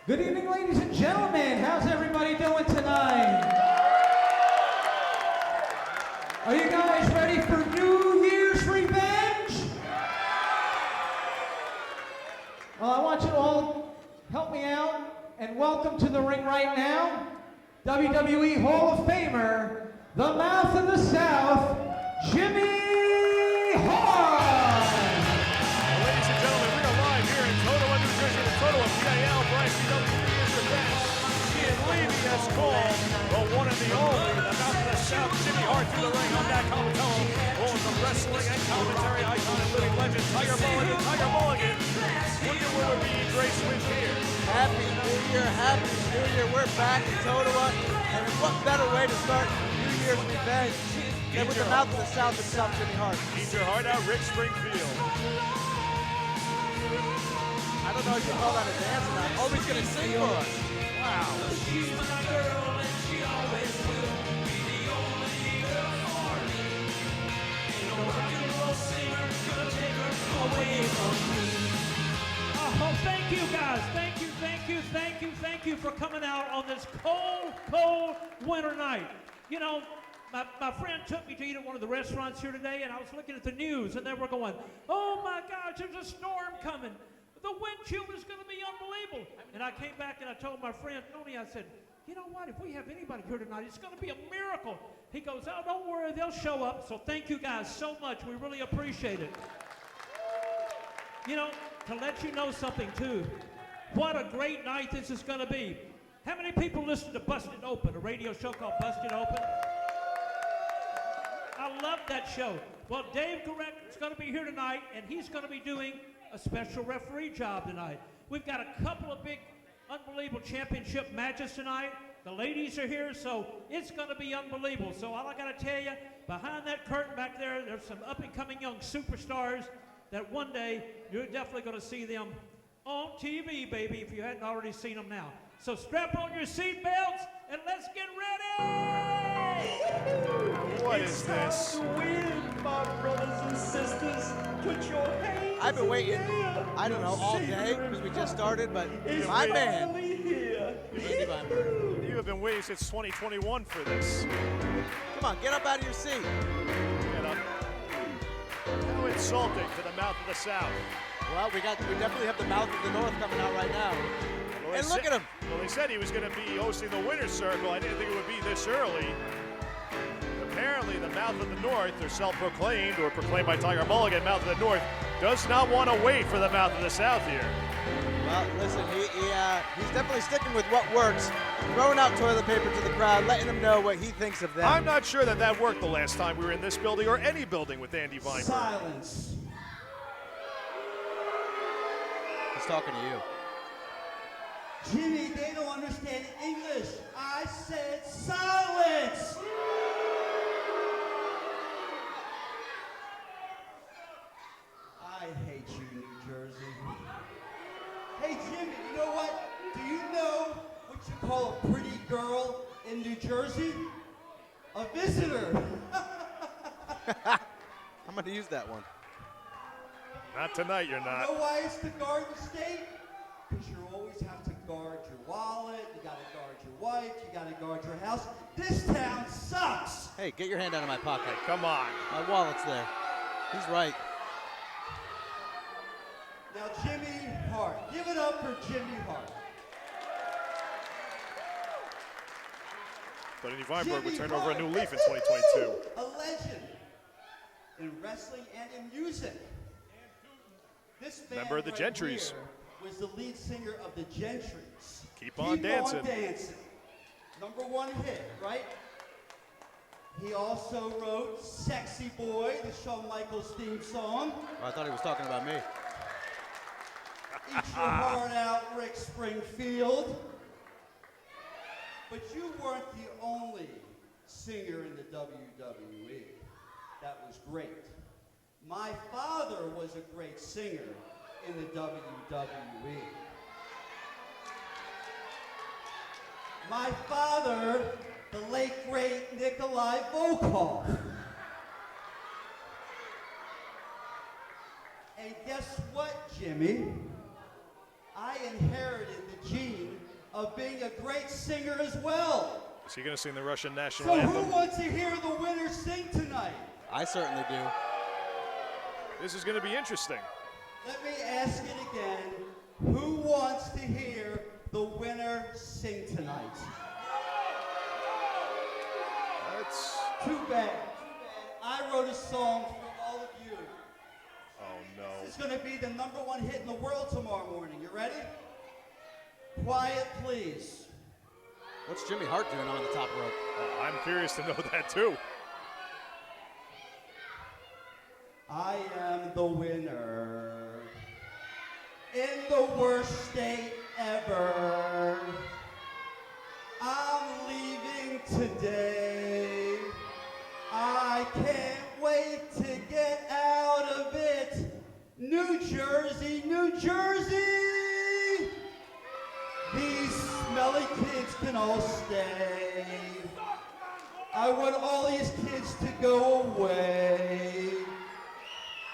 Good evening, ladies and gentlemen. How's everybody doing tonight? Are you guys ready for New Year's revenge? Well, I want you to all help me out and welcome to the ring right now, WWE Hall of Famer, the Mouth of the South, Jimmy Hart. Ladies and gentlemen, we are live here in Ottawa, New Jersey, the Ottawa PIL for ISPW New Year's revenge. Ian Levy has called the one and the only, the Mouth of the South, Jimmy Hart through the ring. I'm Matt Comatone, along with the wrestling and commentary icon and living legend, Tiger Mulligan. Tiger Mulligan, wonder where would be Grace with here. Happy New Year, Happy New Year. We're back in Ottawa, and what better way to start New Year's revenge than with the Mouth of the South himself, Jimmy Hart. Eat your heart out, Rick Springfield. I don't know if you call that a dance or not. Oh, he's going to sing for us. Wow. She's my girl and she always will be the only girl for me. Ain't no rock and roll singer gonna take her away from me. Oh, thank you guys. Thank you for coming out on this cold winter night. You know, my friend took me to eat at one of the restaurants here today, and I was looking at the news, and they were going, oh my gosh, there's a storm coming. The wind chill is going to be unbelievable. And I came back and I told my friend, Tony, I said, you know what, if we have anybody here tonight, it's going to be a miracle. He goes, oh, don't worry, they'll show up. So thank you guys so much. We really appreciate it. You know, to let you know something too, what a great night this is going to be. How many people listen to Busted Open, a radio show called Busted Open? I love that show. Well, Dave Garrett is going to be here tonight, and he's going to be doing a special referee job tonight. We've got a couple of big, unbelievable championship matches tonight. The ladies are here, so it's going to be unbelievable. So all I got to tell you, behind that curtain back there, there's some up-and-coming young superstars that one day you're definitely going to see them on TV, baby, if you hadn't already seen them now. So strap on your seatbelts and let's get ready! What is this? My brothers and sisters, put your hands I've been waiting, together. I don't know, all day, because we just started, but It's my man, finally here. Andy Weinberg. You have been waiting since 2021 for this. Come on, get up out of your seat. Get up. How insulting to the Mouth of the South. Well, we definitely have the Mouth of the North coming out right now. Well, And look at him. Well, they said he was going to be hosting the Winner's Circle. I didn't think it would be this early. Apparently, the Mouth of the North, or self-proclaimed, or proclaimed by Tiger Mulligan, Mouth of the North, does not want to wait for the Mouth of the South here. Well, listen, he's definitely sticking with what works, throwing out toilet paper to the crowd, letting them know what he thinks of them. I'm not sure that worked the last time we were in this building or any building with Andy Weinberg. Silence. He's talking to you. Jimmy, they don't understand English. I said silence. I hate you, New Jersey. Hey, Jimmy, you know what? Do you know what you call a pretty girl in New Jersey? A visitor. I'm going to use that one. Not tonight, you're You not. know why it's the Garden State? Because you always have to guard your wallet, you gotta guard your wife, you gotta guard your house. This town sucks! Hey, get your hand out of my pocket. Come on. My wallet's there. He's right. Now Jimmy Hart, give it up for Jimmy Hart. But Andy Weinberg would Jimmy turn over a new Hart, leaf in 2022. A legend in wrestling and in music. This band Member of the right Gentrys. here was the lead singer of the Gentrys. Keep on dancing. Keep on dancing. Number one hit, right? He also wrote Sexy Boy, the Shawn Michaels theme song. Oh, I thought he was talking about me. Eat your heart out, Rick Springfield. But you weren't the only singer in the WWE. That was great. My father was a great singer in the WWE. My father, the late great Nikolai Volkov. And guess what, Jimmy? I inherited the gene of being a great singer as well. Is he going to sing the Russian national So anthem? who wants to hear the winner sing tonight? I certainly do. This is going to be interesting. Let me ask it again. Who wants to hear the winner sing tonight? That's... Too bad. I wrote a song for all of you. Oh, no. This is going to be the #1 hit in the world tomorrow morning. You ready? Quiet, please. What's Jimmy Hart doing on the top rope? I'm curious to know that, too. I am the winner in the worst state ever. I'm leaving today. I can't wait to get out of it. New Jersey, New Jersey. These smelly kids can all stay. I want all these kids to go away.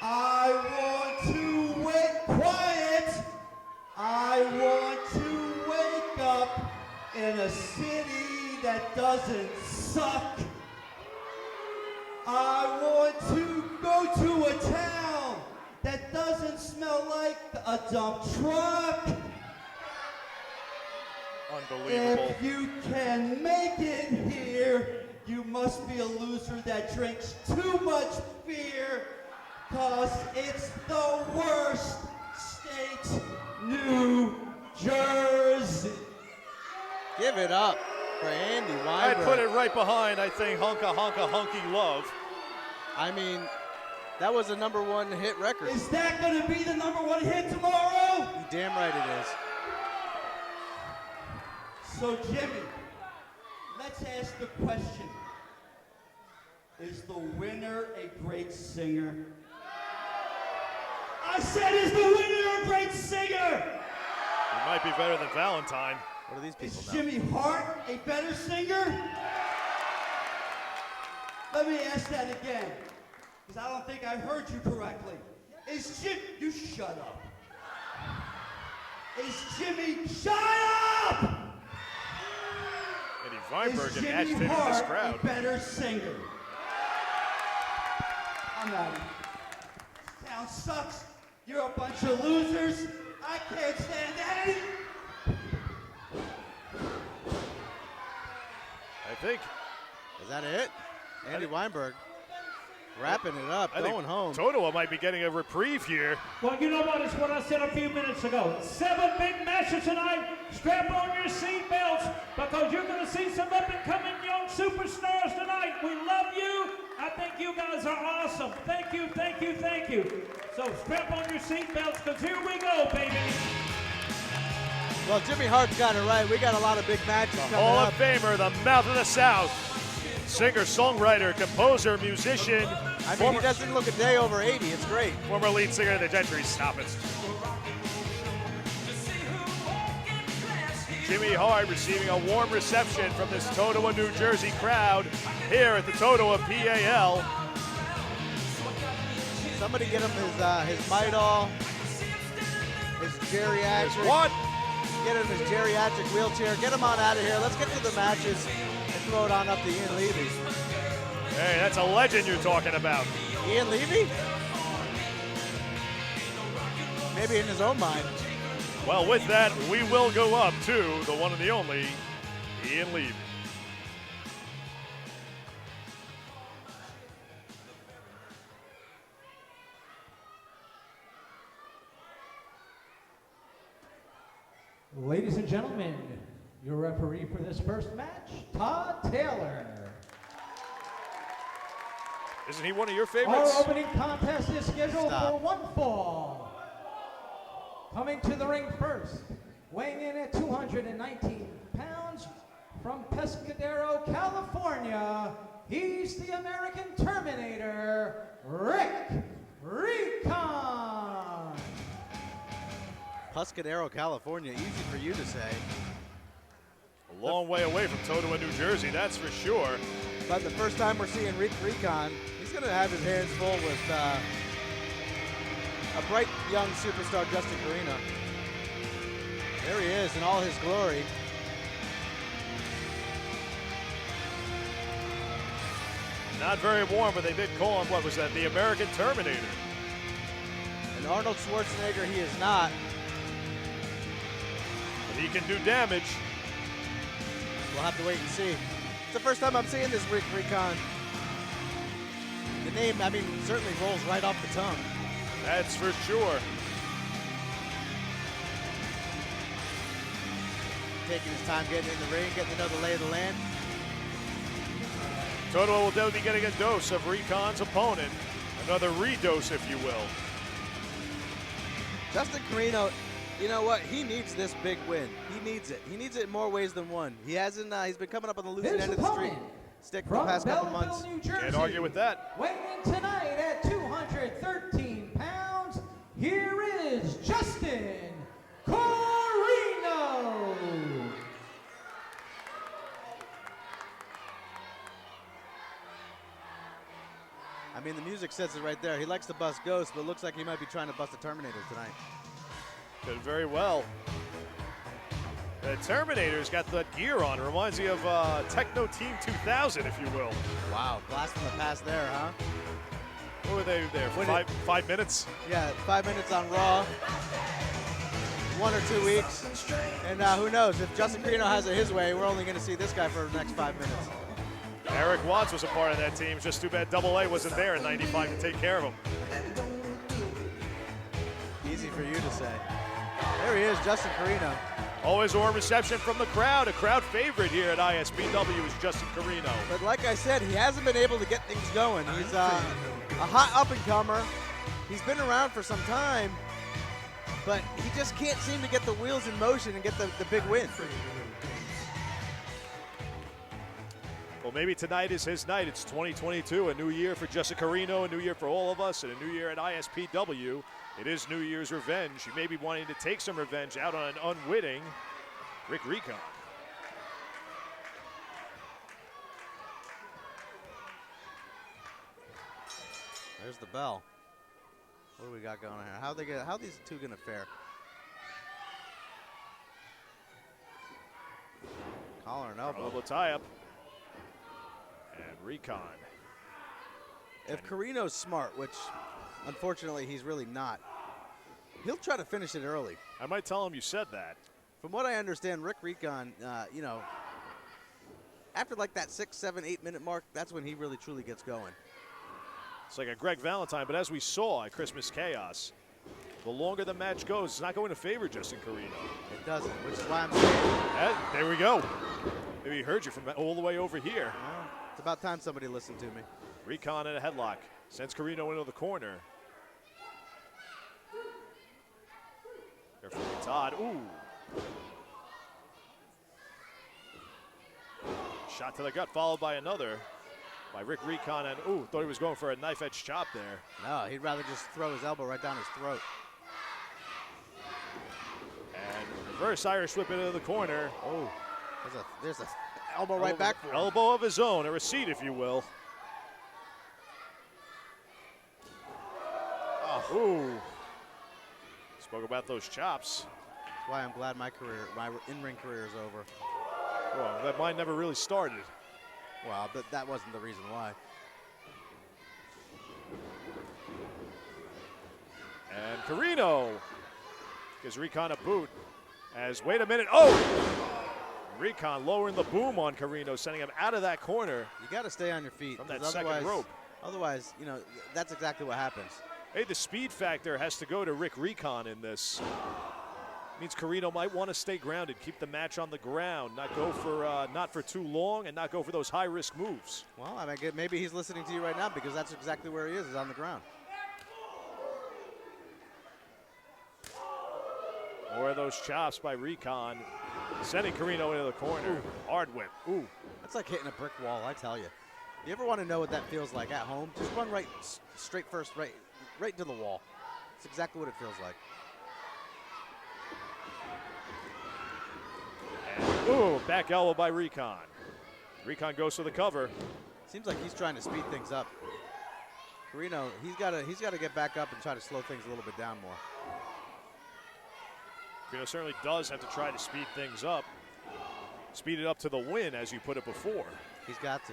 I want to wake quiet. I want to wake up in a city that doesn't suck. I want to go to a town that doesn't smell like a dump truck. Unbelievable. If you can make it here, you must be a loser that drinks too much beer, 'cause it's the worst state, New Jersey. Give it up for Andy I'd Weinberg. put it right behind, I think, Honka Honka Hunky Love. I mean, that was a #1 hit record. Is that going to be the #1 hit tomorrow? You damn right it is. So, Jimmy, let's ask the question. Is the winner a great singer? I said, is the winner a great singer? He might be better than Valentine. What are these people Is now? Jimmy Hart a better singer? Let me ask that again, because I don't think I heard you correctly. Is Jim, you shut up. Is Jimmy, shut up! Eddie Weinberg Is getting Jimmy agitated in this Hart crowd. a better singer? I'm not. This town sucks. You're a bunch of losers. I can't stand that. I think. Is that it? Andy Weinberg wrapping it up, I going think home. Totowa might be getting a reprieve here. Well, you know what? It's what I said a few minutes ago. 7 big matches tonight. Strap on your seat belts because you're going to see some up-and-coming young superstars tonight. We love you. I think you guys are awesome. Thank you, thank you, thank you. So strap on your seat belts because here we go, baby. Well, Jimmy Hart's got it right. We got a lot of big matches coming Hall up. of Famer, the Mouth of the South. Singer, songwriter, composer, musician. I mean, he doesn't look a day over 80. It's great. Former lead singer of the Gentry. Stop it. Jimmy Hart receiving a warm reception from this Totowa, New Jersey crowd here at the Totowa PAL. Somebody get him his Midol, his geriatric. What? Get him his geriatric wheelchair. Get him on out of here. Let's get to the matches and throw it on up to Ian Levy. Hey, that's a legend you're talking about. Ian Levy? Maybe in his own mind. Well, with that, we will go up to the one and the only Ian Levy. Ladies and gentlemen, your referee for this first match, Todd Taylor. Isn't he one of your Our favorites? opening contest is scheduled Stop. for one fall. Coming to the ring first, weighing in at 219 pounds, from Pescadero, California, he's the American Terminator, Recon. Pescadero, California. Easy for you to say. A long way away from Totowa, New Jersey, that's for sure. But the first time we're seeing Recon, he's going to have his hands full with a bright young superstar, Justin Corino. There he is in all his glory. Not very warm, but they did call him, what was that, the American Terminator. And Arnold Schwarzenegger, he is not. But he can do damage. We'll have to wait and see. It's the first time I'm seeing this Recon. The name, I mean, certainly rolls right off the tongue. That's for sure. Taking his time getting in the ring, getting to know the lay of the land. Toto will definitely be getting a dose of Recon's opponent. Another redose, if you will. Justin Corino, you know what? He needs this big win. He needs it. He needs it in more ways than one. He hasn't. He's been coming up on the losing His end of the street. opponent Stick for the from past couple Belleville, months. New Jersey, Can't argue with that. weighing in tonight at 213 pounds, here is Justin Corino. I mean, the music says it right there. He likes to bust ghosts, but it looks like he might be trying to bust a Terminator tonight. Did very well. The Terminator's got that gear on. It reminds me of Techno Team 2000, if you will. Wow, blast from the past there, huh? What were they there for? What Five minutes? Yeah, 5 minutes on Raw. 1 or 2 weeks. And who knows, if Justin Corino has it his way, we're only going to see this guy for the next 5 minutes. Eric Watts was a part of that team. Just too bad Double A wasn't there in '95 to take care of him. Easy for you to say. There he is, Justin Corino. Always warm reception from the crowd. A crowd favorite here at ISPW is Justin Corino. But like I said, he hasn't been able to get things going. He's a hot up-and-comer. He's been around for some time, but he just can't seem to get the wheels in motion and get the big win. Well, maybe tonight is his night. It's 2022, a new year for Justin Corino, a new year for all of us, and a new year at ISPW. It is New Year's revenge. He may be wanting to take some revenge out on an unwitting Recon. There's the bell. What do we got going here? How are these two gonna fare? Collar and elbow. Elbow tie-up. And Recon. If Corino's smart, which unfortunately he's really not, he'll try to finish it early. I might tell him you said that. From what I understand, Recon, you know, after like that 6, 7, 8 minute mark, that's when he really truly gets going. It's like a Greg Valentine, but as we saw at Christmas Chaos, the longer the match goes, it's not going to favor Justin Corino. It doesn't, which is why I'm saying. There we go. Maybe he heard you from all the way over here. Well, it's about time somebody listened to me. Recon in a headlock. Sends Corino into the corner. Careful, Todd. Ooh. Shot to the gut, followed by another by Recon. And ooh, thought he was going for a knife edge chop there. No, he'd rather just throw his elbow right down his throat. And reverse Irish whip into the corner. Oh, there's a elbow right back for him. Elbow of his own, a receipt, if you will. Oh. Ooh. Spoke about those chops. That's why I'm glad my in-ring career is over. Well, that mine never really started. Well, but that wasn't the reason why. And Corino gives Recon a boot. As, wait a minute, oh! Recon lowering the boom on Corino, sending him out of that corner. You got to stay on your feet. From that second rope. Otherwise, you know, that's exactly what happens. Hey, the speed factor has to go to Recon in this. Means Corino might want to stay grounded, keep the match on the ground, not go for not for too long, and not go for those high-risk moves. Well, I mean, maybe he's listening to you right now because that's exactly where he is on the ground. More of those chops by Recon, sending Corino into the corner. Ooh. Hard whip. Ooh. That's like hitting a brick wall, I tell you. You ever want to know what that feels like at home? Just run straight first, right into the wall. That's exactly what it feels like. And, ooh, back elbow by Recon. Recon goes for the cover. Seems like he's trying to speed things up. Corino, he's got to get back up and try to slow things a little bit down more. Corino certainly does have to try to speed things up. Speed it up to the win, as you put it before. He's got to.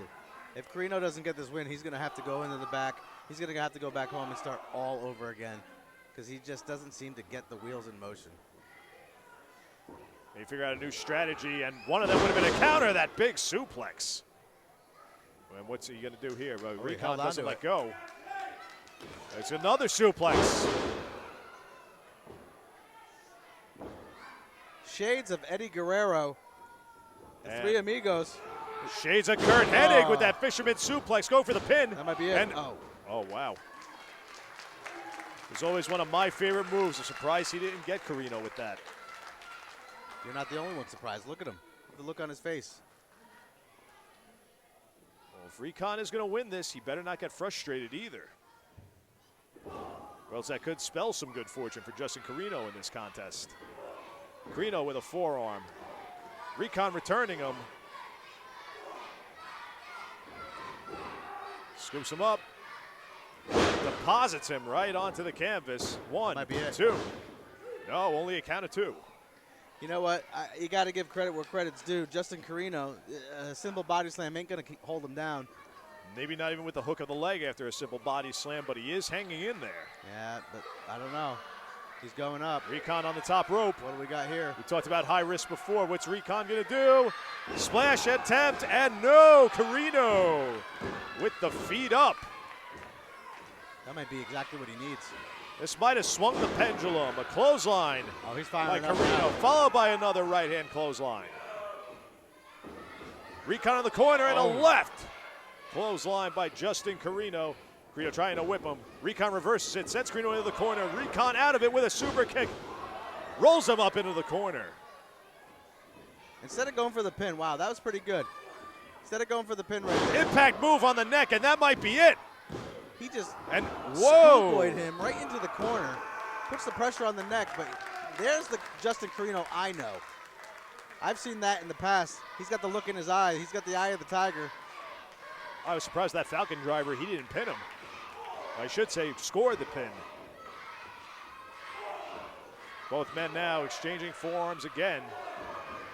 If Corino doesn't get this win, he's going to have to go into the back. He's going to have to go back home and start all over again because he just doesn't seem to get the wheels in motion. They figure out a new strategy, and one of them would have been a counter, that big suplex. And what's he going to do here? But Recon doesn't let go. It's another suplex. Shades of Eddie Guerrero. The And Three Amigos. Shades of Kurt Hennig with that fisherman suplex. Go for the pin. That might be it. And, oh, wow. It's always one of my favorite moves. I'm surprised he didn't get Corino with that. You're not the only one surprised. Look at him. The look on his face. Well, if Recon is going to win this, he better not get frustrated either. Or else that could spell some good fortune for Justin Corino in this contest. Corino with a forearm. Recon returning him. Scoops him up. Deposits him right onto the canvas. One, Might be it. two. No, only a count of two. You know what? You got to give credit where credit's due. Justin Corino, a simple body slam ain't going to hold him down. Maybe not even with the hook of the leg after a simple body slam, but he is hanging in there. Yeah, but I don't know. He's going up. Recon on the top rope. What do we got here? We talked about high risk before. What's Recon going to do? Splash attempt, and no, Corino with the feet up. That might be exactly what he needs. This might have swung the pendulum. A clothesline Oh, he's by firing up Corino, now. followed by another right-hand clothesline. Recon in the corner and a left. Clothesline by Justin Corino. Corino trying to whip him. Recon reverses it, sends Corino into the corner. Recon out of it with a super kick. Rolls him up into the corner. Instead of going for the pin, wow, that was pretty good. Instead of going for the pin right there, Impact move on the neck, and that might be it. he just And schoolboyed whoa. him right into the corner. Puts the pressure on the neck, but there's the Justin Corino I know. I've seen that in the past. He's got the look in his eye. He's got the eye of the tiger. I was surprised that Falcon driver, he didn't pin him. I should say scored the pin. Both men now exchanging forearms again.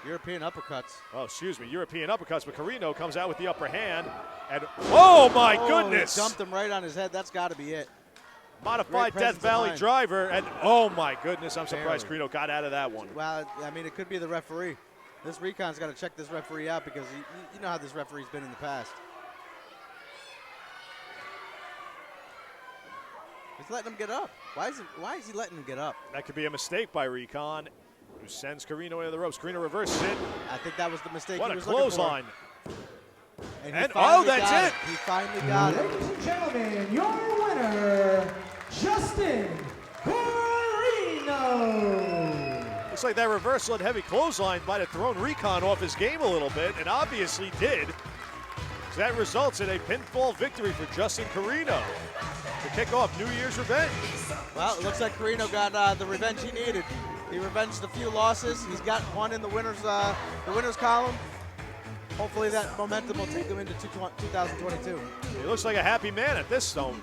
European uppercuts. Oh, excuse me, European uppercuts, but Corino comes out with the upper hand. And oh my goodness! He jumped him right on his head. That's got to be it. Modified Great Death presence of Valley mind. driver, and oh my goodness, I'm surprised Barely. Corino got out of that one. Well, I mean, it could be the referee. This Recon's got to check this referee out because you know how this referee's been in the past. He's letting him get up. Why is he letting him get up? That could be a mistake by Recon, who sends Corino into the ropes. Corino reverses it. I think that was the mistake What he a was looking for. clothesline. And, And- he finally that's got it. He finally got it. Ladies and gentlemen, your winner, Justin Corino. Looks like that reversal and heavy clothesline might have thrown Recon off his game a little bit, and obviously did. So that results in a pinfall victory for Justin Corino to kick off New Year's Revenge. Well, it looks like Corino got the revenge he needed. He revenged a few losses. He's got one in the winners column. Hopefully that momentum will take him into 2022. He looks like a happy man at this stone.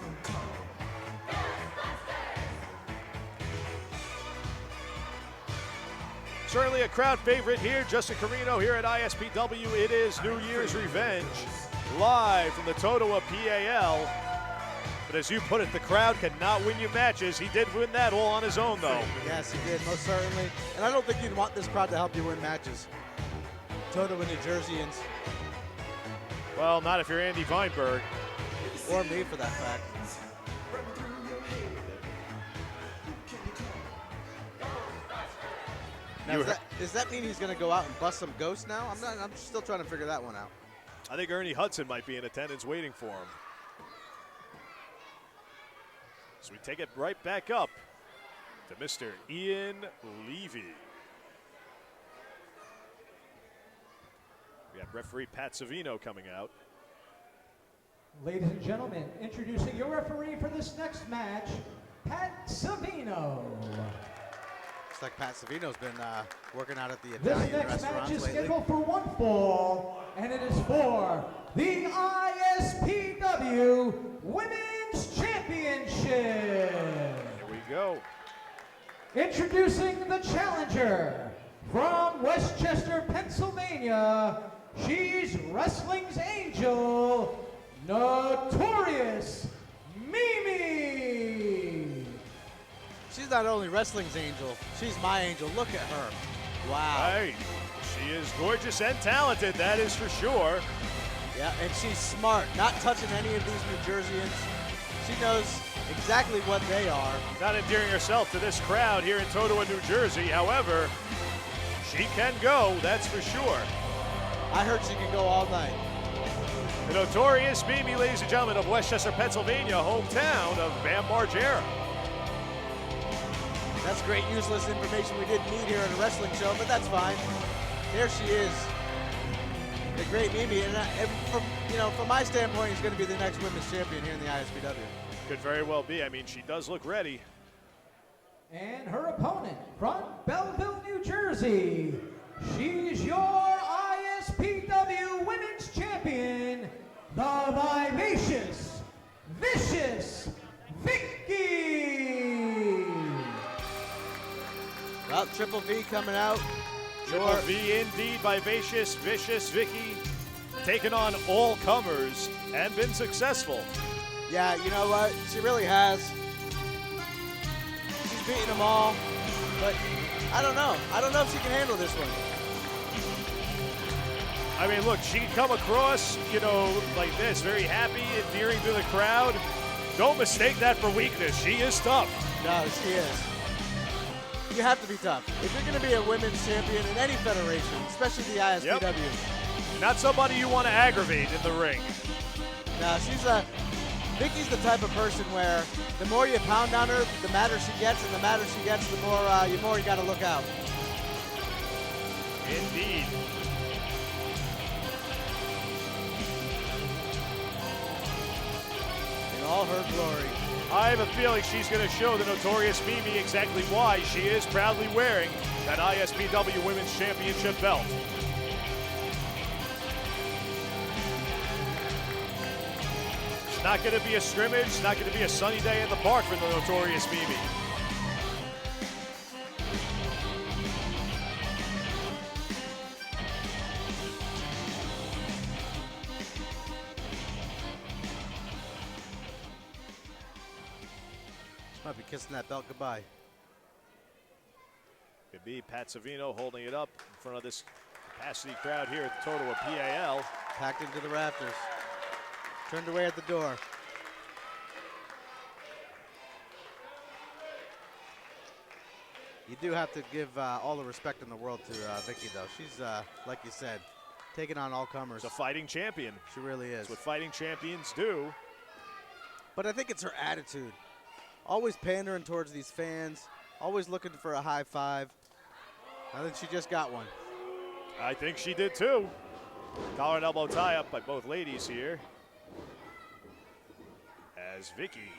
Certainly a crowd favorite here, Justin Corino here at ISPW. It is New Year's Revenge, live from the Totowa PAL. But as you put it, the crowd cannot win you matches. He did win that all on his own, though. Yes, he did, most certainly. And I don't think you'd want this crowd to help you win matches. Totowa, New Jerseyans, Well, not if you're Andy Weinberg. or me for that fact. Now, does that mean he's going to go out and bust some ghosts now? I'm still trying to figure that one out. I think Ernie Hudson might be in attendance waiting for him. So we take it right back up to Mr. Ian Levy. We have referee Pat Savino coming out. Ladies and gentlemen, introducing your referee for this next match, Pat Savino. Looks like Pat Savino's been working out at the This Italian next match restaurants is lately. scheduled for one fall, and it is for the ISPW Women's Championship. Here we go. Introducing the challenger from Westchester, Pennsylvania. She's wrestling's angel, Notorious Mimi. She's not only wrestling's angel, she's my angel. Look at her. Wow. Right. She is gorgeous and talented, that is for sure. Yeah, and she's smart, not touching any of these New Jerseyans. She knows exactly what they are. Not endearing herself to this crowd here in Totowa, New Jersey. However, she can go, that's for sure. I heard she can go all night. The Notorious Mimi, ladies and gentlemen, of Westchester, Pennsylvania, hometown of Bam Margera. That's great useless information we didn't need here at a wrestling show, but that's fine. There she is. The great Mimi, and from my standpoint, he's going to be the next women's champion here in the ISPW. Could very well be. I mean, she does look ready. And her opponent from Belleville, New Jersey. She's your ISPW Women's Champion, the Vivacious, Vicious Vicky. Well, Triple V coming out. Triple V indeed, Vivacious, Vicious Vicky, taken on all comers and been successful. Yeah, you know what? She really has. She's beaten them all, but I don't know. I don't know if she can handle this one. I mean, look, she'd come across, like this, very happy, endearing to the crowd. Don't mistake that for weakness. She is tough. No, she is. You have to be tough. If you're going to be a women's champion in any federation, especially the ISPW. Yep. Not somebody you want to aggravate in the ring. No, Vicky's the type of person where the more you pound on her, the madder she gets, and the madder she gets, the more you got to look out. Indeed. In all her glory. I have a feeling she's going to show the Notorious Mimi exactly why she is proudly wearing that ISPW Women's Championship belt. It's not going to be a scrimmage. It's not going to be a sunny day in the park for the Notorious Mimi. Might be kissing that belt goodbye. Could be Pat Savino holding it up in front of this capacity crowd here at the Totowa PAL. Packed into the rafters. Turned away at the door. You do have to give all the respect in the world to Vicky, though. She's, like you said, taking on all comers. She's a fighting champion. She really is. That's what fighting champions do. But I think it's her attitude. Always pandering towards these fans. Always looking for a high five. I think she just got one. I think she did too. Collar and elbow tie up by both ladies here. As Vicky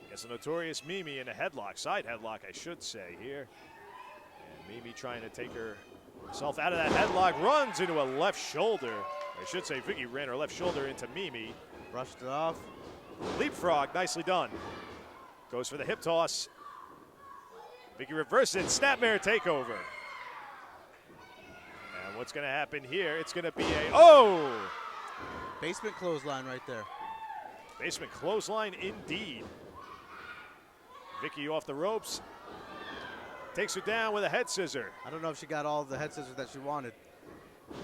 gets a Notorious Mimi in a headlock, side headlock I should say here. And Mimi trying to take herself out of that headlock, runs into a left shoulder. I should say Vicky ran her left shoulder into Mimi. Brushed it off. Leapfrog, nicely done. Goes for the hip toss. Vicky reverses it, snapmare takeover. And what's gonna happen here? It's gonna be Basement clothesline right there. Basement clothesline indeed. Vicky off the ropes. Takes her down with a head scissor. I don't know if she got all the head scissors that she wanted.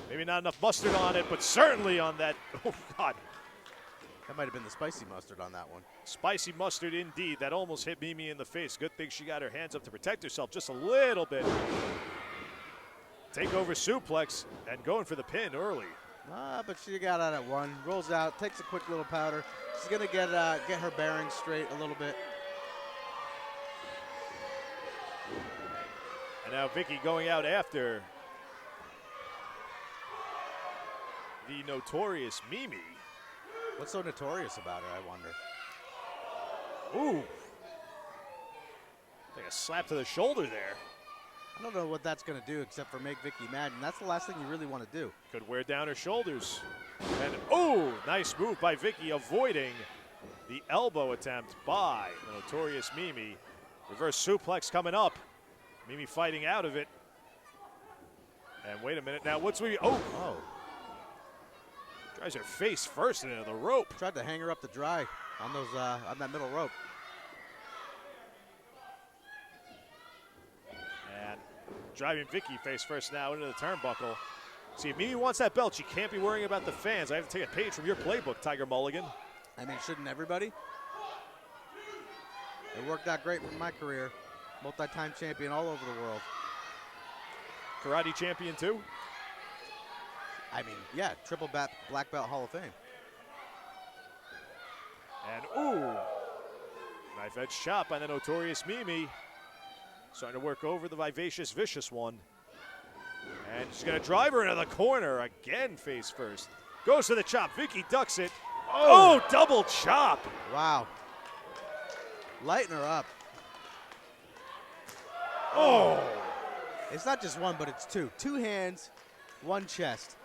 Maybe not enough mustard on it, but certainly on that. Oh, God. That might have been the spicy mustard on that one. Spicy mustard indeed. That almost hit Mimi in the face. Good thing she got her hands up to protect herself just a little bit. Takeover suplex and going for the pin early. But she got out at one. Rolls out, takes a quick little powder. She's going to get her bearings straight a little bit. And now Vicky going out after the Notorious Mimi. What's so notorious about her, I wonder? Ooh. Like a slap to the shoulder there. I don't know what that's going to do except for make Vicky mad, and that's the last thing you really want to do. Could wear down her shoulders. And, nice move by Vicky, avoiding the elbow attempt by the Notorious Mimi. Reverse suplex coming up. Mimi fighting out of it. And wait a minute now, Drives her face first into the rope. Tried to hang her up to dry on those on that middle rope. And driving Vicky face first now into the turnbuckle. See, if Mimi wants that belt, she can't be worrying about the fans. I have to take a page from your playbook, Tiger Mulligan. I mean, shouldn't everybody? It worked out great for my career. Multi-time champion all over the world. Karate champion too? I mean, yeah, triple black belt Hall of Fame. And ooh, knife edge chop by the notorious Mimi. Starting to work over the vivacious vicious one. And she's gonna drive her into the corner again, face first. Goes to the chop, Vicky ducks it. Oh, double chop. Wow. Lighten her up. Oh. It's not just one, but it's two. Two hands, one chest.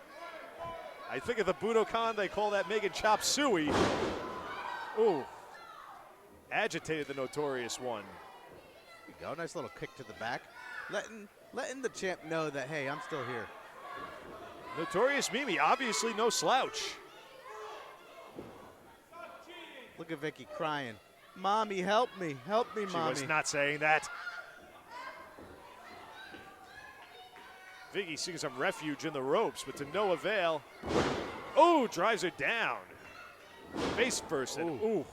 I think of the Budokan, they call that Megan Chop Suey. Ooh. Agitated the notorious one. There you go, nice little kick to the back. Letting the champ know that, hey, I'm still here. Notorious Mimi, obviously no slouch. Look at Vicky crying. Mommy, help me, She mommy. was not saying that. Vicky seeking some refuge in the ropes, but to no avail. Oh, drives her down. Face first and ooh.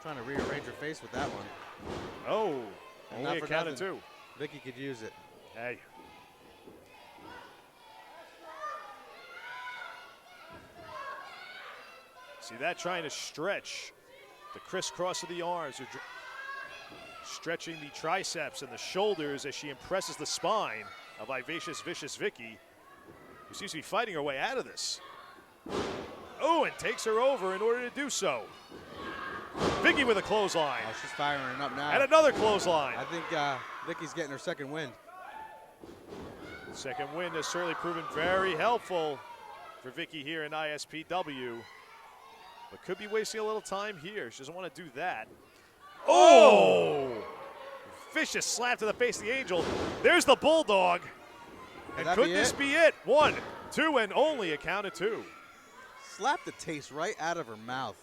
Trying to rearrange her face with that one. Oh, And only not a for count of nothing, two. Vicky could use it. Hey. See that, trying to stretch the crisscross of the arms. Stretching the triceps and the shoulders as she impresses the spine of vivacious, vicious Vicky, who seems to be fighting her way out of this. Oh, and takes her over in order to do so. Vicky with a clothesline. Oh, she's firing it up now. And another clothesline. I think Vicky's getting her second wind. Second win has certainly proven very helpful for Vicky here in ISPW, but could be wasting a little time here. She doesn't want to do that. Oh! Vicious slap to the face of the Angel. There's the Bulldog. And that could be this it? be it? 1, 2, and only a count of 2. Slapped the taste right out of her mouth.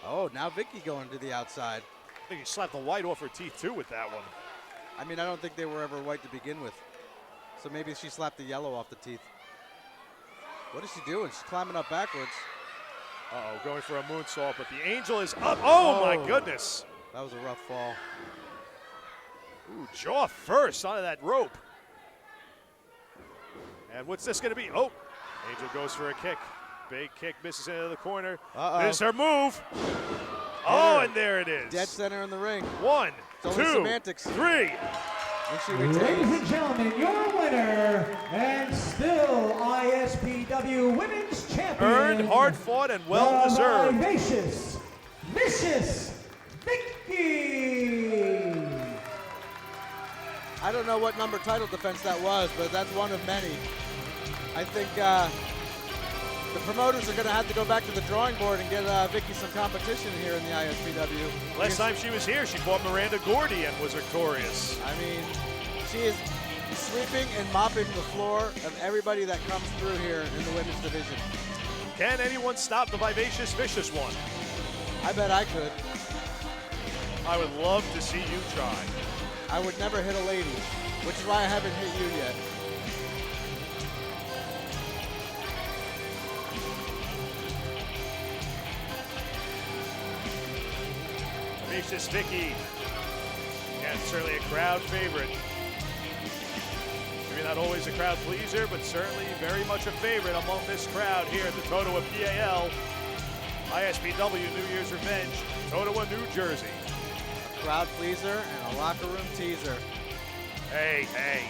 Oh, now Vicky going to the outside. I think she slapped the white off her teeth too with that one. I mean, I don't think they were ever white to begin with. So maybe she slapped the yellow off the teeth. What is she doing? She's climbing up backwards. Uh-oh, going for a moonsault, but the Angel is up. Oh, my goodness. That was a rough fall. Ooh, jaw first onto that rope. And what's this going to be? Oh, Angel goes for a kick. Big kick, misses into the corner. There's her move. Oh, and there it is. Dead center in the ring. 1, It's only 2, semantics. 3. And she Ladies retains. and gentlemen, your winner and still ISPW Women's Champion. Earned, hard fought, and well deserved. The vivacious, vicious Vicky. I don't know what number title defense that was, but that's one of many. I think the promoters are going to have to go back to the drawing board and get Vicky some competition here in the ISPW. Last time she was here, she fought Miranda Gordy and was victorious. I mean, she is sweeping and mopping the floor of everybody that comes through here in the women's division. Can anyone stop the vivacious, vicious one? I bet I could. I would love to see you try. I would never hit a lady, which is why I haven't hit you yet. Vicious Vicky. Yeah, certainly a crowd favorite. Maybe not always a crowd pleaser, but certainly very much a favorite among this crowd here at the Totowa PAL. ISPW New Year's Revenge, Totowa, New Jersey. A crowd pleaser and a locker room teaser. Hey, hey.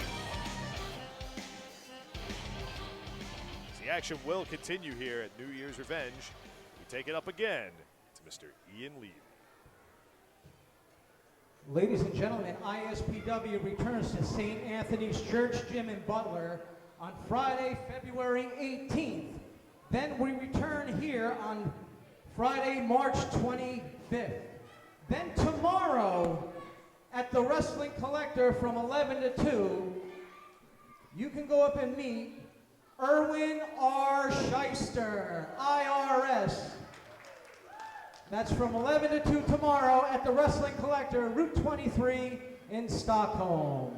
The action will continue here at New Year's Revenge. We take it up again to Mr. Ian Lee. Ladies and gentlemen, ISPW returns to St. Anthony's Church Gym in Butler on Friday, February 18th. Then we return here on Friday, March 25th. Then tomorrow at the Wrestling Collector from 11 to 2, you can go up and meet Erwin R. Shyster, IRS. That's from 11 to 2 tomorrow at the Wrestling Collector, Route 23 in Stockholm.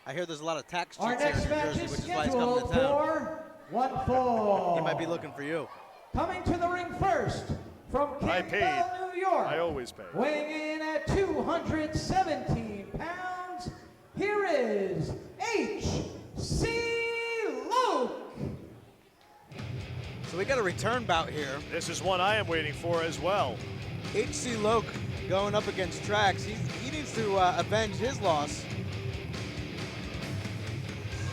I hear there's a lot of tax Our cheats here next in New match Jersey, is which is why he's coming scheduled to town. for 1 fall. He might be looking for you. Coming to the ring first from I paid. Campbell, New York. I always pay. Weighing in at 217 pounds, here is H.C. Luke. So we got a return bout here. This is one I am waiting for as well. H.C. Loke going up against Trax. He needs to avenge his loss.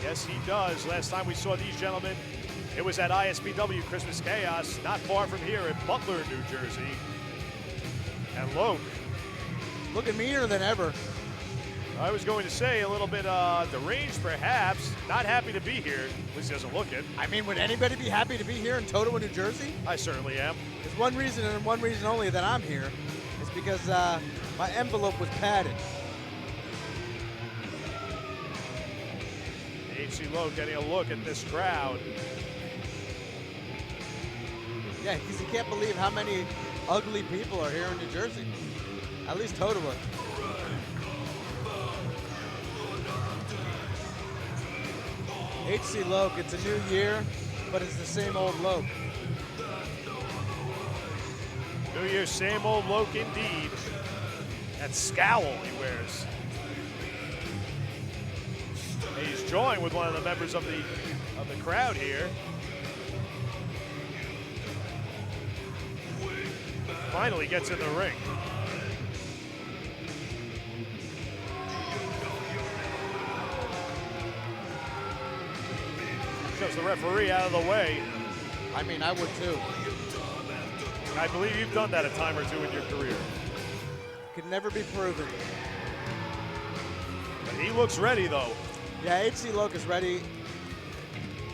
Yes, he does. Last time we saw these gentlemen, it was at ISPW Christmas Chaos, not far from here in Butler, New Jersey. And Loke, Looking meaner than ever. I was going to say a little bit deranged perhaps, not happy to be here, at least he doesn't look it. I mean, would anybody be happy to be here in Totowa, New Jersey? I certainly am. There's one reason and one reason only that I'm here. It's because my envelope was padded. H.C. Loke getting a look at this crowd. Yeah, because you can't believe how many ugly people are here in New Jersey. At least Totowa. H.C. Loke, it's a new year, but it's the same old Loke. New Year's same old Loke indeed. That scowl he wears. He's joined with one of the members of the crowd here. Finally gets in the ring. Shoves the referee out of the way. I mean, I would too. I believe you've done that a time or two in your career. Could never be proven. But he looks ready though. Yeah, H.C. Loke is ready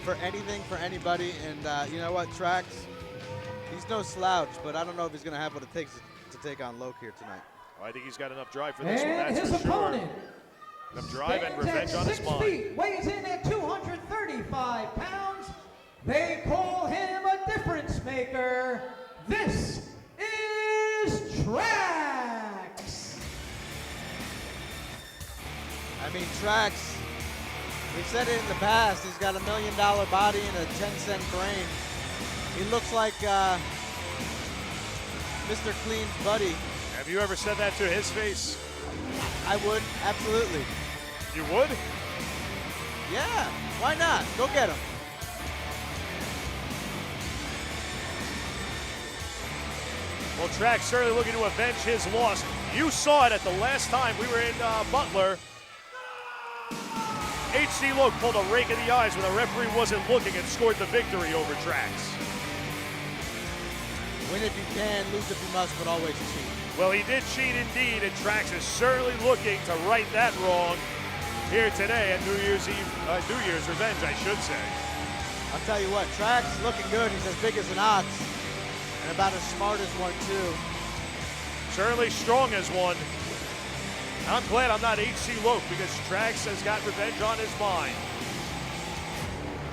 for anything, for anybody. And you know what, Trax? He's no slouch, but I don't know if he's going to have what it takes to take on Loke here tonight. I think he's got enough drive for this one, And that's his for sure. opponent Enough drive and stands revenge at on his 6 mind. feet, weighs in at 235 pounds. They call him a difference maker. This is Trax. I mean, Trax, we've said it in the past, he's got $1 million body and a 10-cent brain. He looks like Mr. Clean's buddy. Have you ever said that to his face? I would, absolutely. You would? Yeah, why not? Go get him. Well, Trax certainly looking to avenge his loss. You saw it at the last time we were in Butler. H.C. Loke pulled a rake in the eyes when the referee wasn't looking and scored the victory over Trax. Win if you can, lose if you must, but always cheat. Well, he did cheat indeed, and Trax is certainly looking to right that wrong here today at New Year's Revenge, I should say. I'll tell you what, Trax is looking good. He's as big as an ox, and about as smart as one, too. Certainly strong as one. I'm glad I'm not H.C. Loke because Trax has got revenge on his mind.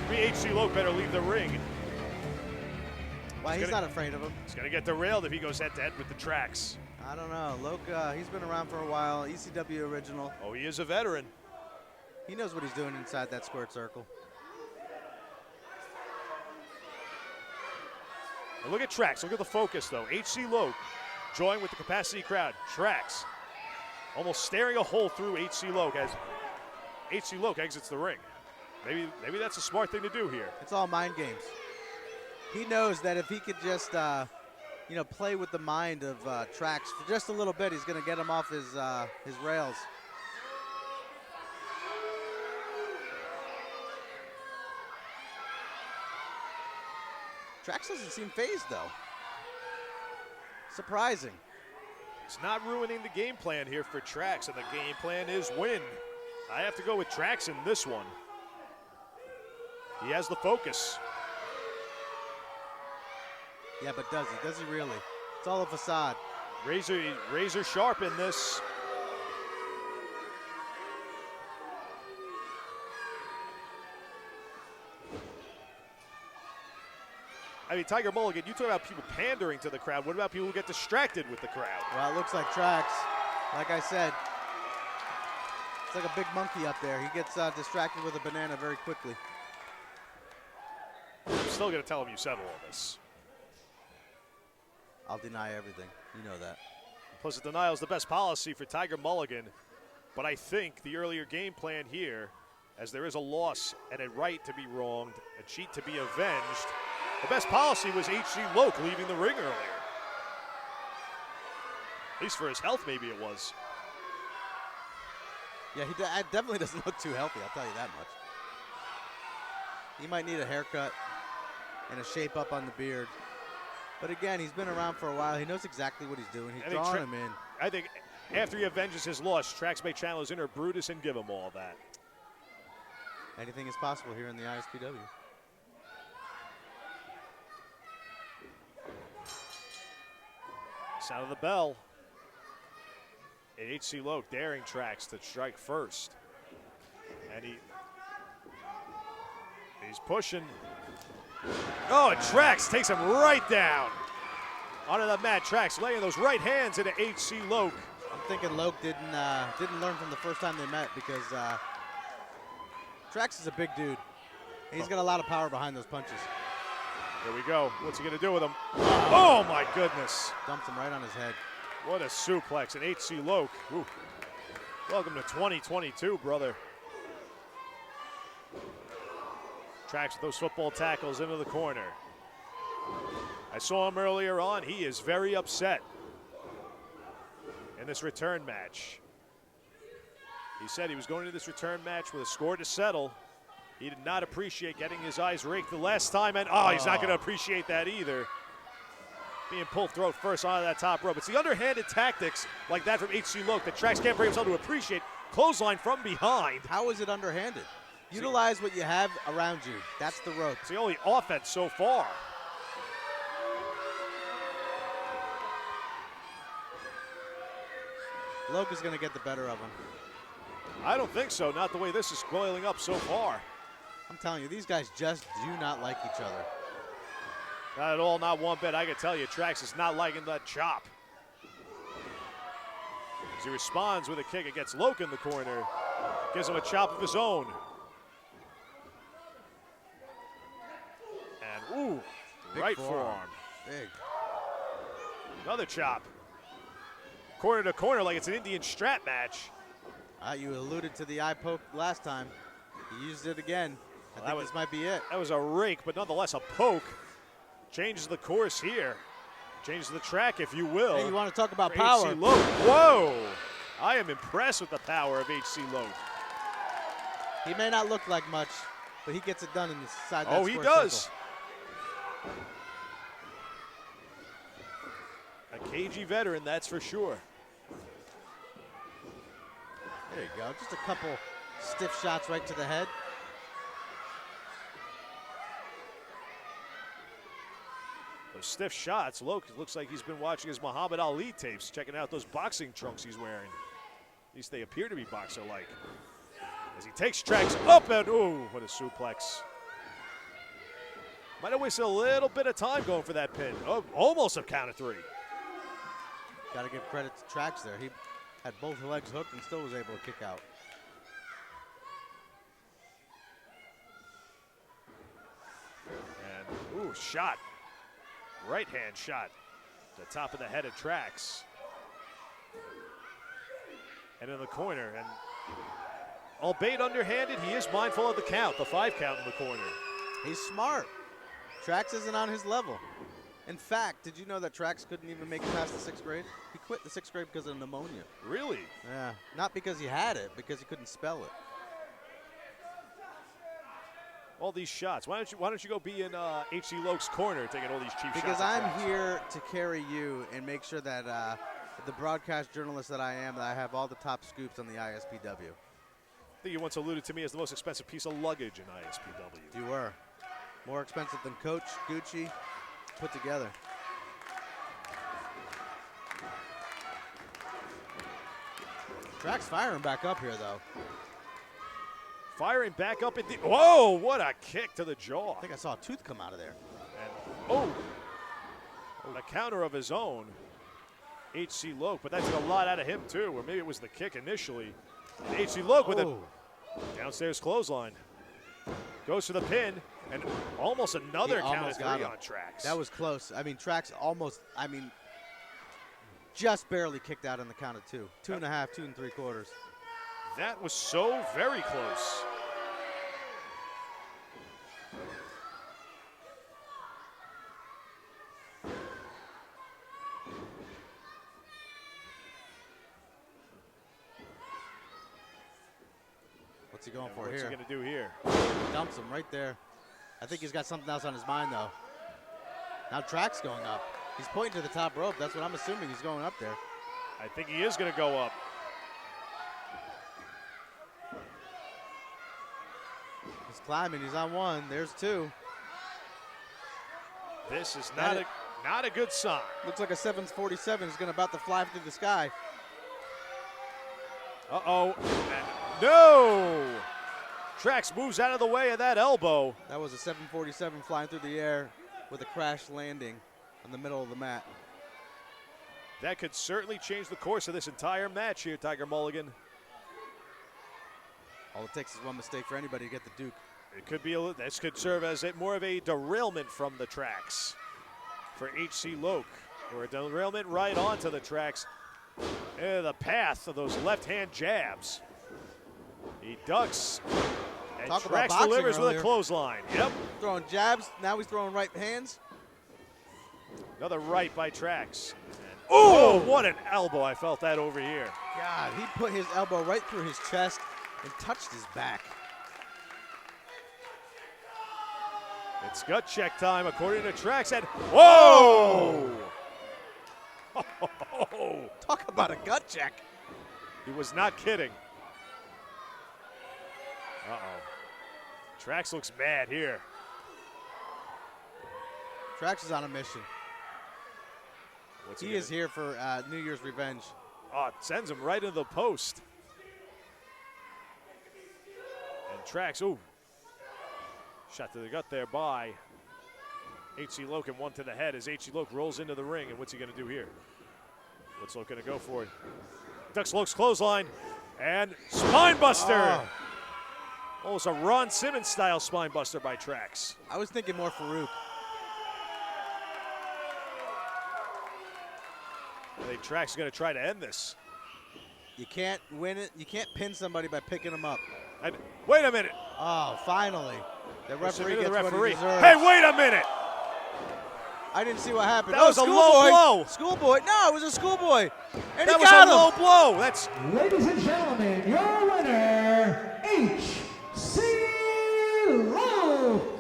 Maybe H.C. Loke better leave the ring. Why, he's not afraid of him. He's going to get derailed if he goes head-to-head with the Trax. I don't know. Loke, he's been around for a while. ECW original. Oh, he is a veteran. He knows what he's doing inside that squared circle. And look at Trax. Look at the focus, though. H.C. Loke joined with the capacity crowd. Trax almost staring a hole through H.C. Loke as H.C. Loke exits the ring. Maybe that's a smart thing to do here. It's all mind games. He knows that if he could just, play with the mind of Trax for just a little bit, he's going to get him off his rails. Trax doesn't seem phased, though. Surprising. It's not ruining the game plan here for Trax, and the game plan is win. I have to go with Trax in this one. He has the focus. Yeah, but does he? Does he really? It's all a facade. Razor sharp in this. I mean, Tiger Mulligan, you talk about people pandering to the crowd. What about people who get distracted with the crowd? Well, it looks like Trax. Like I said, it's like a big monkey up there. He gets distracted with a banana very quickly. I'm still going to tell him you said all this. I'll deny everything. You know that. Plus, the denial is the best policy for Tiger Mulligan. But I think the earlier game plan here, as there is a loss and a right to be wronged, a cheat to be avenged, the best policy was H.C. Loke leaving the ring earlier. At least for his health, maybe it was. Yeah, he definitely doesn't look too healthy, I'll tell you that much. He might need a haircut and a shape up on the beard. But again, he's been around for a while. He knows exactly what he's doing. He's drawing him in. I think after he avenges his loss, Trax may channel his inner Brutus and give him all that. Anything is possible here in the ISPW. Sound of the bell. And H.C. Loke daring Trax to strike first. And he's pushing. Oh, and Trax takes him right down. Onto the mat, Trax laying those right hands into H.C. Loke. I'm thinking Loke didn't learn from the first time they met because Trax is a big dude. He's got a lot of power behind those punches. Here we go. What's he going to do with him? Oh, my goodness. Dumps him right on his head. What a suplex. And H.C. Loke. Ooh. Welcome to 2022, brother. Trax with those football tackles into the corner. I saw him earlier on. He is very upset in this return match. He said he was going to this return match with a score to settle. He did not appreciate getting his eyes raked the last time, and he's not going to appreciate that either. Being pulled throat first onto that top rope. It's the underhanded tactics like that from H.C. Loke that Trax can't bring himself to appreciate. Clothesline from behind. How is it underhanded? Utilize what you have around you. That's the rope. It's the only offense so far. Loke is going to get the better of him. I don't think so. Not the way this is boiling up so far. I'm telling you, these guys just do not like each other. Not at all, not one bit. I can tell you, Trax is not liking that chop. As he responds with a kick against Loke in the corner. Gives him a chop of his own. And, ooh, Big right forearm. forearm. Big. Another chop. Corner to corner like it's an Indian strap match. You alluded to the eye poke last time. He used it again. I think this might be it. That was a rake, but nonetheless a poke. Changes the course here. Changes the track, if you will. Hey, you want to talk about for power? H.C. Loke. Whoa! I am impressed with the power of H.C. Loke. He may not look like much, but he gets it done inside that Oh, he square does. circle. A cagey veteran, that's for sure. There you go. Just a couple stiff shots right to the head. Those stiff shots. Loke looks like he's been watching his Muhammad Ali tapes, checking out those boxing trunks he's wearing. At least they appear to be boxer-like. As he takes Trax up and, ooh, what a suplex. Might have wasted a little bit of time going for that pin. Oh, almost a count of three. Got to give credit to Trax there. He had both legs hooked and still was able to kick out. And, ooh, shot. Right hand shot. The top of the head of Trax. And in the corner. And albeit underhanded, he is mindful of the count, the 5 count in the corner. He's smart. Trax isn't on his level. In fact, did you know that Trax couldn't even make it past the 6th grade? He quit the 6th grade because of pneumonia. Really? Yeah, not because he had it, because he couldn't spell it. All these shots. Why don't you go be in H.C. Loke's corner taking all these cheap shots? Because I'm here to carry you and make sure that the broadcast journalist that I am, that I have all the top scoops on the ISPW. I think you once alluded to me as the most expensive piece of luggage in ISPW. You were. More expensive than Coach, Gucci, put together. Trax firing back up here, though. Firing back up at the, whoa, what a kick to the jaw. I think I saw a tooth come out of there. And Oh! A counter of his own. H.C. Loke, but that took a lot out of him too, or maybe it was the kick initially. And H.C. Loke with a downstairs clothesline. Goes for the pin, and almost another count of 3 on Trax. That was close. I mean, Trax almost, just barely kicked out on the count of 2. 2.5, 2 3/4. That was so very close. What's he going for What's here? he going to do here? Dumps him right there. I think he's got something else on his mind, though. Now Trax going up. He's pointing to the top rope. That's what I'm assuming. He's going up there. I think he is going to go up. He's climbing. He's on 1. There's 2. This is not a good sign. Looks like a 747 is going to about to fly through the sky. Uh-oh. No! Trax moves out of the way of that elbow. That was a 747 flying through the air with a crash landing on the middle of the mat. That could certainly change the course of this entire match here, Tiger Mulligan. All it takes is one mistake for anybody to get the Duke. It could be this could serve as more of a derailment from the tracks for H.C. Loke, or a derailment right onto the tracks. The path of those left-hand jabs. He ducks, and Talk about Trax boxing delivers with a earlier. clothesline. Yep. Throwing jabs. Now he's throwing right hands. Another right by Trax. Oh, what an elbow. I felt that over here. God, he put his elbow right through his chest and touched his back. It's gut check time, according to Trax. And whoa! Talk about a gut check. He was not kidding. Uh-oh. Trax looks mad here. Trax is on a mission. What's He is here for New Year's revenge. Oh, it sends him right into the post. And Trax, ooh. Shot to the gut there by H.C. Loke, and 1 to the head as H.C. Loke rolls into the ring. And what's he going to do here? What's Loke going to go for? Ducks Loke's clothesline and spine buster. Oh, it's a Ron Simmons style spine buster by Trax. I was thinking more Farouk. I think Trax is going to try to end this. You can't win it. You can't pin somebody by picking them up. And wait a minute. Oh, finally. The referee Listen to gets the referee. what he deserves. Hey, wait a minute. I didn't see what happened. That was a low blow. Schoolboy. No, it was a schoolboy. And That he was got a him. low blow. That's Ladies and gentlemen, your winner, H.C. Loke.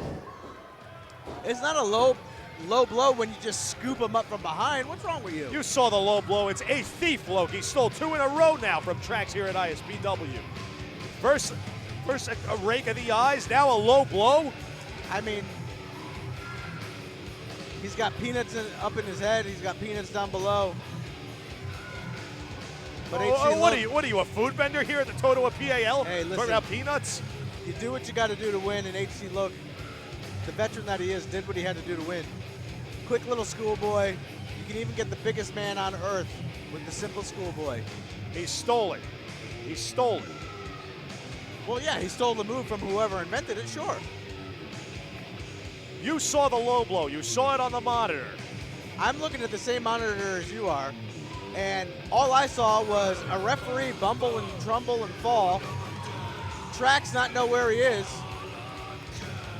It's not a low blow when you just scoop him up from behind. What's wrong with you? You saw the low blow. It's a thief, Loke. He stole 2 in a row now from Trax here at ISPW. First a rake of the eyes, now a low blow. I mean, he's got peanuts up in his head. He's got peanuts down below. But What are you, a food vendor here at the Totowa PAL? Hey, listen. Talking about peanuts? You do what you got to do to win, and H.C. Loke, the veteran that he is, did what he had to do to win. Quick little schoolboy. You can even get the biggest man on earth with the simple schoolboy. He stole it. He stole it. Well, yeah, he stole the move from whoever invented it, sure. You saw the low blow. You saw it on the monitor. I'm looking at the same monitor as you are, and all I saw was a referee bumble and trumble and fall, Trax not know where he is,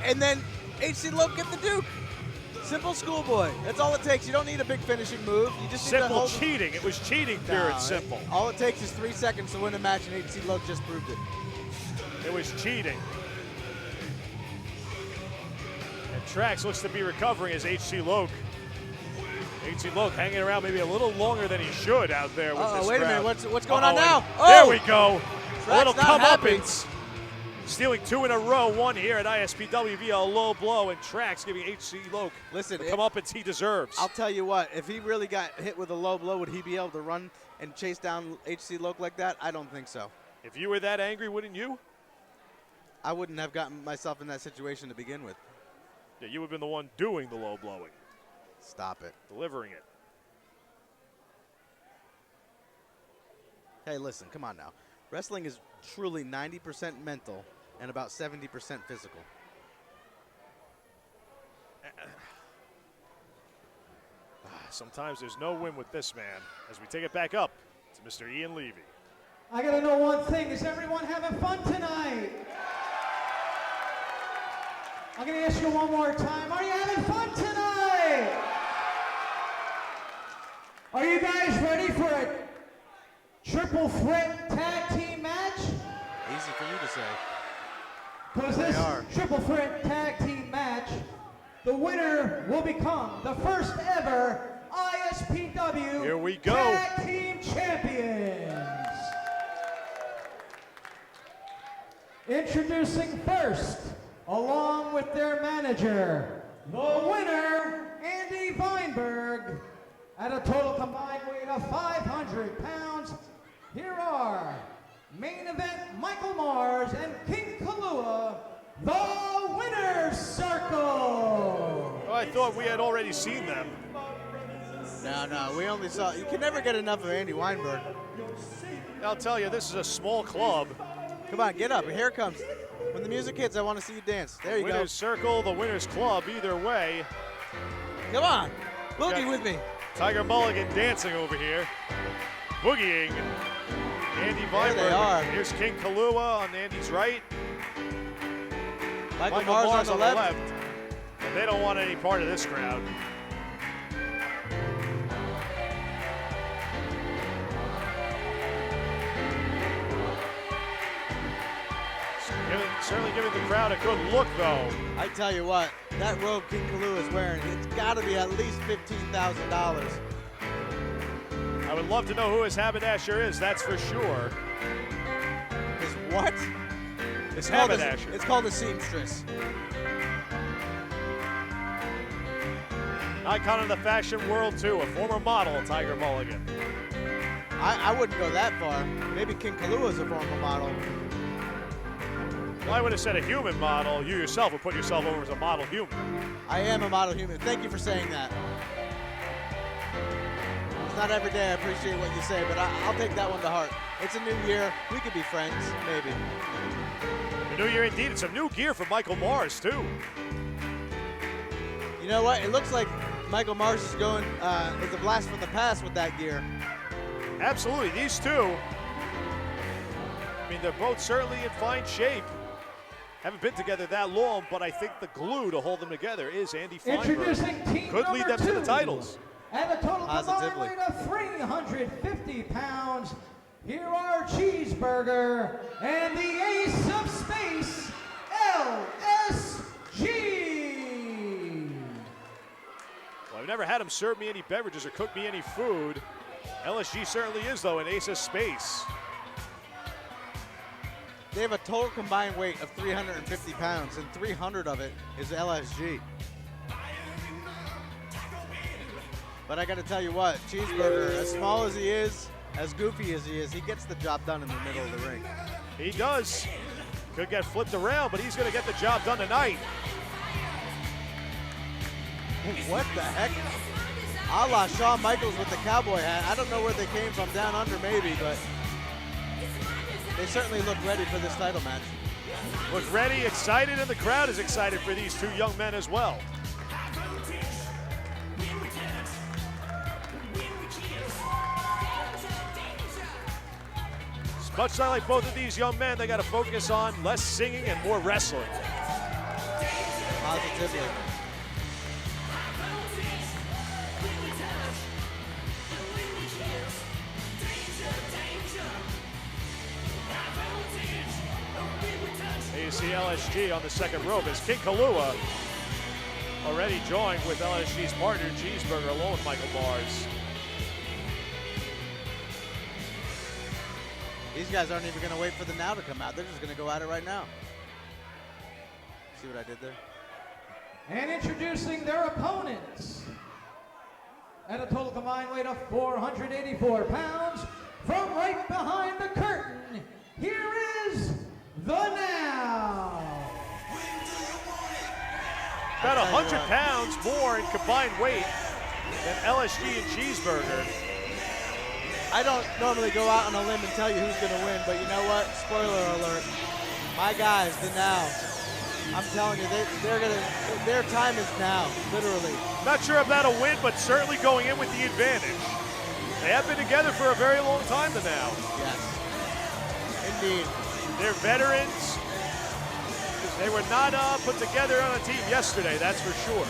and then H.C. Loke get the Duke. Simple schoolboy. That's all it takes. You don't need a big finishing move. You just need to Simple hold cheating. It was cheating, pure and simple. All it takes is 3 seconds to win a match, and H.C. Loke just proved it. It was cheating. And Trax looks to be recovering as H.C. Loke. H.C. Loke hanging around maybe a little longer than he should out there with this Wait a crowd. minute. What's going on now? There we go. Trax A little not happy. comeuppance. Stealing 2 in a row, 1 here at ISPW via a low blow, and Trax giving H.C. Loke Listen, the comeuppance he deserves. I'll tell you what, if he really got hit with a low blow, would he be able to run and chase down H.C. Loke like that? I don't think so. If you were that angry, wouldn't you? I wouldn't have gotten myself in that situation to begin with. Yeah, you would have been the one doing the low blowing. Stop it. delivering it. Hey, listen, come on now. Wrestling is truly 90% mental and about 70% physical. Sometimes there's no win with this man. As we take it back up to Mr. Ian Levy. I gotta know one thing, is everyone having fun tonight? I'm gonna ask you one more time, are you having fun tonight? Are you guys ready for a triple threat tag team match? Easy for you to say. Because They this are. triple threat tag team match, the winner will become the first ever ISPW Here we go. Tag Team Champions. Introducing first, along with their manager, the winner, Andy Weinberg, at a total combined weight of 500 pounds. Here are main event Michael Mars and King Kalua, the winner's circle. Oh, I thought we had already seen them. No, we only saw. You can never get enough of Andy Weinberg. I'll tell you, this is a small club. Come on, get up. Here it comes. When the music hits, I want to see you dance. There you Winner's circle, the winner's club, either way. go. Come on. Boogie Got- with me. Tiger Mulligan dancing over here. Boogieing. Andy Weinberg. they are. Here's King Kalua on Andy's right. Michael Mars on the left. And they don't want any part of this crowd. Certainly giving the crowd a good look, though. I tell you what, that robe King Kalua is wearing, it's got to be at least $15,000. I would love to know who his haberdasher is, that's for sure. Is what? His called a- haberdasher. It's called a seamstress. Icon of the fashion world, too. A former model, Tiger Mulligan. I wouldn't go that far. Maybe King Kalua is a former model. Well, I would have said a human model. You yourself would put yourself over as a model human. I am a model human. Thank you for saying that. It's not every day I appreciate what you say, but I'll take that one to heart. It's a new year. We could be friends, maybe. The new year indeed. It's some new gear for Michael Mars, too. You know what? It looks like Michael Mars is going, is a blast from the past with that gear. Absolutely. These two, I mean, they're both certainly in fine shape. Haven't been together that long, but I think the glue to hold them together is Andy Feinberg. Introducing team Could lead number them to the 2. titles. At a total combined Positively. weight of 350 pounds, here are Cheeseburger and the Ace of Space, LSG. Well, I've never had him serve me any beverages or cook me any food. LSG certainly is, though, an ace of space. They have a total combined weight of 350 pounds, and 300 of it is LSG. But I got to tell you what, Cheeseburger, as small as he is, as goofy as he is, he gets the job done in the middle of the ring. He does. Could get flipped around, but he's going to get the job done tonight. What the heck? A la Shawn Michaels with the cowboy hat. I don't know where they came from, down under maybe, but they certainly look ready for this title match. Look ready, excited, and the crowd is excited for these two young men as well. As much as I like both of these young men, they got to focus on less singing and more wrestling. Positively. Here you see LSG on the second rope as King Kalua already joined with LSG's partner Cheeseburger along with Michael Mars. These guys aren't even going to wait for the now to come out. They're just going to go at it right now. See what I did there? And introducing their opponents, at a total combined weight of 484 pounds, from right behind the curtain, here is the Now. About 100 pounds more in combined weight Then LSG and Cheeseburger. I don't normally go out on a limb and tell you who's going to win, but you know what? Spoiler alert. My guys, the Now. I'm telling you, their time is now, literally. Not sure if that'll win, but certainly going in with the advantage. They have been together for a very long time now. Yes. Indeed. They're veterans. They were not put together on a team yesterday, that's for sure.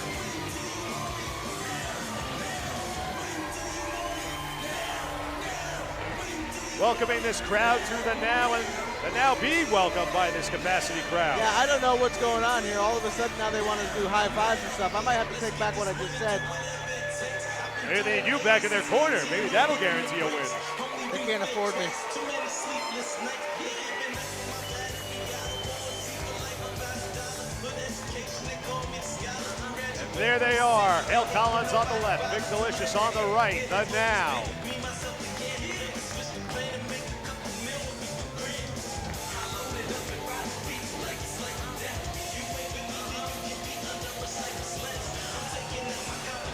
Welcoming this crowd to the Now, and the Now being welcomed by this capacity crowd. Yeah, I don't know what's going on here. All of a sudden now they want to do high fives and stuff. I might have to take back what I just said. Maybe they need you back in their corner. Maybe that'll guarantee a win. They can't afford me. And there they are. Hale Collins on the left, Vic Delicious on the right. The Now.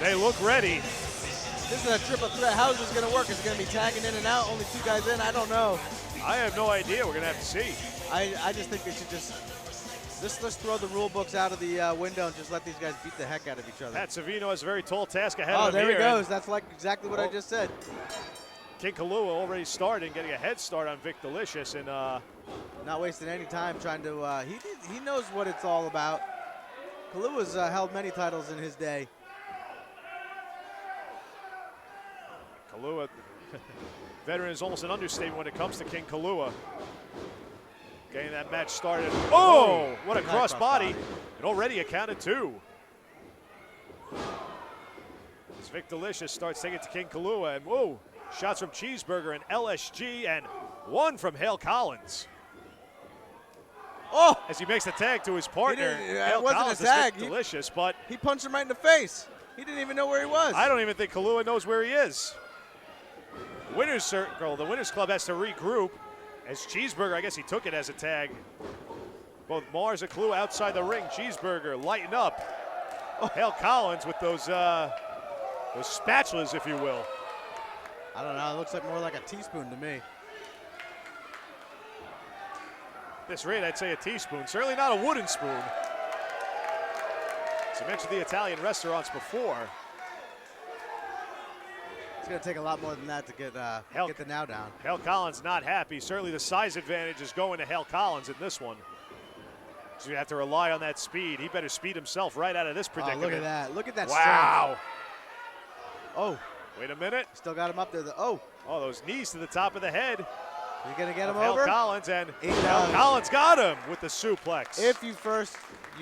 They look ready. This is a triple threat. How is this going to work? Is it going to be tagging in and out? Only two guys in? I don't know. I have no idea. We're going to have to see. I just think they should let's throw the rule books out of the window and just let these guys beat the heck out of each other. Pat Savino has a very tall task ahead Oh, of him there he here. goes. That's like exactly what I just said. King Kalua already starting, getting a head start on Vic Delicious, and not wasting any time trying to. He knows what it's all about. Kalua's held many titles in his day. Kalua, veteran is almost an understatement when it comes to King Kalua. Getting that match started. Oh, what a cross body. And already accounted two. As Vic Delicious starts taking it to King Kalua, and whoa, shots from Cheeseburger and LSG, and one from Hale Collins. Oh! As he makes the tag to his partner. It wasn't Collins a tag. Vic Delicious, but He punched him right in the face. He didn't even know where he was. I don't even think Kalua knows where he is. Winner's circle, the Winners Club has to regroup. As Cheeseburger, I guess he took it as a tag. Both Mars and Kalua outside the ring. Cheeseburger lighten up. Oh, Hale Collins with those spatulas, if you will. I don't know. It looks like more like a teaspoon to me. At this rate, I'd say a teaspoon. Certainly not a wooden spoon. As I mentioned the Italian restaurants before. It's going to take a lot more than that to get the Now down. Hale Collins not happy. Certainly the size advantage is going to Hale Collins in this one. So you have to rely on that speed. He better speed himself right out of this predicament. Oh, look at that. Look at that Wow. strength. Oh. Wait a minute. Still got him up there. Oh, those knees to the top of the head. you going to get him Hale over? Collins, and He Hale does. Collins got him with the suplex. If you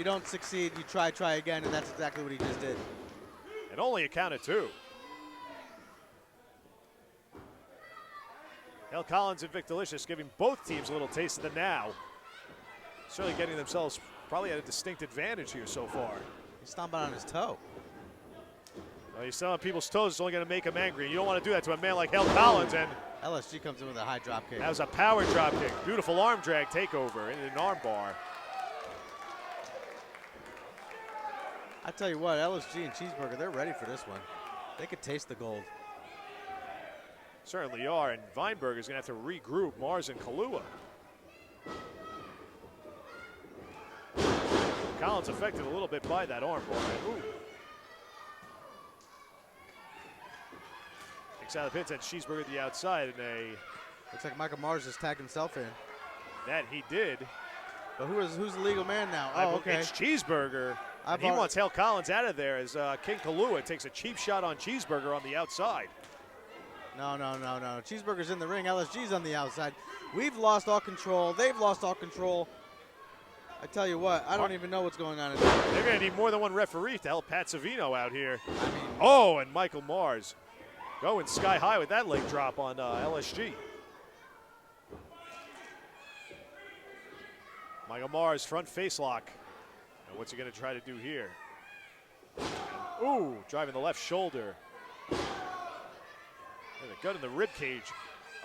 don't succeed, you try again, and that's exactly what he just did. And only a count of two. Hale Collins and Vic Delicious giving both teams a little taste of the Now. Certainly getting themselves probably at a distinct advantage here so far. He's stomping on his toe. Well, you still on people's toes, it's only going to make them angry. You don't want to do that to a man like Hale Collins, and LSG comes in with a high drop kick. that was a power drop kick. Beautiful arm drag takeover in an arm bar. I tell you what, LSG and Cheeseburger, they're ready for this one. They could taste the gold. Certainly are, and Weinberg is going to have to regroup Mars and Kalua. Collins affected a little bit by that arm bar. Ooh. Kicks out of the pits, and Cheeseburger to the outside, and Looks like Michael Mars just tagged himself in. that he did. But who's the legal man now? Oh, okay. It's Cheeseburger. I've He al- wants Hale Collins out of there as King Kalua takes a cheap shot on Cheeseburger on the outside. No. Cheeseburger's in the ring. LSG's on the outside. We've lost all control. They've lost all control. I tell you what, I don't even know what's going on in there. They're going to need more than one referee to help Pat Savino out here. I mean, Oh, and Michael Mars going sky high with that leg drop on LSG. Michael Mars front face lock. And what's he going to try to do here? Ooh, driving the left shoulder. And a gun in the rib cage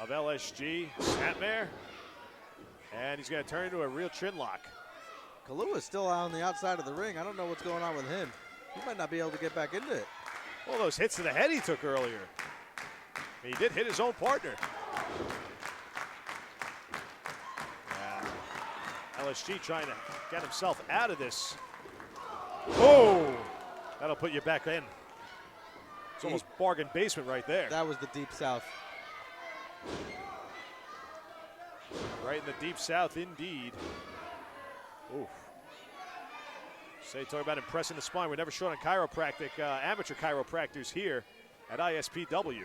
of LSG. Snapmare. And he's going to turn into a real chin lock. Kalua's still on the outside of the ring. I don't know what's going on with him. He might not be able to get back into it. All those hits to the head he took earlier. He did hit his own partner. LSG trying to get himself out of this. Oh, that'll put you back in. It's almost bargain basement right there. That was the deep south. Right in the deep south, indeed. Ooh. Say, talk about impressing the spine. We're never short on chiropractic, amateur chiropractors here at ISPW.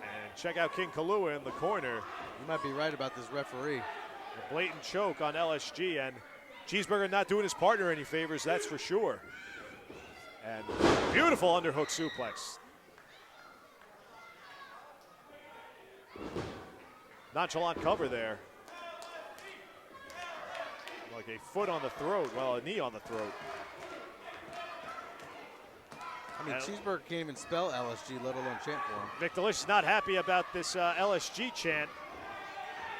And check out King Kalua in the corner. You might be right about this referee. A blatant choke on LSG, and Cheeseburger not doing his partner any favors, that's for sure. And beautiful underhook suplex. Nonchalant cover there. Like a foot on the throat, well, a knee on the throat. I mean, Cheeseburger can't even spell LSG, let alone chant for him. Vic Delicious not happy about this LSG chant,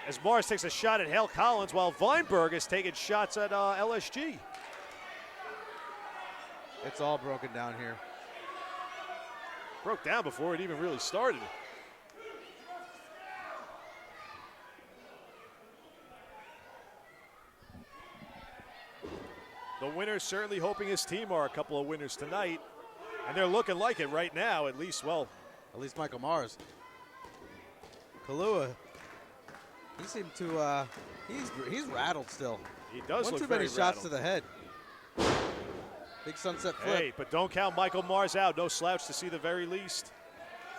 as Mars takes a shot at Hale Collins while Weinberg is taking shots at LSG. It's all broken down here. Broke down before it even really started. The winner certainly hoping his team are a couple of winners tonight, and they're looking like it right now, at least, well. At least Michael Mars. Kalua, he seemed to, he's rattled still. He does One look too very many shots rattled. to the head. Big sunset flip. Hey, but don't count Michael Mars out. No slouch to see the very least.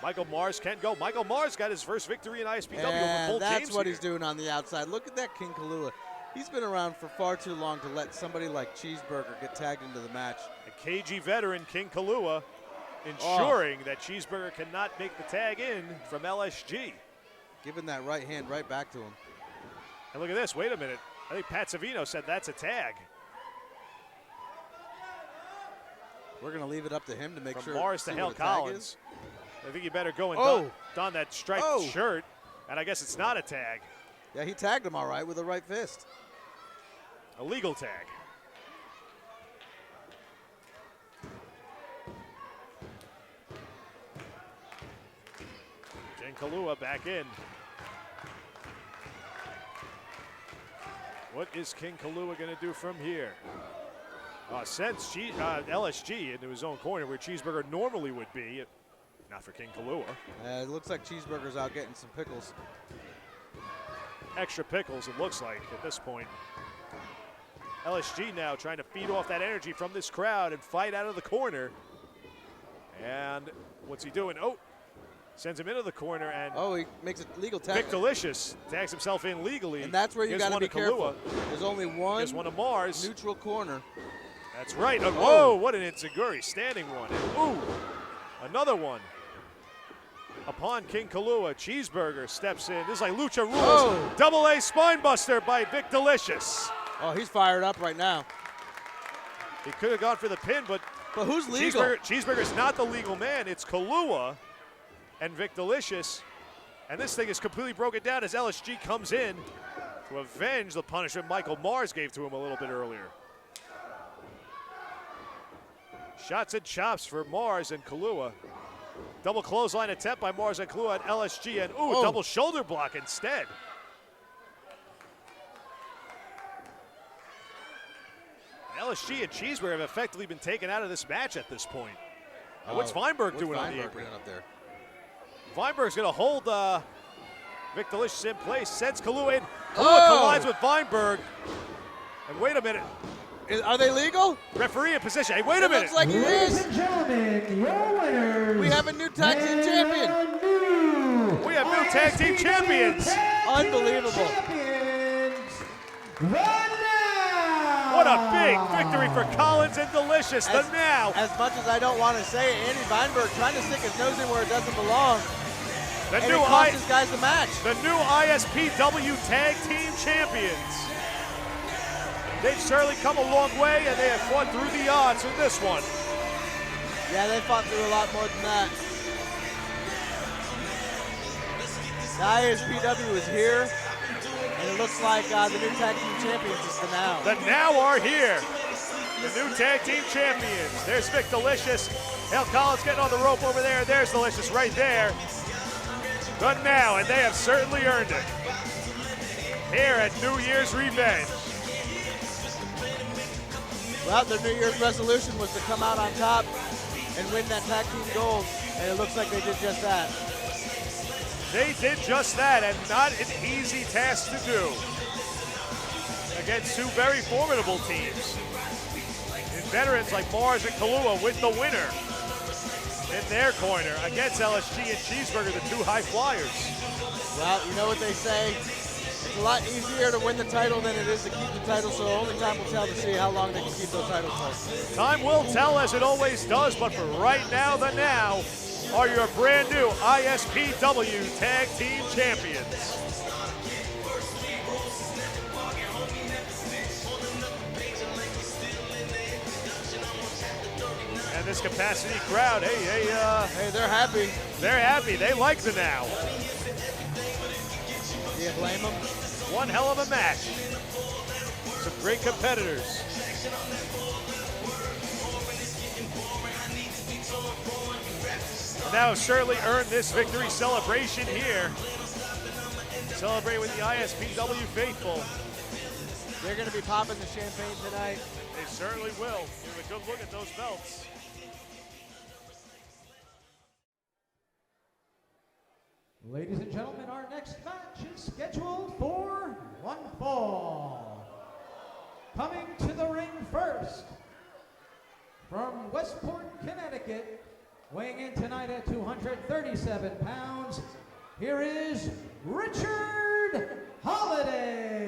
Michael Mars can go. Michael Mars got his first victory in ISPW over And Bull that's James what here. he's doing on the outside. Look at that King Kalua. He's been around for far too long to let somebody like Cheeseburger get tagged into the match. A KG veteran, King Kalua, ensuring that Cheeseburger cannot make the tag in from LSG. Giving that right hand right back to him. And look at this. Wait a minute. I think Pat Savino said that's a tag. We're going to leave it up to him to make From sure. Mars to see Hale what a tag Collins. is. I think you better go and Oh. don that striped Oh. shirt. And I guess it's not a tag. Yeah, he tagged him all right with a right fist. A legal tag. King Kalua back in. What is King Kalua going to do from here? Sends LSG into his own corner where Cheeseburger normally would be. Not for King Kalua. It looks like Cheeseburger's out getting some pickles. Extra pickles, it looks like, at this point. LSG now trying to feed off that energy from this crowd and fight out of the corner. And what's he doing? Oh, sends him into the corner, and Oh, he makes a legal tag. Vic Delicious tags himself in legally. And that's where you Gives got to one be careful. Kalua. There's only one Gives one to Mars. neutral corner. That's right. Oh, whoa, what an Enziguri standing one. And, ooh, another one. Upon King Kalua, Cheeseburger steps in. This is like Lucha Rules. Oh. Double A spine buster by Vic Delicious. Oh, he's fired up right now. He could have gone for the pin, but But who's legal? Cheeseburger's not the legal man. It's Kalua and Vic Delicious. And this thing is completely broken down as LSG comes in to avenge the punishment Michael Mars gave to him a little bit earlier. Shots and chops for Mars and Kalua. Double clothesline attempt by Mars and Kalua at LSG, and ooh, Oh. double shoulder block instead. LSG and Cheeseburger have effectively been taken out of this match at this point. What's Weinberg doing on the Weinberg apron? doing up there? Weinberg's going to hold Vic Delicious in place, sends Kalua in. Kalua Oh! collides with Weinberg. And wait a minute, Are they legal? referee in position. Hey, wait a It minute. looks like it Ladies is. and gentlemen, your winners. We have a new tag team champion. and new We have new tag team champions. Tag team Unbelievable. Champions, the Now. What a big victory for Collins and Delicious. The Now. As much as I don't want to say it, Andy Weinberg trying to stick his nose in where it doesn't belong. The And new it cost his guys the match. The new ISPW Tag Team Champions. They've certainly come a long way, and they have fought through the odds in this one. Yeah, they fought through a lot more than that. The ISPW is here, and it looks like the new tag team champions is the Now. The Now are here. The new tag team champions. There's Vic Delicious. Hale Collins getting on the rope over there. There's Delicious right there. But now, and they have certainly earned it. Here at New Year's Revenge. Well, their New Year's resolution was to come out on top and win that tag team gold, and it looks like they did just that. They did just that, and not an easy task to do against two very formidable teams. And veterans like Mars and Kalua with the winner in their corner against LSG and Cheeseburger, the two high flyers. Well, you know what they say, it's a lot easier to win the title than it is to keep the title, so only time will tell to see how long they can keep those titles close. Time will tell, as it always does, but for right now, the now are your brand new ISPW Tag Team Champions. And this capacity crowd, Hey, they're happy. they're happy. They like the now. Do you blame them? One hell of a match. Some great competitors. And now certainly earned this victory celebration here. Celebrate with the ISPW faithful. They're going to be popping the champagne tonight. They certainly will. Give a good look at those belts. Ladies and gentlemen, our next match is scheduled for one fall. Coming to the ring first, from Westport, Connecticut, weighing in tonight at 237 pounds, here is Richard Holiday.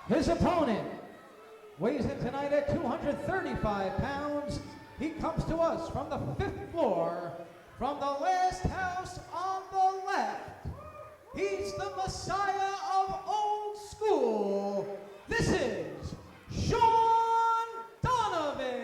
His opponent weighs in tonight at 235 pounds. He comes to us from the 5th floor, from the last house on the left. He's the Messiah of old school. This is Sean Donovan.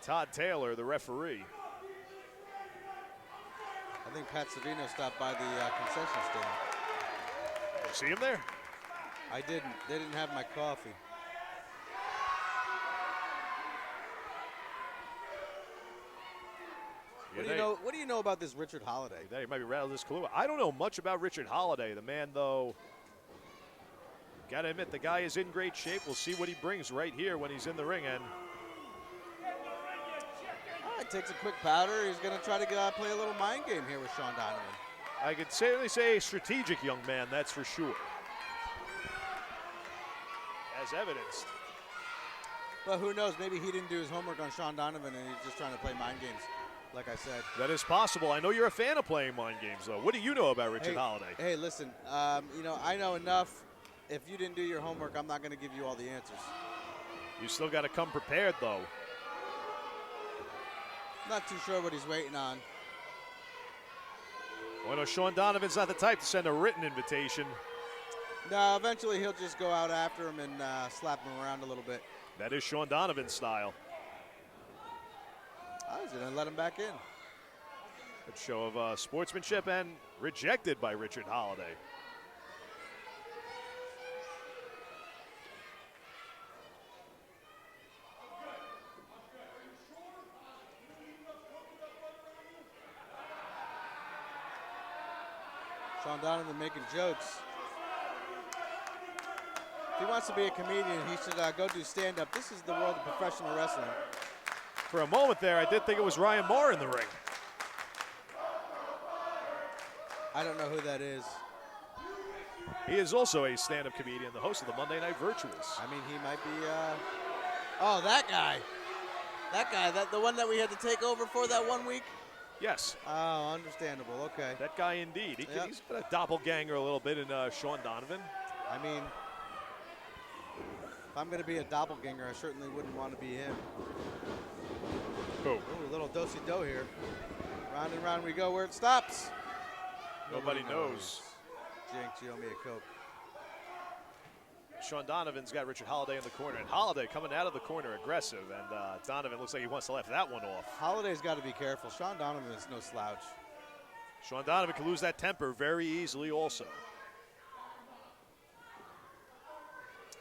Todd Taylor, the referee. I think Pat Savino stopped by the concession stand. You see him there? I didn't. They didn't have my coffee. What do you know about this Richard Holiday? They might be rattled this clue. I don't know much about Richard Holiday. The man, though, got to admit, the guy is in great shape. We'll see what he brings right here when he's in the ring. And Takes a quick powder. He's going to try to play a little mind game here with Sean Donovan. I could certainly say a strategic young man, that's for sure. As evidenced. Well, who knows? Maybe he didn't do his homework on Sean Donovan and he's just trying to play mind games, like I said. That is possible. I know you're a fan of playing mind games, though. What do you know about Richard Holiday? Hey, listen, I know enough. If you didn't do your homework, I'm not going to give you all the answers. You still got to come prepared, though. Not too sure what he's waiting on. Well, no, Sean Donovan's not the type to send a written invitation. No, eventually he'll just go out after him and slap him around a little bit. That is Sean Donovan's style. I was going to let him back in. Good show of sportsmanship and rejected by Richard Holiday. Sean Donovan making jokes. If he wants to be a comedian, he should go do stand-up. This is the world of professional wrestling. For a moment there, I did think it was Ryan Marr in the ring. I don't know who that is. He is also a stand-up comedian, the host of the Monday Night Virtuals. I mean, he might be, oh, that guy. That guy, the one that we had to take over for that 1 week? Yes. Oh, understandable, okay. That guy indeed. He's got a doppelganger a little bit in Sean Donovan. I mean, if I'm going to be a doppelganger, I certainly wouldn't want to be him. Who? Ooh, a little do-si-do here. Round and round we go where it stops. Nobody knows. Jinx, you owe me a Coke. Sean Donovan's got Richard Holiday in the corner, and Holiday coming out of the corner aggressive, and Donovan looks like he wants to laugh that one off. Holiday's got to be careful. Sean Donovan is no slouch. Sean Donovan can lose that temper very easily also.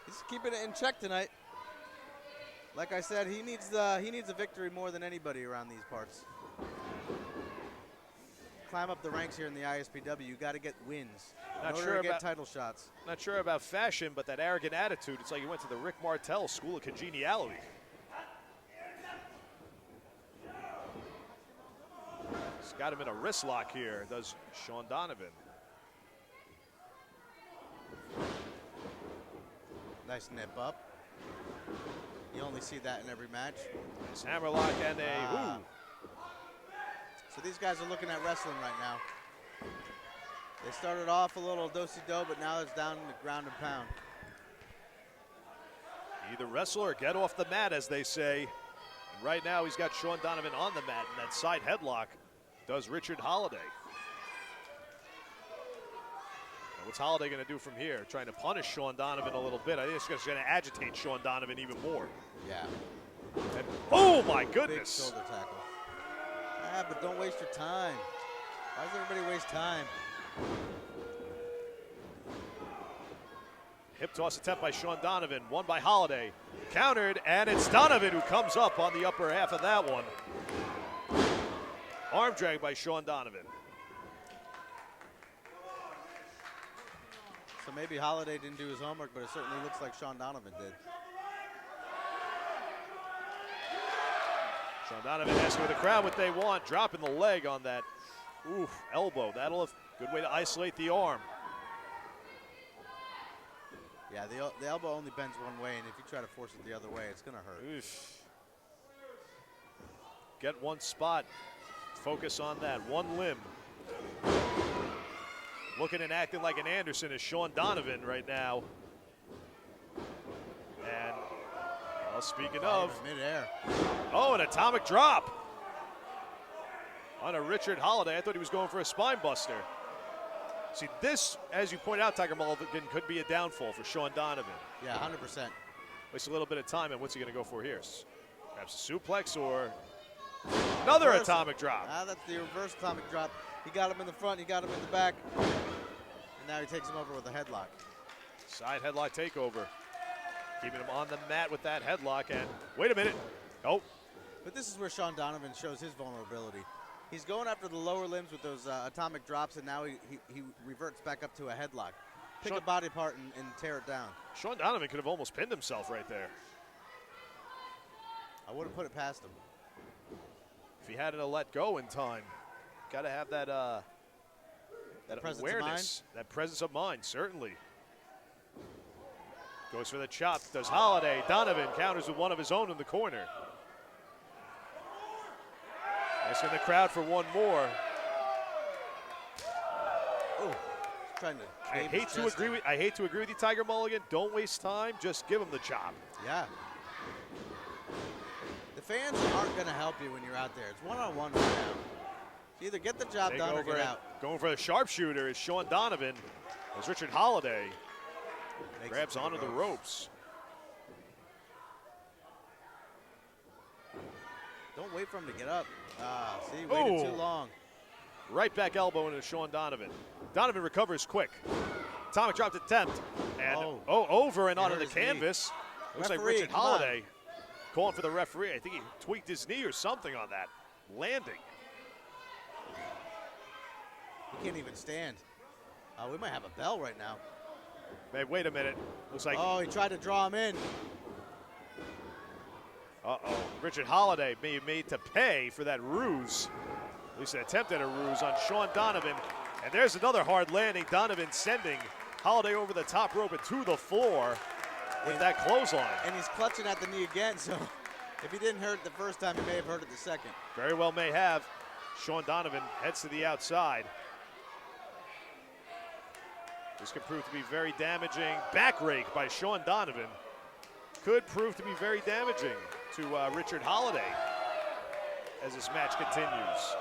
He's keeping it in check tonight. Like I said, he needs a victory more than anybody around these parts. Climb up the ranks here in the ISPW. You got to get wins. Not in order sure to about get title shots. Not sure about fashion, but that arrogant attitude, it's like he went to the Rick Martel School of Congeniality. He's got him in a wrist lock here, does Sean Donovan. Nice nip up. You only see that in every match. Nice hammerlock and a So these guys are looking at wrestling right now. They started off a little do-si-do, but now it's down in the ground and pound. Either wrestle or get off the mat, as they say. And right now he's got Sean Donovan on the mat, and that side headlock does Richard Holiday. Now what's Holiday going to do from here? Trying to punish Sean Donovan a little bit. I think it's just going to agitate Sean Donovan even more. Yeah. And, oh my Big goodness! shoulder tackle. Ah, but don't waste your time. Why does everybody waste time? Hip toss attempt by Sean Donovan, won by Holiday. Countered, and it's Donovan who comes up on the upper half of that one. Arm drag by Sean Donovan. So maybe Holiday didn't do his homework, but it certainly looks like Sean Donovan did. Sean Donovan asking the crowd what they want, dropping the leg on that elbow. That'll have good way to isolate the arm. Yeah, the elbow only bends one way, and if you try to force it the other way, it's going to hurt. Oof. Get one spot, focus on that, one limb. Looking and acting like an Anderson is Sean Donovan right now. And, well, speaking of, midair. oh, an atomic drop on a Richard Holiday. I thought he was going for a spine buster. See, this, as you point out, Tiger Mulligan, could be a downfall for Sean Donovan. Yeah, 100%. Wastes a little bit of time, and what's he going to go for here? Perhaps a suplex or another Reverse. atomic drop. That's the reverse atomic drop. He got him in the front, he got him in the back. And now he takes him over with a headlock. Side headlock takeover. Keeping him on the mat with that headlock. And wait a minute. Oh, But this is where Sean Donovan shows his vulnerability. He's going after the lower limbs with those atomic drops, and now he reverts back up to a headlock. Pick Sean- a body part and tear it down. Sean Donovan could have almost pinned himself right there. I wouldn't put it past him. If he hadn't let go in time, got to have that Presence of awareness, that presence of mind, certainly. Goes for the chop, does Holiday. Donovan counters with one of his own in the corner. Asking the crowd for one more. Oh, trying to. I cave his hate to chest agree in. with you, Tiger Mulligan. Don't waste time. Just give him the chop. Yeah. The fans aren't going to help you when you're out there. It's one-on-one right now. You either get the job Take done or over get and out. going for the sharpshooter is Sean Donovan. As Richard Holiday Makes grabs it to onto the ropes. Don't wait for him to get up. See, he waited Oh. too long. Right back elbow into Sean Donovan. Donovan recovers quick. Atomic drop attempt. And over and He onto hurt the his knee. canvas. Looks like Referee, Richard come on. Holiday calling for the referee. I think he tweaked his knee or something on that landing. He can't even stand. We might have a bell right now. Hey, wait a minute. Looks like, Oh, he tried to draw him in. Richard Holiday may be made to pay for that ruse. At least an attempt at a ruse on Sean Donovan. And there's another hard landing. Donovan sending Holiday over the top rope and to the floor with that clothesline. And he's clutching at the knee again, so if he didn't hurt it the first time, he may have hurt it the second. Very well may have. Sean Donovan heads to the outside. This could prove to be very damaging. Back rake by Sean Donovan could prove to be very damaging to Richard Holiday as this match continues.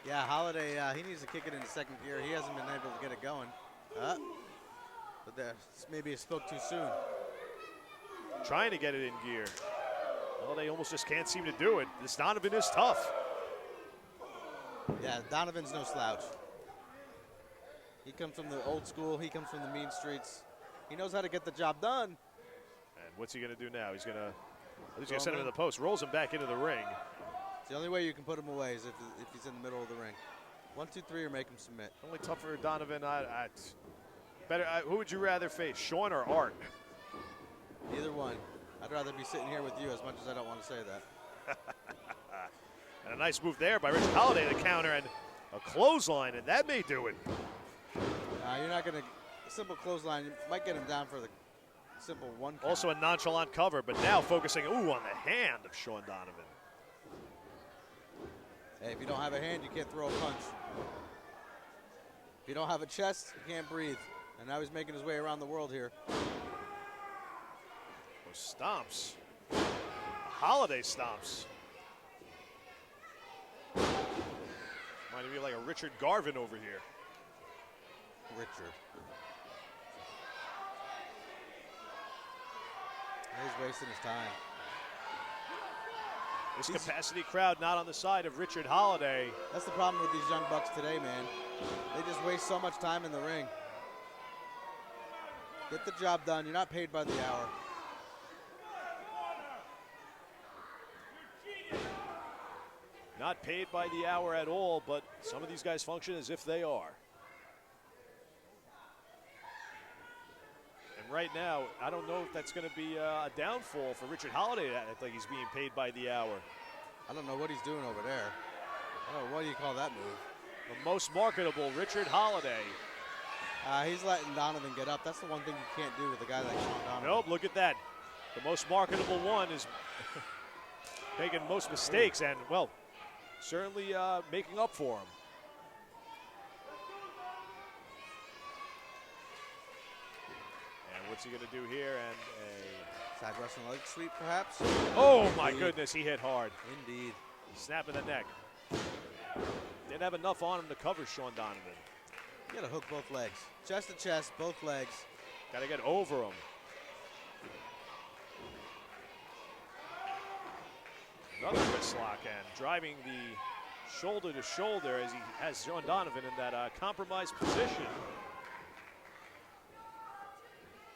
Yeah, Holiday, he needs to kick it into second gear. He hasn't been able to get it going. But maybe it spoke too soon. Trying to get it in gear. Holiday almost just can't seem to do it. This Donovan is tough. Yeah, Donovan's no slouch. He comes from the old school. He comes from the mean streets. He knows how to get the job done. And what's he going to do now? He's going to Throw send him him to the post. Rolls him back into the ring. It's the only way you can put him away is if he's in the middle of the ring. 1, 2, 3, or make him submit. Only tough for Donovan. Who would you rather face, Sean or Hart? Either one. I'd rather be sitting here with you as much as I don't want to say that. And a nice move there by Richard Holiday, the counter, and a clothesline, and that may do it. You're not going to – simple clothesline, you might get him down for the simple one count. Also a nonchalant cover, but now focusing, on the hand of Sean Donovan. Hey, if you don't have a hand, you can't throw a punch. If you don't have a chest, you can't breathe. And now he's making his way around the world here. Those stomps. Holiday stomps. Might be like a Richard Garvin over here. Richard. He's wasting his time. This capacity crowd not on the side of Richard Holiday. That's the problem with these young bucks today, man. They just waste so much time in the ring. Get the job done. You're not paid by the hour. Not paid by the hour at all, but some of these guys function as if they are. And right now, I don't know if that's going to be a downfall for Richard Holiday. I think he's being paid by the hour. I don't know what he's doing over there. I don't know, what do you call that move? The most marketable, Richard Holiday. He's letting Donovan get up. That's the one thing you can't do with a guy like Sean Donovan. Nope, look at that. The most marketable one is making most mistakes and, well, certainly making up for him. And what's he going to do here? And Side Russian leg sweep, perhaps? oh, my Indeed. goodness, he hit hard. Indeed. Snapping the neck. Didn't have enough on him to cover Sean Donovan. You gotta hook both legs. Chest to chest, both legs. Got to get over him. Another wrist lock and driving the shoulder to shoulder as he has Sean Donovan in that compromised position.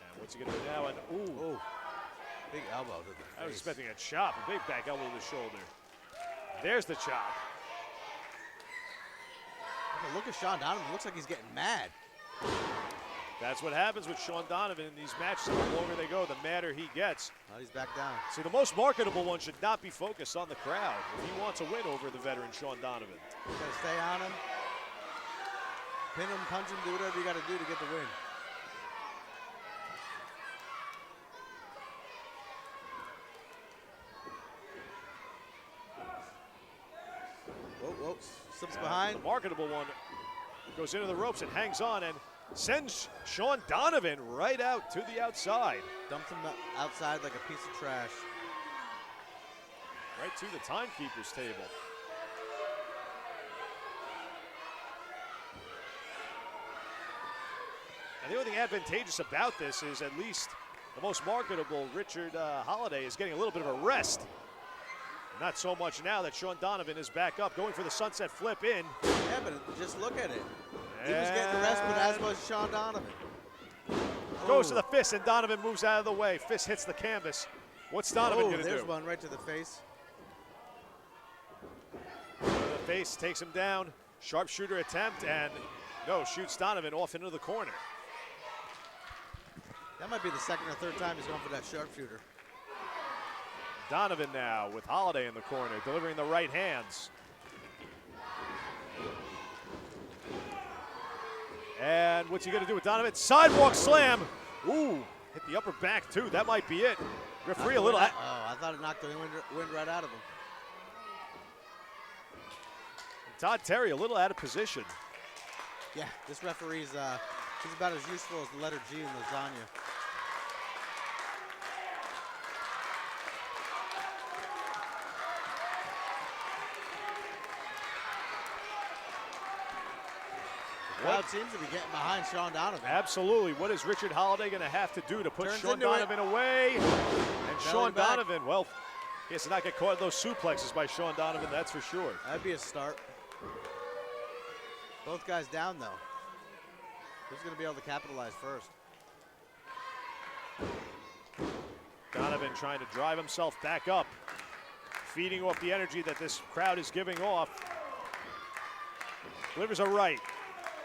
And what's he going to do now? And ooh, Big elbow to the I was face. expecting a chop, a big back elbow to the shoulder. There's the chop. Look at Sean Donovan. Looks like he's getting mad. That's what happens with Sean Donovan in these matches. The longer they go, the madder he gets. Now he's back down. See, the most marketable one should not be focused on the crowd. If he wants a win over the veteran Sean Donovan. You gotta stay on him. Pin him, punch him, do whatever you gotta do to get the win. Whoa, slips behind. The marketable one goes into the ropes and hangs on and sends Sean Donovan right out to the outside. Dumps him outside like a piece of trash. Right to the timekeeper's table. And the only thing advantageous about this is at least the most marketable Richard Holiday is getting a little bit of a rest. Not so much now that Sean Donovan is back up, going for the sunset flip in. Yeah, but just look at it. He was getting the rest, but as was Sean Donovan. Goes to the fist, and Donovan moves out of the way. Fist hits the canvas. What's Donovan going to do? There's one right to the face. The face takes him down. Sharpshooter attempt, and no, shoots Donovan off into the corner. That might be the second or third time he's going for that sharpshooter. Donovan now with Holiday in the corner, delivering the right hands. And what's he going to do with Donovan? Sidewalk slam. Ooh, hit the upper back too. That might be it. Referee a little. Oh, I thought it knocked the wind right out of him. Todd Terry a little out of position. Yeah, this referee's he's about as useful as the letter G in lasagna. The crowd seems to be getting behind Sean Donovan. Absolutely. What is Richard Holiday going to have to do to put Turns Sean into Donovan away? And Sean back. Donovan, well, he has to not get caught in those suplexes by Sean Donovan, that's for sure. That'd be a start. Both guys down, though. Who's going to be able to capitalize first? Donovan trying to drive himself back up, feeding off the energy that this crowd is giving off. Delivers a right.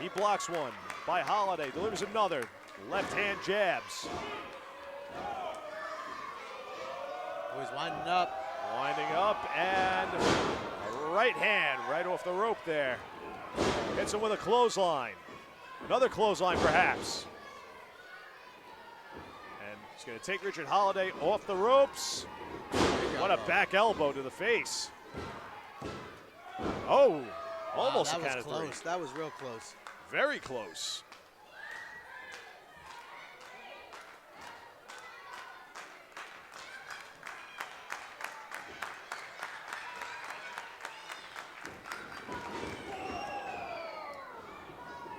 He blocks one by Holiday, delivers another. Left hand jabs. Oh, he's winding up. Winding up, and a right hand right off the rope there. Hits him with a clothesline. Another clothesline perhaps. And he's going to take Richard Holiday off the ropes. What a back elbow to the face. Oh, almost a that was count of close. three. That was real close. Very close.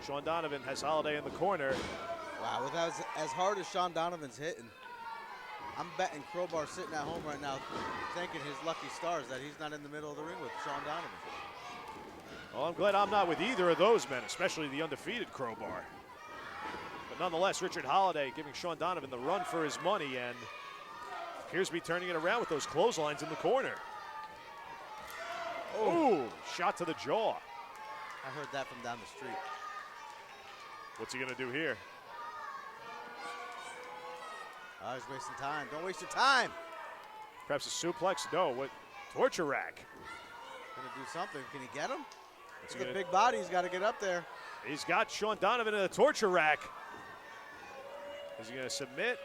Sean Donovan has Holiday in the corner. Wow, with as hard as Sean Donovan's hitting, I'm betting Crowbar sitting at home right now thanking his lucky stars that he's not in the middle of the ring with Sean Donovan. Well, I'm glad I'm not with either of those men, especially the undefeated Crowbar. But nonetheless, Richard Holiday giving Sean Donovan the run for his money and appears to be turning it around with those clotheslines in the corner. Oh, shot to the jaw. I heard that from down the street. What's he going to do here? Oh, he's wasting time. Don't waste your time. Perhaps a suplex? No, what? Torture rack. Gonna do something. Can he get him? What's It's he a gonna- big body. He's got to get up there. He's got Sean Donovan in the torture rack. Is he going to submit?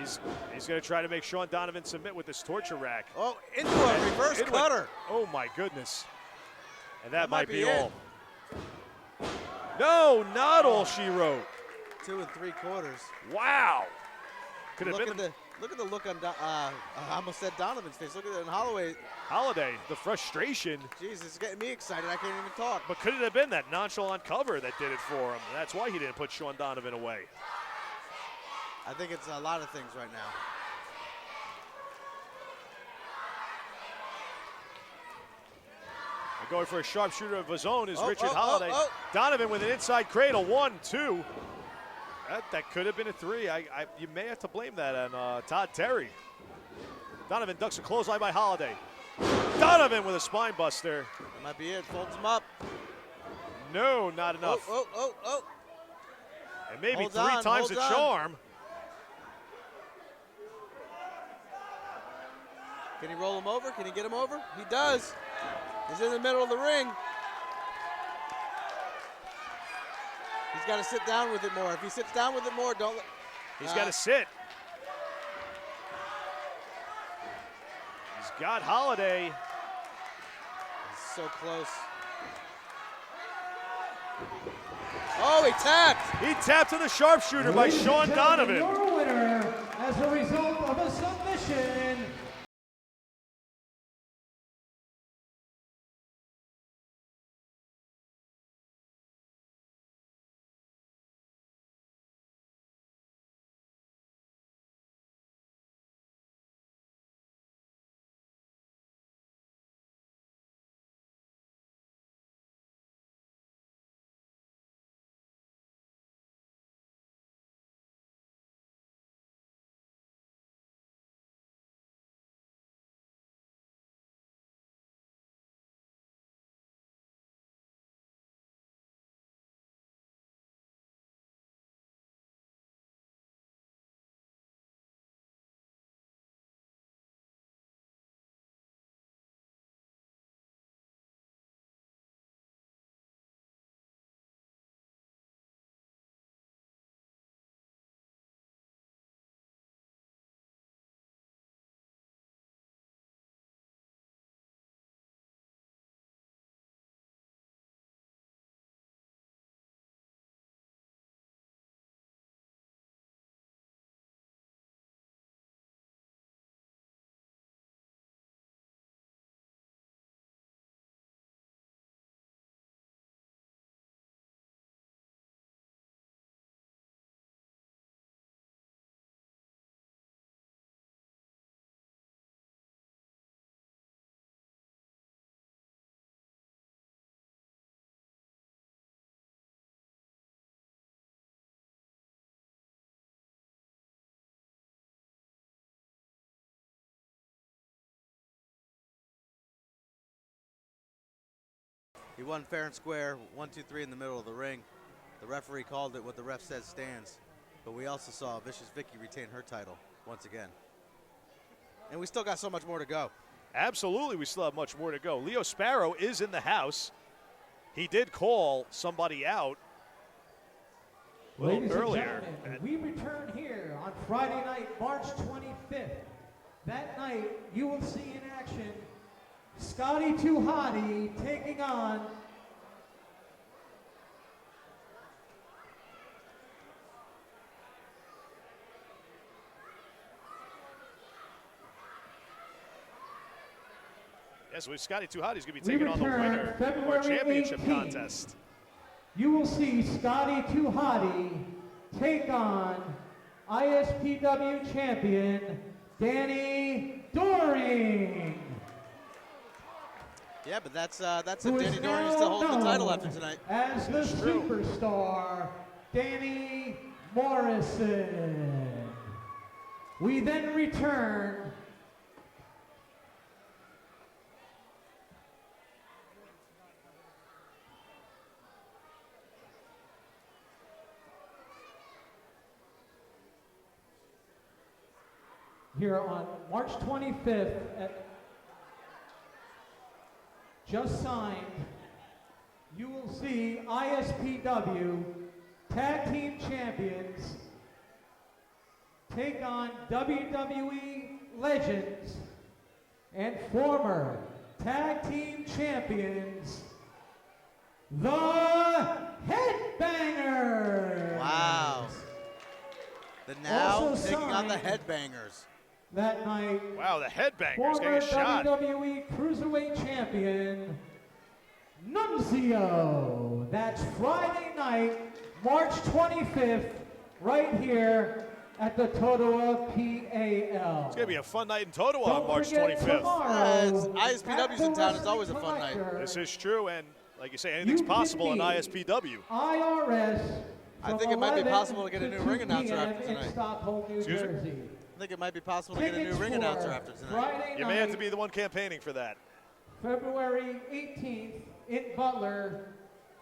He's going to try to make Sean Donovan submit with this torture rack. Oh, into a reverse It went- cutter. Oh my goodness. And that might might be be it. all. No, not all she wrote. 2 3/4. Wow. Could have Look been at the look on. I almost said Donovan's face. Look at it in Holloway. Holiday, the frustration. Jeez, it's getting me excited. I can't even talk. But could it have been that nonchalant cover that did it for him? That's why he didn't put Sean Donovan away. I think it's a lot of things right now. Going for a sharpshooter of his own is Oh, Richard oh, Holiday. oh, Donovan with an inside cradle, 1, 2. That could have been a 3. You may have to blame that on Todd Terry. Donovan ducks a clothesline by Holiday. Donovan with a spine buster. That might be it. Folds him up. No, not enough. Oh. And maybe Holds 3 on, times the holds on. charm. Can he roll him over? Can he get him over? He does. He's in the middle of the ring. He's got to sit down with it more. If he sits down with it more, don't. He's got to sit. He's got Holiday. He's so close. Oh, he tapped. He tapped to the sharpshooter by Ladies and Sean gentlemen, Donovan. Your winner as a result of a submission. He won fair and square, 1, 2, 3 in the middle of the ring. The referee called it what the ref said stands. But we also saw Vicious Vicky retain her title once again. And we still got so much more to go. Absolutely, we still have much more to go. Leo Sparrow is in the house. He did call somebody out a little Ladies earlier. and gentlemen, we return here on Friday night, March 25th. That night, you will see in action Scotty Too Hottie taking on Yes, with Scotty Too Hot, he's going to be taking on the return winner of February our championship 18th. contest. You will see Scotty Too Hottie take on ISPW champion Danny Doring. Yeah, but that's Who if is Danny Doring now still holds the title known after tonight. as the It's true. superstar, Danny Morrison. We then return here on March 25th at just signed. You will see ISPW Tag Team Champions take on WWE Legends and former Tag Team Champions, the Headbangers. Wow. The now Also taking on the signed Headbangers. that night, Wow, the headbanger's former getting a shot. WWE Cruiserweight Champion, Nunzio. That's Friday night, March 25th, right here at the Totowa PAL. It's going to be a fun night in Totowa Don't on March forget 25th. tomorrow, ISPW's in town. It's always a fun night. This is true, and like you say, anything's possible in ISPW. IRS. I think it might be possible to get a new ring announcer after in tonight. Stockholm, New Excuse me? Jersey. I think it might be possible to get a new Tickets ring for announcer after tonight. Friday You may have to night, be the one campaigning for that. February 18th in Butler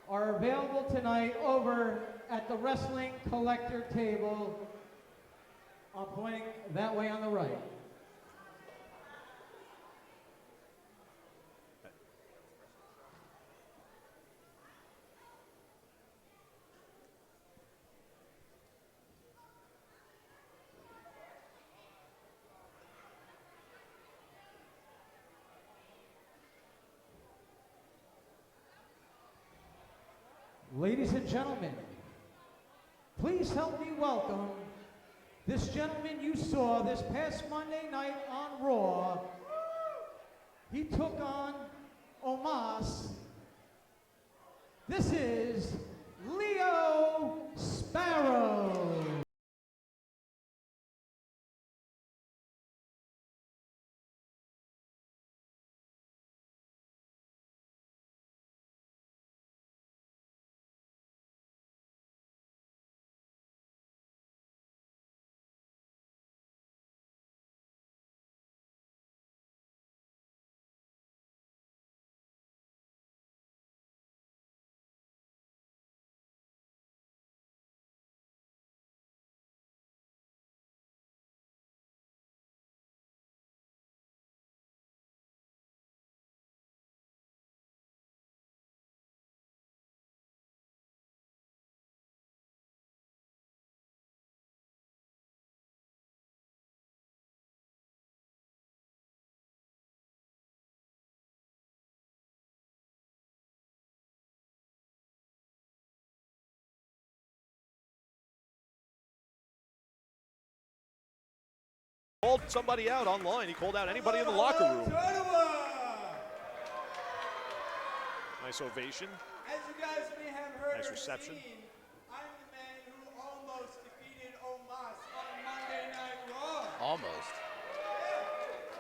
are available tonight over at the Wrestling Collector table. I'm pointing that way on the right. Ladies and gentlemen, please help me welcome this gentleman you saw this past Monday night on Raw. He took on Omos. This is Leo Sparrow. Called somebody out online. He called out anybody in the locker room. Nice ovation. As you guys may have heard Nice or reception. seen, I'm the man who almost defeated Omos on Monday Night Raw. Almost.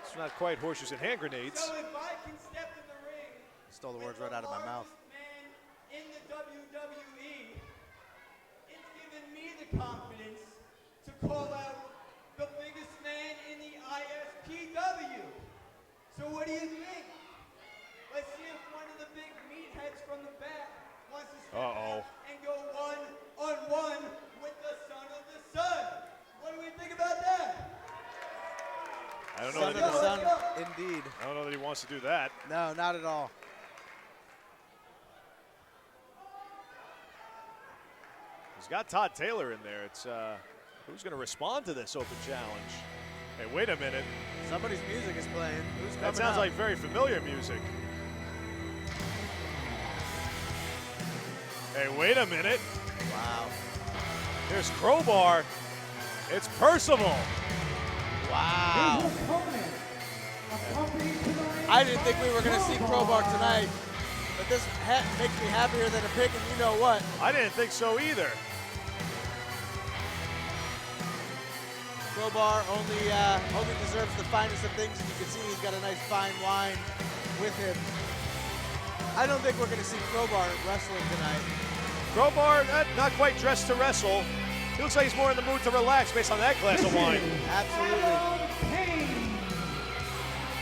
It's not quite horses and hand grenades. So if I can step in the ring, Stole the words right out of my mouth. man in the WWE, it's given me the confidence to call out the biggest man in the ISPW. So what do you think? Let's see if one of the big meatheads from the back wants to step out and go one-on-one with the son of the sun. What do we think about that? I don't know. Son of That the sun, Let's go. indeed. I don't know that he wants to do that. No, not at all. He's got Todd Taylor in there. It's who's going to respond to this open challenge? Hey, wait a minute. Somebody's music is playing. Who's coming That sounds out? like very familiar music. Hey, wait a minute. Wow. There's Crowbar. It's Percival. Wow. His opponent, accompanied to the ring I didn't think we were going to see Crowbar. Crowbar tonight, but this makes me happier than a pig, and you know what? I didn't think so either. Crowbar only deserves the finest of things, and you can see he's got a nice fine wine with him. I don't think we're going to see Crowbar wrestling tonight. Crowbar, not quite dressed to wrestle. He looks like he's more in the mood to relax based on that glass of wine. Absolutely. Adam Payne.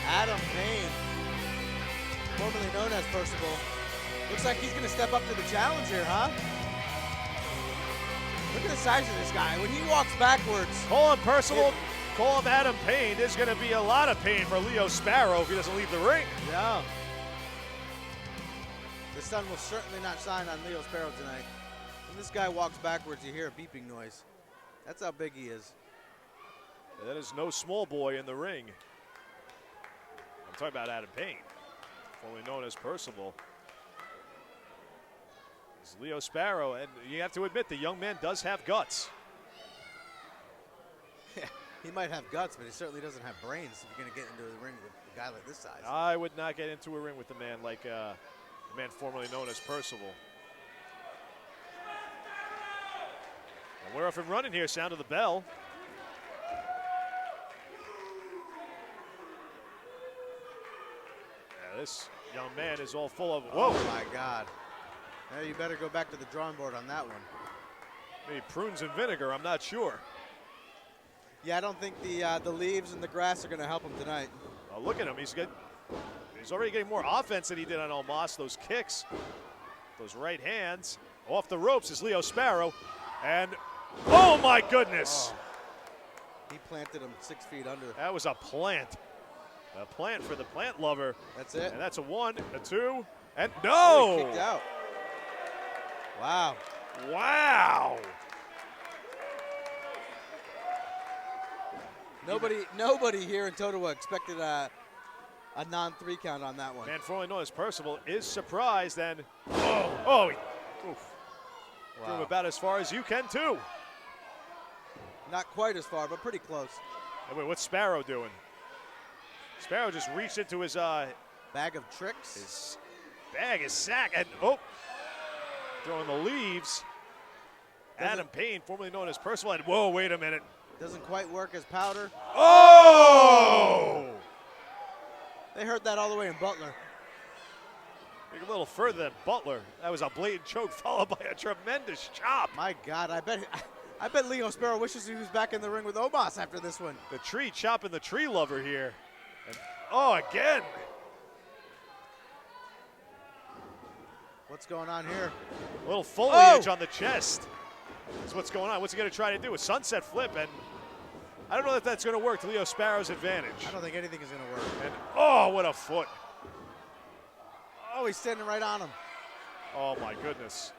Adam Payne, formerly known as Percival. Looks like he's going to step up to the challenge here, huh? Look at the size of this guy. When he walks backwards, Call him Percival, call him Adam Payne. There's going to be a lot of pain for Leo Sparrow if he doesn't leave the ring. yeah. The sun will certainly not shine on Leo Sparrow tonight. When this guy walks backwards, you hear a beeping noise. That's how big he is. That is no small boy in the ring. I'm talking about Adam Payne, formerly known as Percival. It's Leo Sparrow, and you have to admit the young man does have guts. He might have guts, but he certainly doesn't have brains if you're going to get into the ring with a guy like this size. I would not get into a ring with a man like the man formerly known as Percival. And we're off and running here, sound of the bell. This young man is all full of, whoa. Oh my God. Now you better go back to the drawing board on that one. Maybe prunes and vinegar, I'm not sure. Yeah, I don't think the leaves and the grass are going to help him tonight. Look at him, he's already getting more offense than he did on Omos. Those kicks, those right hands. Off the ropes is Leo Sparrow. And, oh my goodness. Oh. He planted him 6 feet under. That was a plant. A plant for the plant lover. That's it. And that's a 1, a 2, and Oh, no! he kicked out. Wow. Wow! Nobody here in Totowa expected a non-3 count on that one. Man formerly known as Percival is surprised and he threw him Wow. about as far as you can too. Not quite as far, but pretty close. And wait, what's Sparrow doing? Sparrow just reached into his Bag of tricks. his bag, his sack, and throwing the leaves. Adam Payne, formerly known as Percival, and whoa, wait a minute. Doesn't quite work as powder. Oh! They heard that all the way in Butler. A little further than Butler. That was a blatant choke followed by a tremendous chop. My God, I bet Leo Sparrow wishes he was back in the ring with Omos after this one. The tree chopping the tree lover here. And, again. What's going on here? A little foliage on the chest. That's what's going on. What's he going to try to do? A sunset flip, and I don't know if that's going to work to Leo Sparrow's advantage. I don't think anything is going to work. And, what a foot. Oh, he's standing right on him. Oh, my goodness.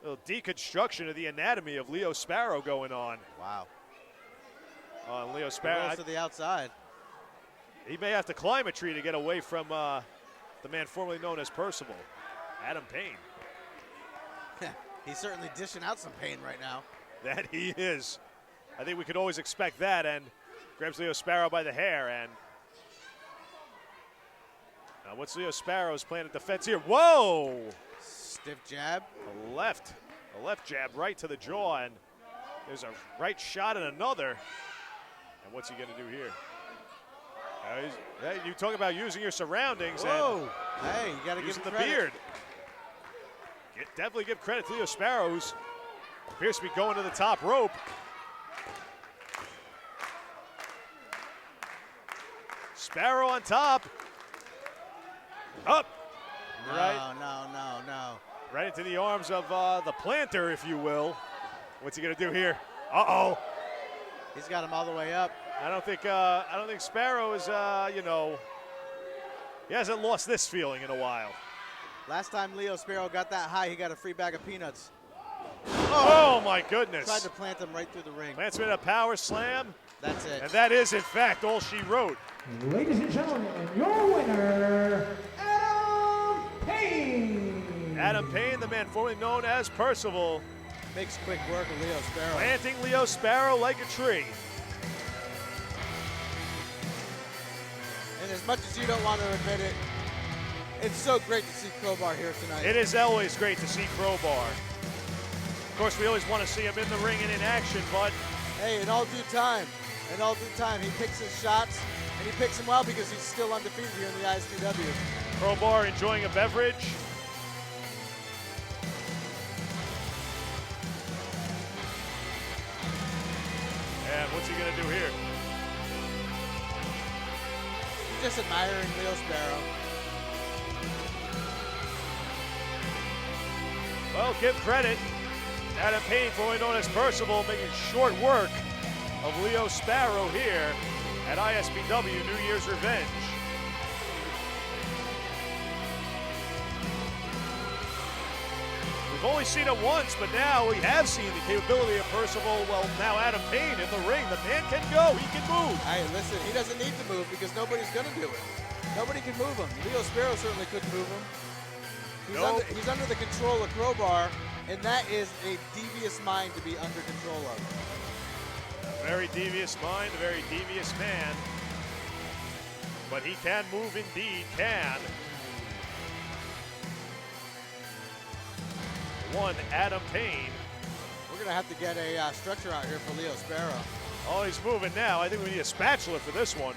A little deconstruction of the anatomy of Leo Sparrow going on. Wow. Leo Sparrow Sparrow, to the outside. he may have to climb a tree to get away from the man formerly known as Percival, Adam Payne. He's certainly dishing out some pain right now. That he is. I think we could always expect that, and grabs Leo Sparrow by the hair. And now what's Leo Sparrow's plan of defense here? Whoa! Stiff jab. A left jab right to the jaw, and there's a right shot and another. And what's he going to do here? Hey, you talk about using your surroundings. Whoa! Hey, you got to And give using him the credit. beard. Definitely give credit to Leo Sparrow, who's appears to be going to the top rope. Sparrow on top. Up. No, Right. no. Right into the arms of the planter, if you will. What's he gonna do here? Uh-oh. He's got him all the way up. I don't think Sparrow is he hasn't lost this feeling in a while. Last time Leo Sparrow got that high, he got a free bag of peanuts. Oh my goodness. Tried to plant him right through the ring. Plants with a power slam, That's it. and that is in fact all she wrote. Ladies and gentlemen, your winner, Adam Payne. Adam Payne, the man formerly known as Percival, Makes quick work of Leo Sparrow. planting Leo Sparrow like a tree. And as much as you don't want to admit it, it's so great to see Crowbar here tonight. It is always great to see Crowbar. Of course, we always want to see him in the ring and in action, but Hey, in all due time, he picks his shots, and he picks them well because he's still undefeated here in the ISPW. Crowbar enjoying a beverage. And what's he going to do here? Just admiring Leo Sparrow. Well, give credit. Adam Payne, formerly known as Percival, making short work of Leo Sparrow here at ISPW New Year's Revenge. We've only seen it once, but now we have seen the capability of Percival. Well, now Adam Payne in the ring. The man can go. He can move. Hey, listen, he doesn't need to move because nobody's going to do it. Nobody can move him. Leo Sparrow certainly couldn't move him. He's under the control of Crowbar, and that is a devious mind to be under control of. A very devious mind, a very devious man. But he can move indeed, can. One, Adam Payne. We're going to have to get a stretcher out here for Leo Sparrow. Oh, he's moving now. I think we need a spatula for this one.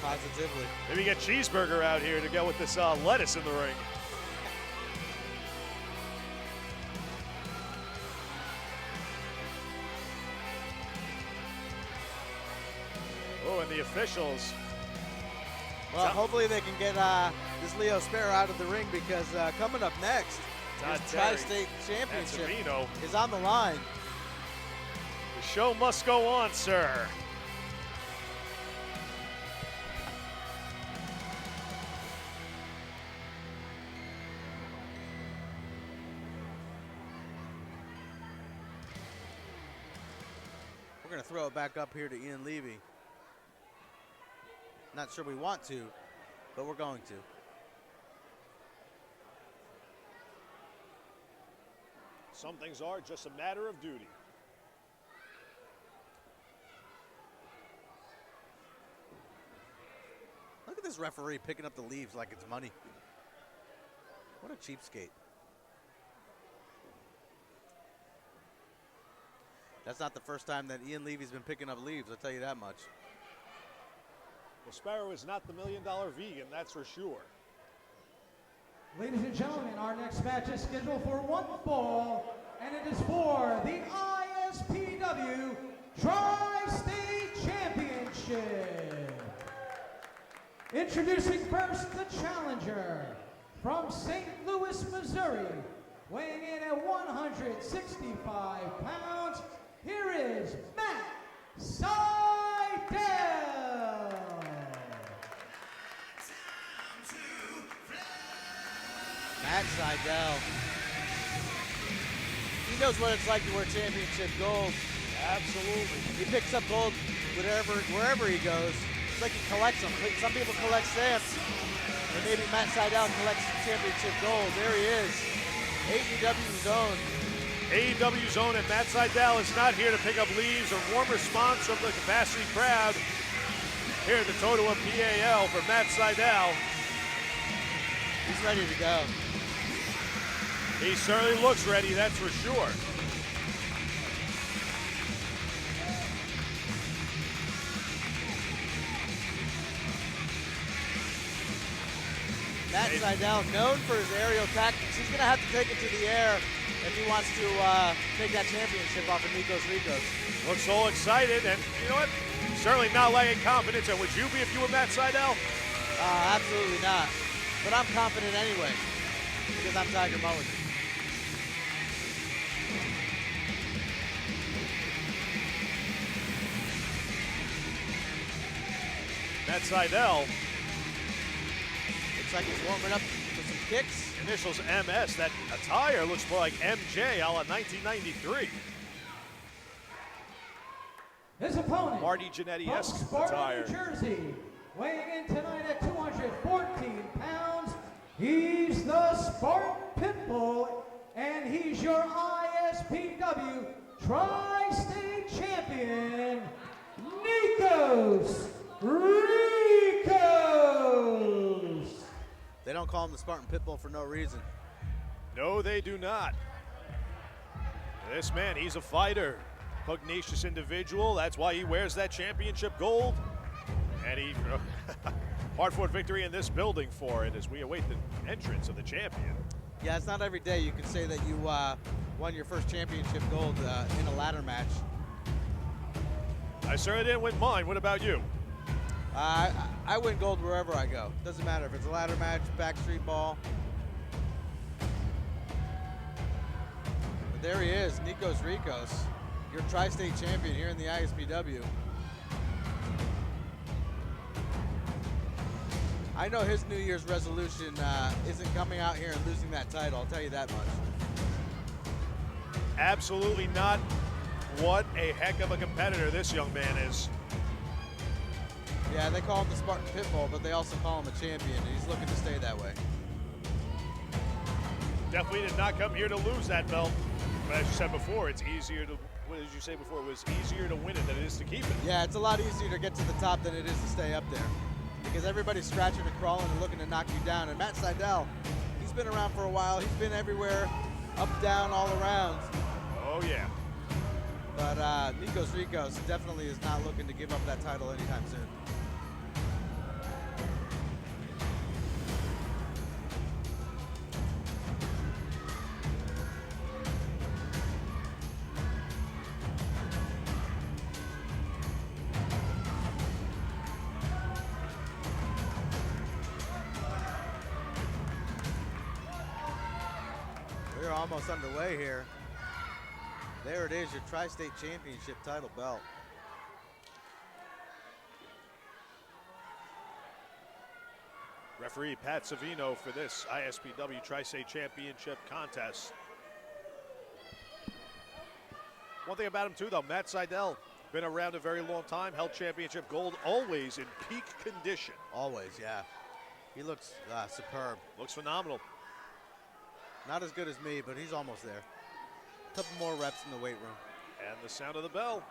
Positively. Maybe get Cheeseburger out here to go with this lettuce in the ring. Oh, and the officials. Well, hopefully they can get this Leo Sparrow out of the ring because coming up next, Todd his Terry Tri-State Championship Acevedo. is on the line. The show must go on, sir. We're going to throw it back up here to Ian Levy. Not sure we want to, but we're going to. Some things are just a matter of duty. Look at this referee picking up the leaves like it's money. What a cheapskate. That's not the first time that Ian Levy's been picking up leaves, I'll tell you that much. Well, Sparrow is not the $1 Million Vegan, that's for sure. Ladies and gentlemen, our next match is scheduled for one fall, and it is for the ISPW Tri-State Championship. Introducing first the challenger from St. Louis, Missouri, weighing in at 165 pounds. Here is Matt Seidel. Matt Seidel. He knows what it's like to wear championship gold. Absolutely. He picks up gold wherever he goes. It's like he collects them. Some people collect stamps. And maybe Matt Seidel collects championship gold. There he is. AEW's own. AEW's own, and Matt Seidel is not here to pick up leaves or warm response from the capacity crowd. Here at the Totowa PAL for Matt Seidel. He's ready to go. He certainly looks ready, that's for sure. Matt Seidel, known for his aerial tactics. He's going to have to take it to the air if he wants to take that championship off of Nikos Ricos. Looks all excited, and you know what? Certainly not lacking confidence. And would you be if you were Matt Seidel? Absolutely not. But I'm confident anyway, because I'm Tiger Mulligan. Matt Seidel. Looks like he's warming up with some kicks. Initials MS. That attire looks more like MJ a la 1993. His opponent, Marty from Jannetty-esque Sparrow, attire. New Jersey, weighing in tonight at 214 pounds, he's the Spartan Pitbull, and he's your ISPW Tri-State Champion, Nikos Ricos. They don't call him the Spartan Pitbull for no reason. No, they do not. This man, he's a fighter. Pugnacious individual. That's why he wears that championship gold. And he hard-fought victory in this building for it as we await the entrance of the champion. Yeah, it's not every day you can say that you won your first championship gold in a ladder match. I certainly didn't win mine. What about you? I win gold wherever I go. Doesn't matter if it's a ladder match, backstreet ball. But there he is, Nikos Ricos, your tri-state champion here in the ISPW. I know his New Year's resolution isn't coming out here and losing that title, I'll tell you that much. Absolutely not. What a heck of a competitor this young man is. Yeah, they call him the Spartan Pitbull, but they also call him a champion, and he's looking to stay that way. Definitely did not come here to lose that belt. But as you said before, it's easier to, what did you say before? It was easier to win it than it is to keep it. Yeah, it's a lot easier to get to the top than it is to stay up there. Because everybody's scratching and crawling and looking to knock you down. And Matt Seidel, he's been around for a while. He's been everywhere, up, down, all around. Oh, yeah. But Nikos Ricos definitely is not looking to give up that title anytime soon. We're almost underway here. There it is, your Tri-State Championship title belt. Referee Pat Savino for this ISPW Tri-State Championship contest. One thing about him too though, Matt Seidel, been around a very long time, held championship gold, always in peak condition. Always, yeah. He looks superb. Looks phenomenal. Not as good as me, but he's almost there. A couple more reps in the weight room. And the sound of the bell.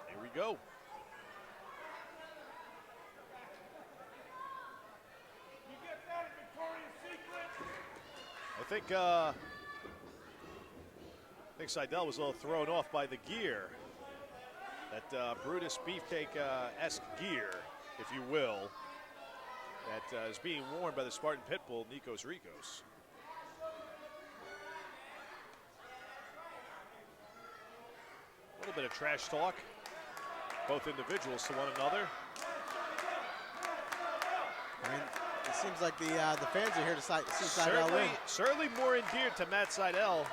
Here we go. I think Seidel was a little thrown off by the gear. That Brutus Beefcake-esque gear, if you will, that is being worn by the Spartan Pitbull, Nikos Ricos. A little bit of trash talk, both individuals to one another. I mean, it seems like the fans are here to see Seidel win. Certainly more endeared to Matt Seidel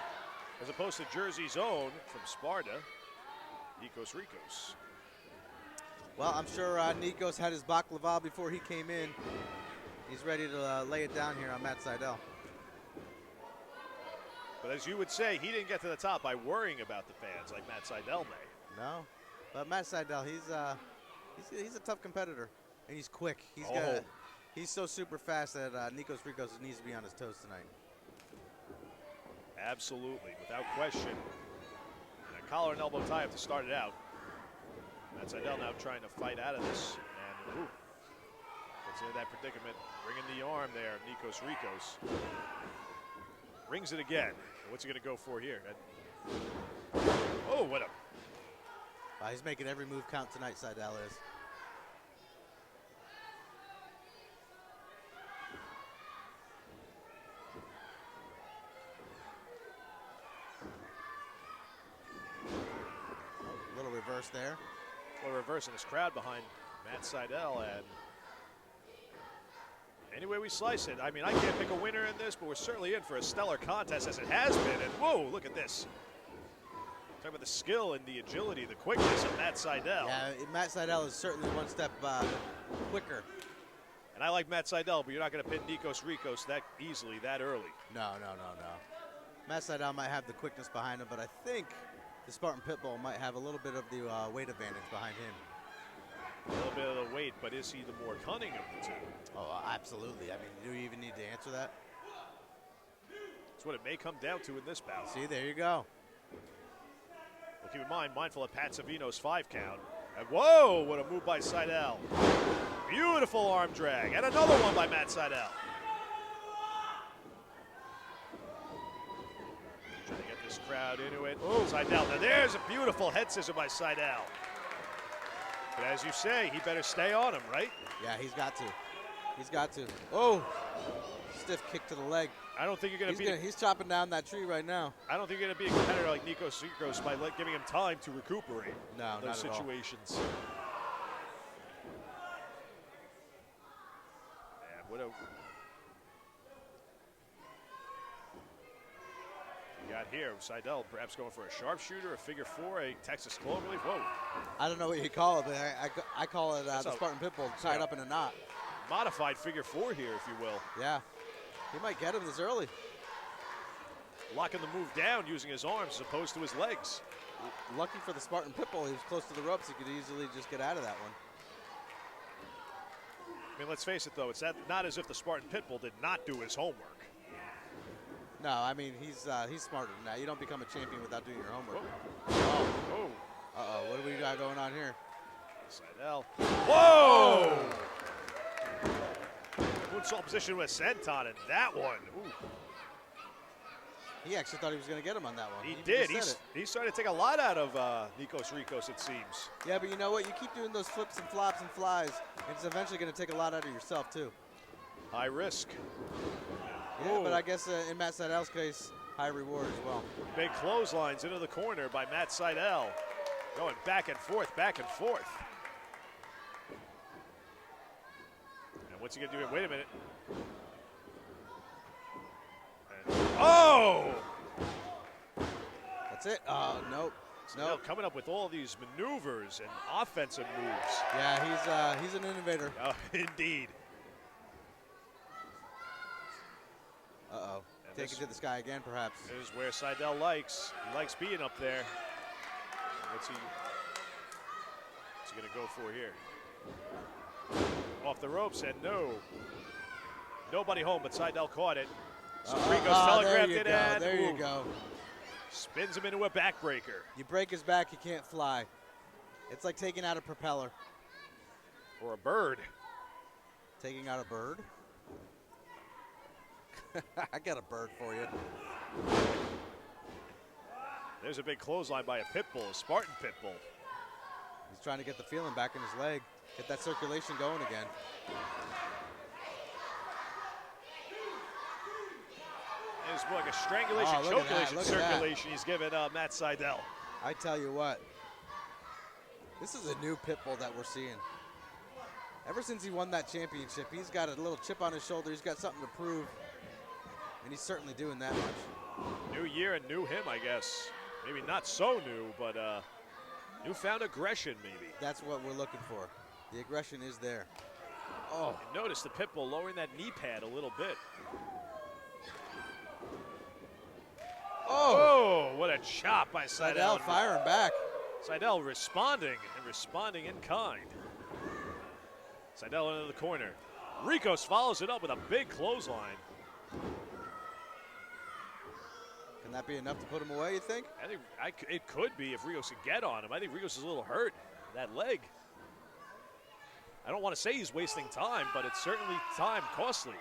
as opposed to Jersey's own from Sparta, Nikos Ricos. Well, I'm sure Nikos had his baklava before he came in. He's ready to lay it down here on Matt Seidel. But as you would say, he didn't get to the top by worrying about the fans like Matt Seidel may. No, but Matt Seidel, he's a tough competitor, and he's quick. He's so super fast that Nikos Ricos needs to be on his toes tonight. Absolutely, without question. And a collar and elbow tie-up to start it out. Matt Seidel now trying to fight out of this. And gets into that predicament. Bringing the arm there, Nikos Ricos. Rings it again. What's he going to go for here? Oh, what a... He's making every move count tonight, Seidel is. Reverse there. Well, reversing this crowd behind Matt Seidel, and any way we slice it, I mean, I can't pick a winner in this, but we're certainly in for a stellar contest as it has been. And whoa, look at this. Talk about the skill and the agility, the quickness of Matt Seidel. Yeah, Matt Seidel is certainly one step quicker. And I like Matt Seidel, but you're not going to pin Nikos Ricos that easily, that early. No. Matt Seidel might have the quickness behind him, but I think the Spartan Pitbull might have a little bit of the weight advantage behind him. A little bit of the weight, but is he the more cunning of the two? Oh, absolutely. I mean, do you even need to answer that? That's what it may come down to in this bout. See, there you go. Well, keep in mind, mindful of Pat Savino's 5 count. And whoa, what a move by Seidel. Beautiful arm drag, and another one by Matt Seidel. Trying to get this crowd into it. Oh, Seidel. Now there's a beautiful head scissor by Seidel. But as you say, he better stay on him, right? Yeah, he's got to. He's got to. Oh, stiff kick to the leg. I don't think you're going to be. He's chopping down that tree right now. I don't think you're going to be a competitor like Nikos Ricos by giving him time to recuperate. No, those not at situations. all. And what a. Got here, Seidel perhaps going for a sharpshooter, a figure 4, a Texas cloverleaf. Whoa. I don't know what you call it, but I call it the Spartan Pitbull tied up in a knot. Modified figure 4 here, if you will. Yeah. He might get him this early. Locking the move down using his arms as opposed to his legs. Lucky for the Spartan Pitbull, he was close to the ropes. He could easily just get out of that one. I mean, let's face it, though. It's not as if the Spartan Pitbull did not do his homework. No, I mean, he's smarter than that. You don't become a champion without doing your homework. Oh. Uh-oh, what do we got going on here? Seidel. Whoa! Moonsault position with senton, and that one. Ooh. He actually thought he was going to get him on that one. He even did. just said He started to take a lot out of Nikos Rikos, it seems. it. Yeah, but you know what? You keep doing those flips and flops and flies, it's eventually going to take a lot out of yourself, too. High risk. Yeah, but I guess in Matt Seidel's case, high reward as well. Big clotheslines into the corner by Matt Seidel. Going back and forth, back and forth. And what's he going to do? Wait a minute. And, oh! That's it. Oh, nope. Seidel coming up with all these maneuvers and offensive moves. Yeah, he's an innovator. Oh, indeed. Uh-oh. And Take it to the sky again, perhaps. This is where Seidel likes. He likes being up there. What's he going to go for here? Off the ropes, and no. Nobody home, but Seidel caught it. So Rikos telegraphed it, and there you go. Spins him into a backbreaker. You break his back, he can't fly. It's like taking out a propeller. Or a bird. Taking out a bird? I got a bird for you. There's a big clothesline by a pit bull, a Spartan pit bull. He's trying to get the feeling back in his leg. Get that circulation going again. It's more like a strangulation, Oh, look at that, choculation look at that. circulation he's giving Matt Seidel. I tell you what, this is a new pit bull that we're seeing. Ever since he won that championship, he's got a little chip on his shoulder. He's got something to prove, and he's certainly doing that much. New year and new him, I guess. Maybe not so new, but newfound aggression, maybe. That's what we're looking for. The aggression is there. Oh, and notice the pit bull lowering that knee pad a little bit. Oh, Oh, what a chop by Seidel. Seidel firing back. Seidel responding, and responding in kind. Seidel into the corner. Rikos follows it up with a big clothesline. Can that be enough to put him away, you think? I think it could be if Rikos could get on him. I think Rikos is a little hurt, that leg. I don't want to say he's wasting time, but it's certainly time costly.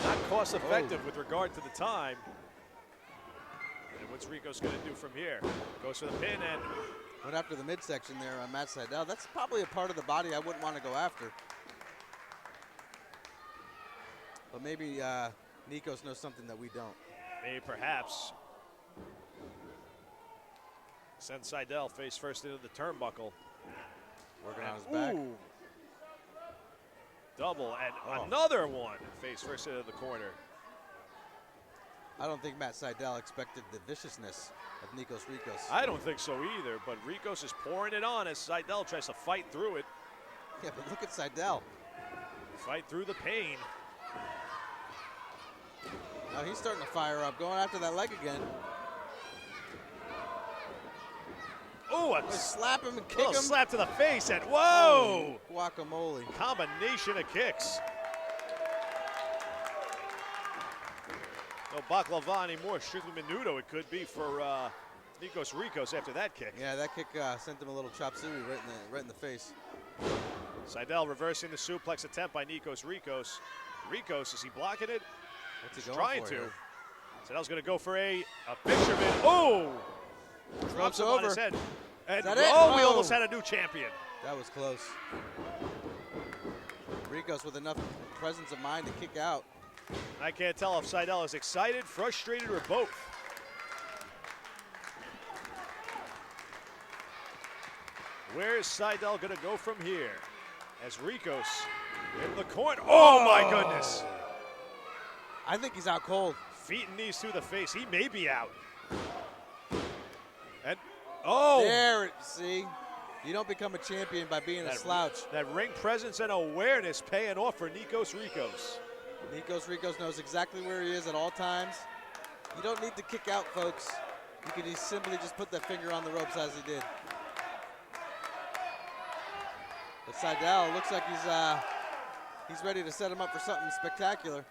Not cost effective with regard to the time. And what's Rikos going to do from here? Goes for the pin and Went after the midsection there on Matt Seidel. That's probably a part of the body I wouldn't want to go after. But maybe Nikos knows something that we don't. maybe perhaps send Seidel face first into the turnbuckle. Working on his back. Ooh. Double and another one face first into the corner. I don't think Matt Seidel expected the viciousness of Nikos Rikos. I don't think so either, but Rikos is pouring it on as Seidel tries to fight through it. Yeah, but look at Seidel. Fight through the pain. Now he's starting to fire up, going after that leg again. Oh, a Slap him and kick little him. slap to the face and whoa! Guacamole. Combination of kicks. No baklava anymore, strictly menudo it could be for Nikos Rikos after that kick. Yeah, that kick sent him a little chop suey right in the face. Seidel reversing the suplex attempt by Nikos Rikos. Rikos, is he blocking it? What's he He's going trying for to. here? Seidel's going to go for a fisherman. Oh! Drops him on his over. head. And that it? we Oh. almost had a new champion. That was close. Rikos with enough presence of mind to kick out. I can't tell if Seidel is excited, frustrated, or both. Where is Seidel going to go from here? As Rikos in the corner. Oh my goodness. I think he's out cold. Feet and knees through the face. He may be out. And oh, There, see? You don't become a champion by being a slouch. That ring presence and awareness paying off for Nikos Rikos. Nikos Rikos knows exactly where he is at all times. You don't need to kick out, folks. You can simply just put that finger on the ropes as he did. But Seidel looks like he's ready to set him up for something spectacular.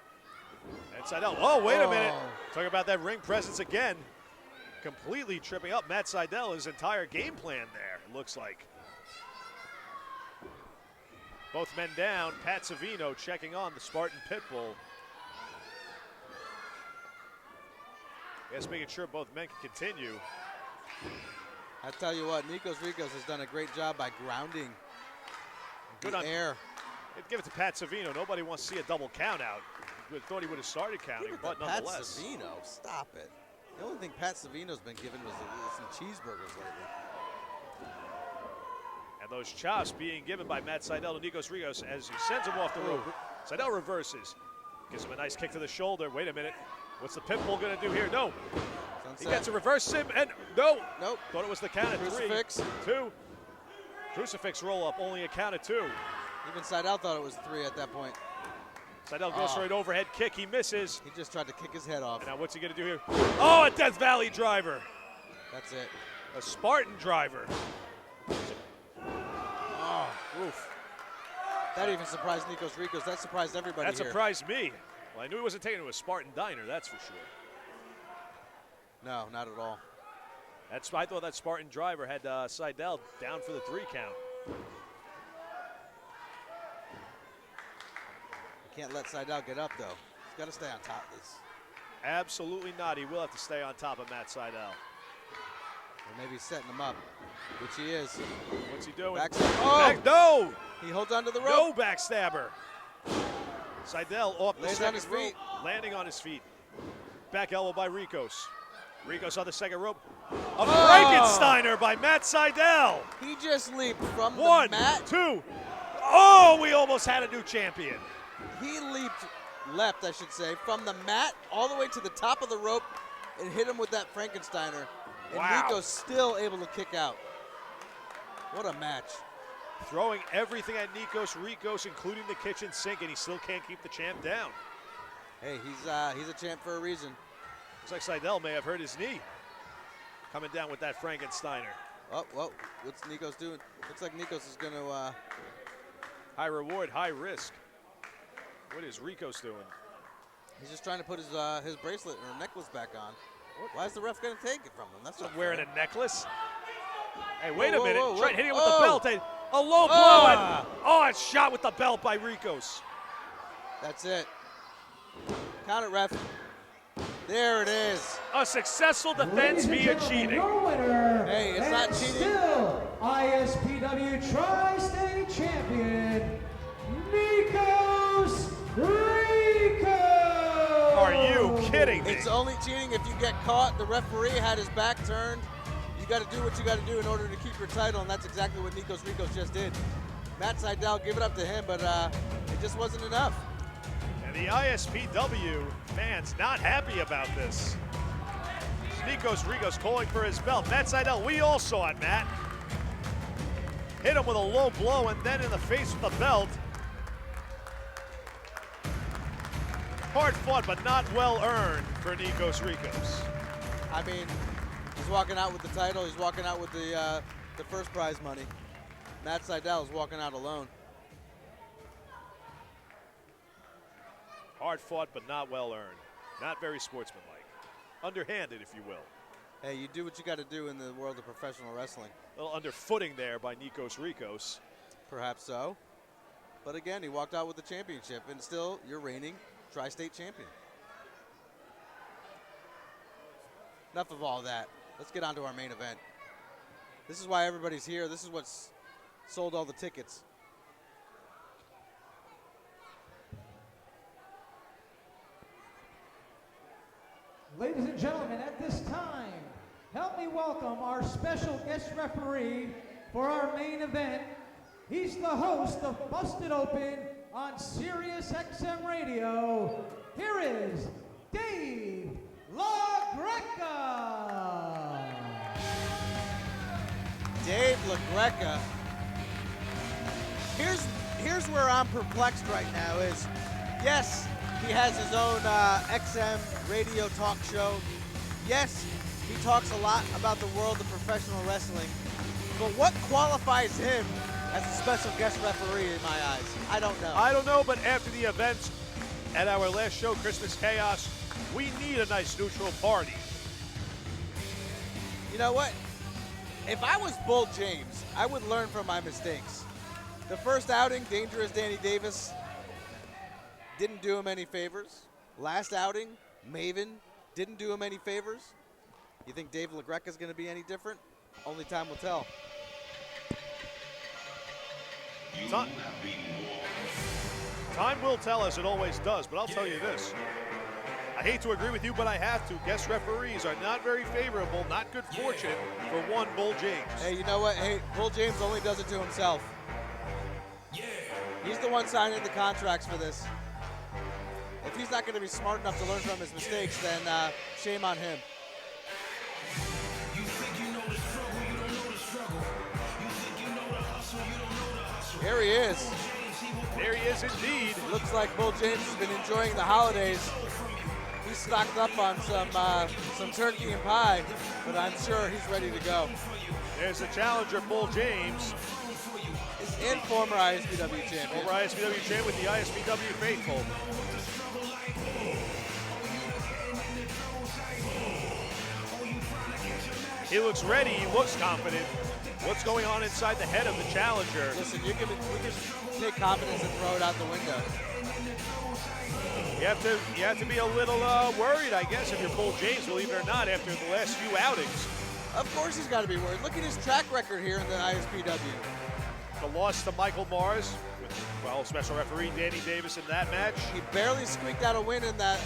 And Seidel, oh, wait a minute. Talking about that ring presence again. Completely tripping up Matt Seidel, his entire game plan there, it looks like. Both men down. Pat Savino checking on the Spartan Pitbull. Just making sure both men can continue. I tell you what, Nikos Ricos has done a great job by grounding Good the on air. Give it to Pat Savino. Nobody wants to see a double count out. Thought he would have started counting, Give it but to Pat nonetheless. Savino, stop it. The only thing Pat Savino's been given was some cheeseburgers lately. And those chops being given by Matt Seidel to Nikos Ricos as he sends him off the rope. Seidel reverses. Gives him a nice kick to the shoulder. Wait a minute. What's the Pitbull going to do here? No. Sunset. He gets a reverse him, and no. Nope. Thought it was the count of Crucifix. 3, 2. Crucifix roll up, only a count of 2. Even Seidel thought it was 3 at that point. Seidel goes for an overhead kick. He misses. He just tried to kick his head off. And now what's he going to do here? Oh, a Death Valley driver. That's it. A Spartan driver. Oh, oof. That even surprised Nikos Ricos. That surprised everybody That here. surprised me. Well, I knew he wasn't taking it to a Spartan diner, that's for sure. No, not at all. I thought that Spartan driver had Seidel down for the 3 count. You can't let Seidel get up, though. He's got to stay on top of this. Absolutely not. He will have to stay on top of Matt Seidel. Or maybe setting him up, which he is. What's he doing? Backstab. Oh! No! He holds onto the No rope. backstabber. Seidel off the Lays second on his feet. rope, landing on his feet. Back elbow by Ricos. Ricos on the second rope. A Frankensteiner by Matt Seidel. He just leaped from 1, the mat. 2. Oh, we almost had a new champion. He leapt, I should say, from the mat all the way to the top of the rope and hit him with that Frankensteiner. And Wow. Nico's still able to kick out. What a match. Throwing everything at Nikos Ricos, including the kitchen sink, and he still can't keep the champ down. Hey, he's a champ for a reason. Looks like Seidel may have hurt his knee. Coming down with that Frankensteiner. Oh, well, what's Nikos doing? Looks like Nikos is going to... High reward, high risk. What is Ricos doing? He's just trying to put his bracelet or necklace back on. Why is the ref going to take it from him? That's not Wearing fair. a necklace. Hey, wait Whoa, a minute. whoa, whoa, Try hitting him whoa. with the belt. Hey, a low blow. Ah. It's shot with the belt by Ricos. That's it. Count it, ref. There it is. A successful defense Ladies and via gentlemen, cheating. your winner, Hey, it's and not cheating. still ISPW Tri-State Champion, Nikos Ricos. Are you kidding me? It's only cheating if you get caught. The referee had his back turned. You got to do what you got to do in order to keep your title, and that's exactly what Nikos Ricos just did. Matt Seidel, give it up to him, but it just wasn't enough. And the ISPW fans not happy about this. Nikos Ricos calling for his belt. Matt Seidel, we all saw it, Matt. Hit him with a low blow and then in the face with the belt. Hard fought, but not well earned for Nikos Ricos. I mean, he's walking out with the title. He's walking out with the first prize money. Matt Seidel is walking out alone. Hard fought, but not well earned. Not very sportsmanlike. Underhanded, if you will. Hey, you do what you got to do in the world of professional wrestling. A little underfooting there by Nikos Ricos. Perhaps so. But again, he walked out with the championship, and still, you're reigning Tri-State champion. Enough of all that. Let's get on to our main event. This is why everybody's here. This is what's sold all the tickets. Ladies and gentlemen, at this time, help me welcome our special guest referee for our main event. He's the host of Busted Open on Sirius XM Radio. Here is Dave LaGreca. Dave LaGreca. Here's where I'm perplexed right now is, yes, he has his own XM radio talk show. Yes, he talks a lot about the world of professional wrestling. But what qualifies him as a special guest referee in my eyes? I don't know. I don't know, but after the events at our last show, Christmas Chaos, we need a nice neutral party. You know what? If I was Bull James, I would learn from my mistakes. The first outing, Dangerous Danny Davis, didn't do him any favors. Last outing, Maven didn't do him any favors. You think Dave LaGreca is going to be any different? Only time will tell. Time will tell, as it always does, but I'll tell you this. I hate to agree with you, but I have to. Guest referees are not very favorable, not good fortune for one Bull James. Hey, you know what? Hey, Bull James only does it to himself. He's the one signing the contracts for this. If he's not going to be smart enough to learn from his mistakes, then shame on him. Here he is. There he is indeed. Looks like Bull James has been enjoying the holidays. He's stocked up on some turkey and pie, but I'm sure he's ready to go. There's the challenger, Bull James. And former ISPW champion. Former ISPW champion with the ISPW faithful. He looks ready, he looks confident. What's going on inside the head of the challenger? Listen, we can take confidence and throw it out the window. You have to be a little worried, I guess, if you're Bull James, believe it or not, after the last few outings. Of course he's got to be worried. Look at his track record here in the ISPW. The loss to Michael Mars with, well, special referee Danny Davis in that match. He barely squeaked out a win in the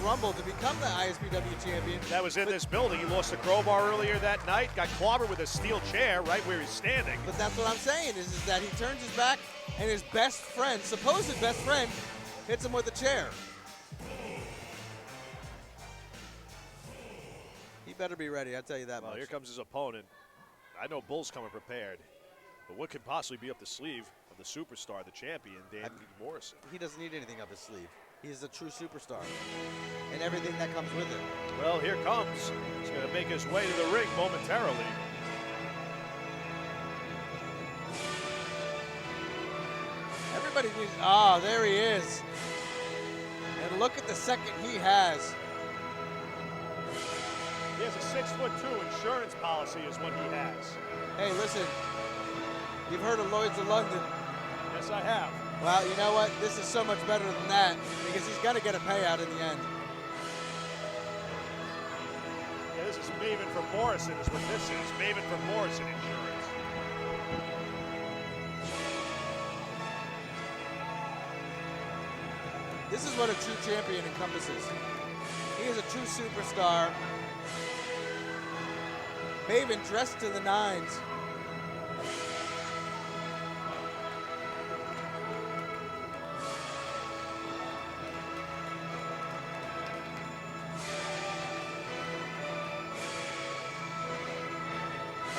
Rumble to become the ISPW champion. That was in this building. He lost to Crowbar earlier that night, got clobbered with a steel chair right where he's standing. But that's what I'm saying, is that he turns his back and his best friend, supposed best friend, hits him with a chair. He better be ready, I'll tell you that much. Well, here comes his opponent. I know Bull's coming prepared, but what could possibly be up the sleeve of the superstar, the champion, Dan Morrison? He doesn't need anything up his sleeve. He's a true superstar and everything that comes with it. Well, here comes. He's going to make his way to the ring momentarily. Everybody needs, oh, there he is. And look at the second he has. He has a 6'2" insurance policy is what he has. Hey, listen, you've heard of Lloyd's of London. Yes, I have. Well, you know what? This is so much better than that because he's got to get a payout in the end. Yeah, this is Maven from Morrison is what this is. Maven from Morrison Insurance. This is what a true champion encompasses. He is a true superstar. Maven dressed to the nines.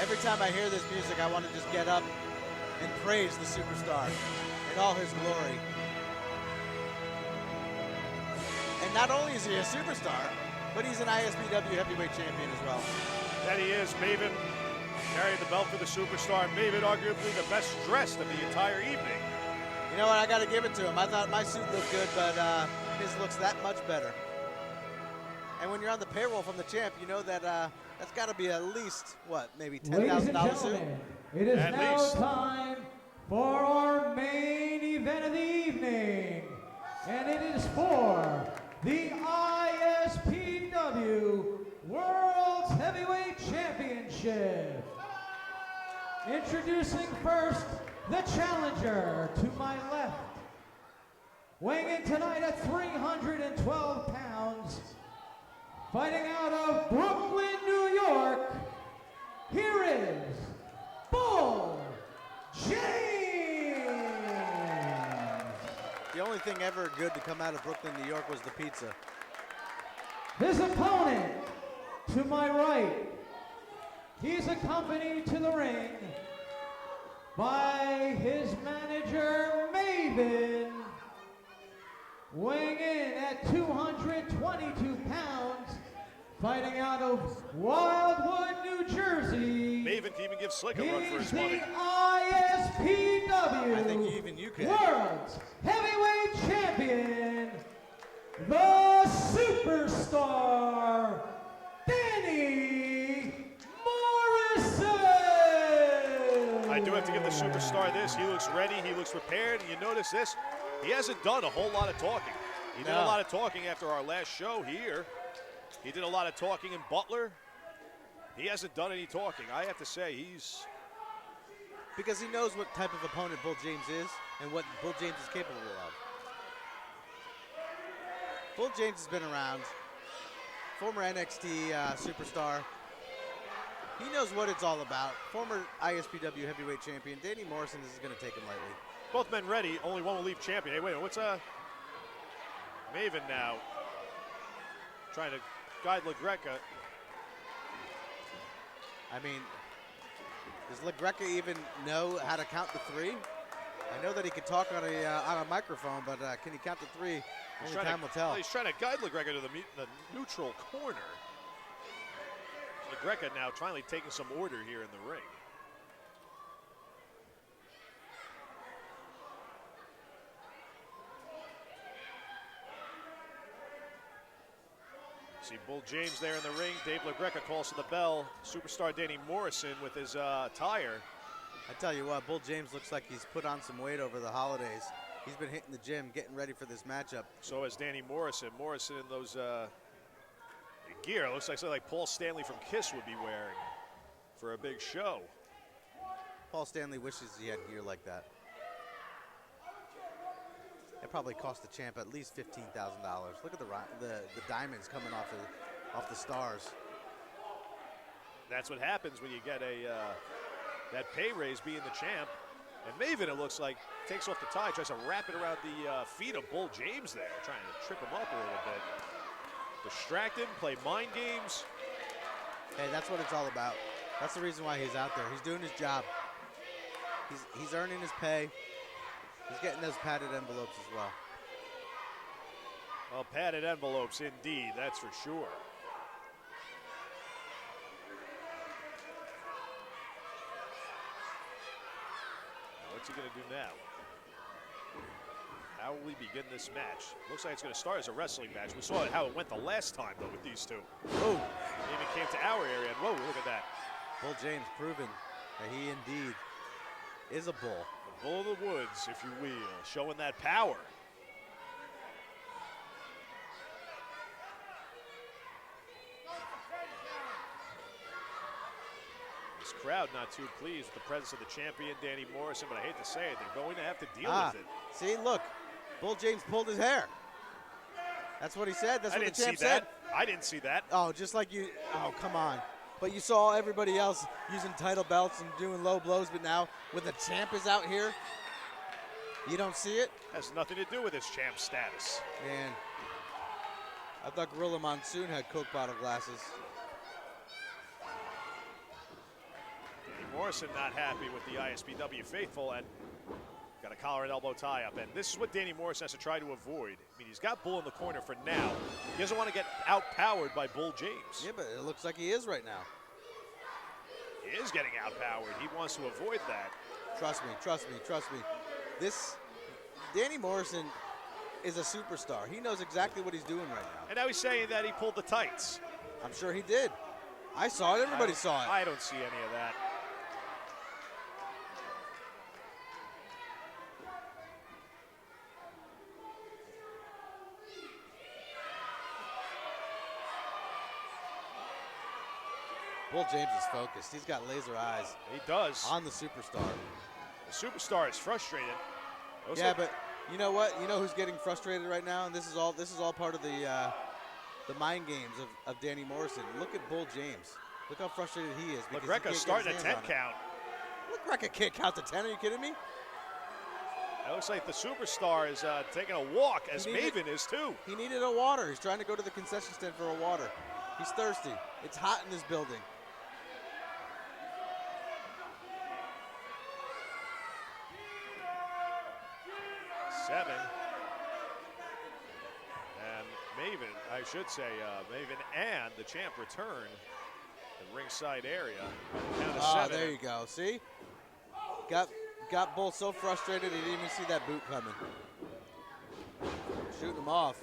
Every time I hear this music, I want to just get up and praise the superstar in all his glory. And not only is he a superstar, but he's an ISPW heavyweight champion as well. That he is. Maven carrying the belt for the superstar. Maven arguably the best dressed of the entire evening. You know what? I got to give it to him. I thought my suit looked good, but his looks that much better. And when you're on the payroll from the champ, you know that that's got to be at least, what, maybe $10,000 suit? It is At now least. time for our main event of the evening. And it is for the ISPW World Heavyweight Championship. Introducing first the challenger to my left. Weighing in tonight at 312 pounds. Fighting out of Brooklyn, New York, here is Bull James. The only thing ever good to come out of Brooklyn, New York was the pizza. His opponent to my right, he's accompanied to the ring by his manager, Maven, weighing in at 222 pounds, fighting out of Wildwood, New Jersey. Maven can even give Slick a run for He's his the money. ISPW I think even you could. World Heavyweight Champion, the Superstar, Danny Morrison. I do have to give the superstar this. He looks ready. He looks prepared. And you notice this? He hasn't done a whole lot of talking. He did a No. lot of talking after our last show here. He did a lot of talking in Butler. He hasn't done any talking. I have to say, he's... Because he knows what type of opponent Bull James is and what Bull James is capable of. Bull James has been around. Former NXT superstar. He knows what it's all about. Former ISPW heavyweight champion. Danny Morrison is going to take him lightly. Both men ready. Only one will leave champion. Hey, wait, what's Maven now trying to guide LaGreca. I mean, does LaGreca even know how to count to 3? I know that he can talk on a microphone, but can he count to 3? Only time will tell. He's trying to guide LaGreca to the neutral corner. LaGreca now finally taking some order here in the ring. See Bull James there in the ring. Dave LaGreca calls to the bell. Superstar Danny Morrison with his attire. I tell you what, Bull James looks like he's put on some weight over the holidays. He's been hitting the gym, getting ready for this matchup. So has Danny Morrison. Morrison in those gear. Looks like something like Paul Stanley from KISS would be wearing for a big show. Paul Stanley wishes he had gear like that. It probably cost the champ at least $15,000. Look at the diamonds coming off the stars. That's what happens when you get that pay raise being the champ. And Maven, it looks like, takes off the tie, tries to wrap it around the feet of Bull James there, trying to trip him up a little bit. Distract him, play mind games. Hey, that's what it's all about. That's the reason why he's out there. He's doing his job. He's earning his pay. He's getting those padded envelopes as well. Well, padded envelopes indeed, that's for sure. What's he going to do now? How will we begin this match? Looks like it's going to start as a wrestling match. We saw how it went the last time, though, with these two. Oh, Even came to our area, and whoa, look at that. Bull James proving that he indeed is a bull. The bull of the woods, if you will, showing that power. This crowd not too pleased with the presence of the champion, Danny Morrison, but I hate to say it, they're going to have to deal with it. See, look, Bull James pulled his hair. That's what he said. That's what the champ said. I didn't see that. Oh, just like you. Oh, come on. But you saw everybody else using title belts and doing low blows, but now when the champ is out here, you don't see it? Has nothing to do with his champ status. Man, I thought Gorilla Monsoon had Coke bottle glasses. Danny Morrison not happy with the ISPW faithful and got a collar and elbow tie up. And this is what Danny Morrison has to try to avoid. I mean, he's got Bull in the corner for now. He doesn't want to get outpowered by Bull James. Yeah, but it looks like he is right now. He is getting outpowered. He wants to avoid that. Trust me, trust me, trust me. This, Danny Morrison is a superstar. He knows exactly what he's doing right now. And now he's saying that he pulled the tights. I'm sure he did. I saw it. Everybody saw it. I don't see any of that. Bull James is focused. He's got laser eyes. He does. On the superstar. The superstar is frustrated. Yeah, but you know what? You know who's getting frustrated right now? And this is all part of the mind games of Danny Morrison. Look at Bull James. Look how frustrated he is. LaGreca's starting a 10 count. LaGreca can't count to 10. Are you kidding me? It looks like the superstar is taking a walk, as Maven is too. He needed a water. He's trying to go to the concession stand for a water. He's thirsty. It's hot in this building. Seven. And Maven, I should say, Maven and the champ return the ringside area. Count of 7. There you go. See? Got Bull so frustrated he didn't even see that boot coming. Shooting him off.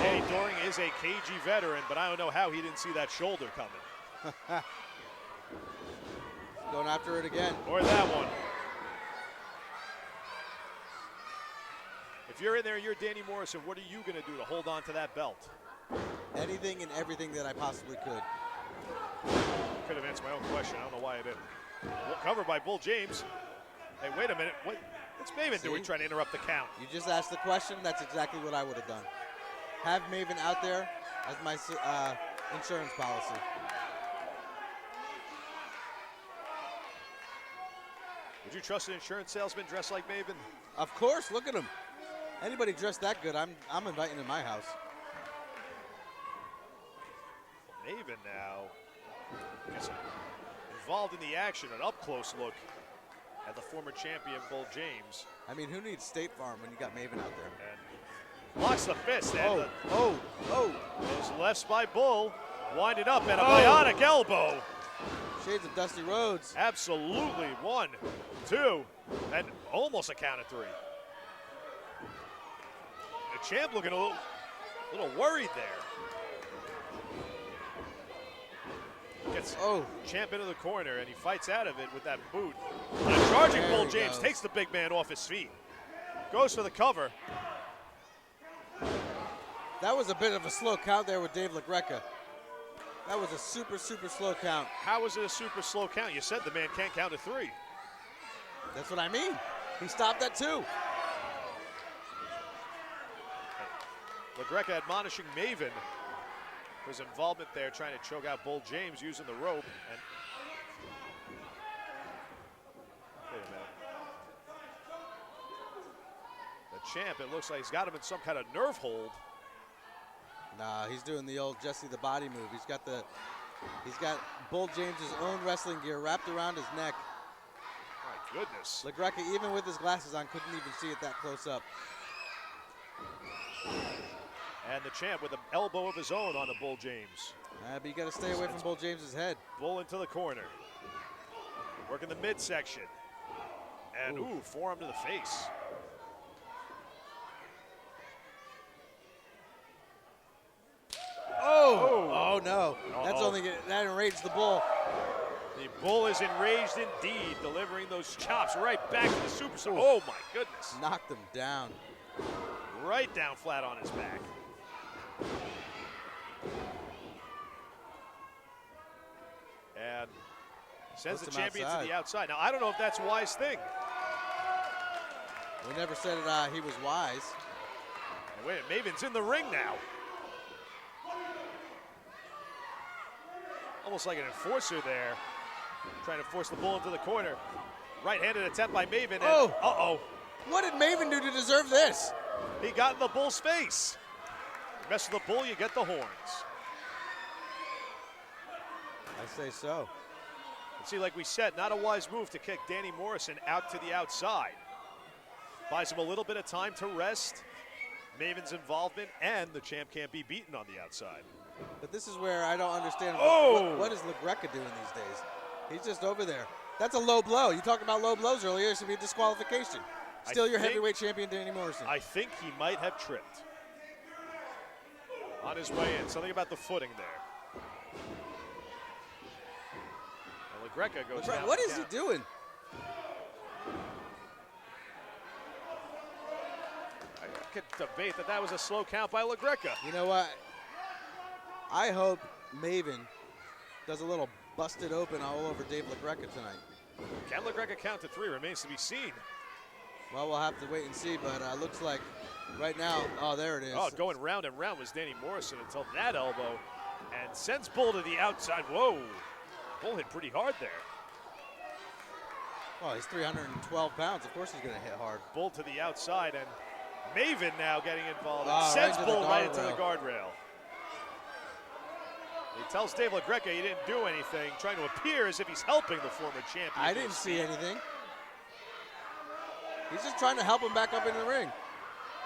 Hey, Doring is a KG veteran, but I don't know how he didn't see that shoulder coming. Going after it again. Or that one. If you're in there, you're Danny Morrison, what are you going to do to hold on to that belt? anything and everything that I possibly could. Could have answered my own question. I don't know why I didn't. Well, covered by Bull James. Hey, wait a minute. What's Maven doing trying to interrupt the count? You just asked the question. That's exactly what I would have done. Have Maven out there as my insurance policy. Would you trust an insurance salesman dressed like Maven? Of course, look at him. Anybody dressed that good, I'm inviting to my house. Maven now is involved in the action. An up-close look at the former champion, Bull James. I mean, who needs State Farm when you got Maven out there? And blocks the fist. And Oh. those lefts by Bull. Winding up and a bionic elbow. Shades of Dusty Rhodes. Absolutely. 1, 2, and almost a count of 3. The champ looking a little worried there. Gets champ into the corner, and he fights out of it with that boot. And a charging Bull James takes the big man off his feet. Goes for the cover. That was a bit of a slow count there with Dave LaGreca. That was a super, super slow count. How was it a super slow count? You said the man can't count to 3. That's what I mean. He stopped at 2. LaGreca admonishing Maven for his involvement there, trying to choke out Bull James using the rope. And wait a minute. The champ, it looks like he's got him in some kind of nerve hold. Nah, he's doing the old Jesse the Body move. He's got Bull James's own wrestling gear wrapped around his neck. My goodness. LaGreca, even with his glasses on, couldn't even see it that close up. And the champ with an elbow of his own on the Bull James. But you got to stay away from Bull James's head. Bull into the corner. Working the midsection. And forearm to the face. Oh no. That's that enraged the Bull. The Bull is enraged indeed, delivering those chops right back to the superstar. Oh my goodness. Knocked him down. Right down flat on his back. And sends the champion to the outside. Now, I don't know if that's a wise thing. We never said he was wise. And wait, Maven's in the ring now. Almost like an enforcer there. Trying to force the Bull into the corner. Right-handed attempt by Maven. And, What did Maven do to deserve this? He got in the Bull's face. You mess with the Bull, you get the horns. I say so. And see, like we said, not a wise move to kick Danny Morrison out to the outside. Buys him a little bit of time to rest. Maven's involvement, and the champ can't be beaten on the outside. But this is where I don't understand what is LaGreca doing these days. He's just over there. That's a low blow. You talked about low blows earlier. It should be a disqualification. Still your heavyweight champion, Danny Morrison. I think he might have tripped on his way in. Something about the footing there. And LaGreca goes down. What is he doing? I could debate that was a slow count by LaGreca. You know what? I hope Maven does a little busted open all over Dave LaGreca tonight. Can LaGreca count to 3? Remains to be seen. Well, we'll have to wait and see, but looks like right now, there it is. Oh, going round and round was Danny Morrison until that elbow, and sends Bull to the outside. Whoa, Bull hit pretty hard there. Well, he's 312 pounds. Of course he's going to hit hard. Bull to the outside, and Maven now getting involved. Right sends Bull right into the guardrail. He tells Dave LaGreca he didn't do anything, trying to appear as if he's helping the former champion. I didn't see anything. He's just trying to help him back up in the ring.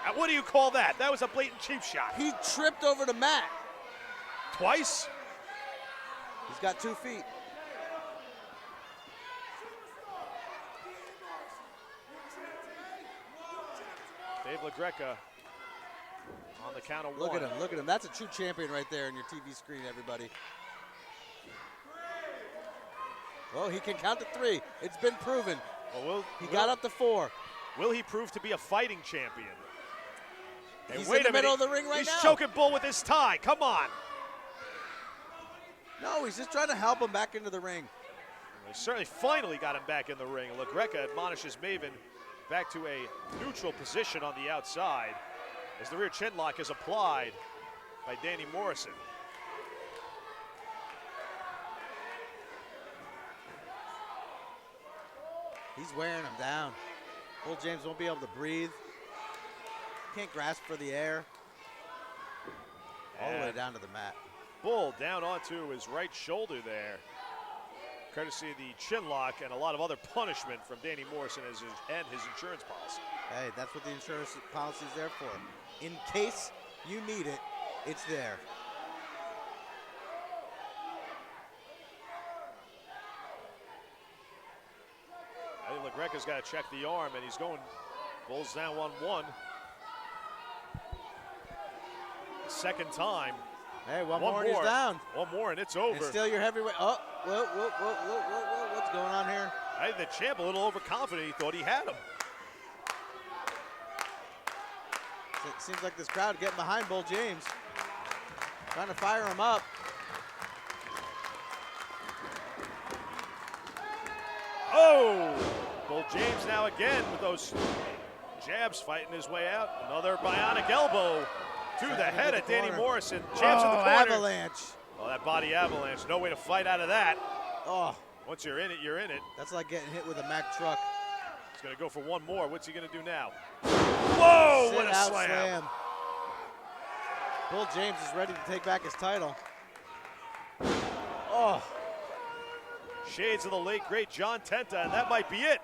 And what do you call that? That was a blatant cheap shot. He tripped over the mat. Twice? He's got 2 feet. Dave LaGreca on the count of 1. Look at him. That's a true champion right there on your TV screen, everybody. Well, he can count to 3. It's been proven. He got up to 4. Will he prove to be a fighting champion? Hey, He's wait in the a minute. middle of the ring right He's now. choking Bull with his tie. Come on. No, he's just trying to help him back into the ring. They certainly finally got him back in the ring. LaGreca admonishes Maven back to a neutral position on the outside as the rear chin lock is applied by Danny Morrison. He's wearing him down. Bull James won't be able to breathe. Can't grasp for the air. All the way And down to the mat. Bull down onto his right shoulder there, courtesy of the chin lock and a lot of other punishment from Danny Morrison and his insurance policy. Hey, that's what the insurance policy is there for. In case you need it, it's there. I think LaGreca's got to check the arm, and he's going. Bull's down 1-1. Second time. Hey, one more and he's down. One more and it's over. And still your heavyweight. Oh, whoa. What's going on here? I think the champ a little overconfident. He thought he had him. It seems like this crowd getting behind Bull James. Trying to fire him up. Oh! Bull James now again with those jabs fighting his way out. Another bionic elbow to the head of Danny Morrison. Champ's in the corner. Avalanche. Oh, that body avalanche. No way to fight out of that. Oh, Once you're in it, you're in it. that's like getting hit with a Mack truck. He's going to go for one more. What's he going to do now? Whoa! What a Sit-out slam. Bull James is ready to take back his title. Oh, Shades of the late, great John Tenta, and that might be it.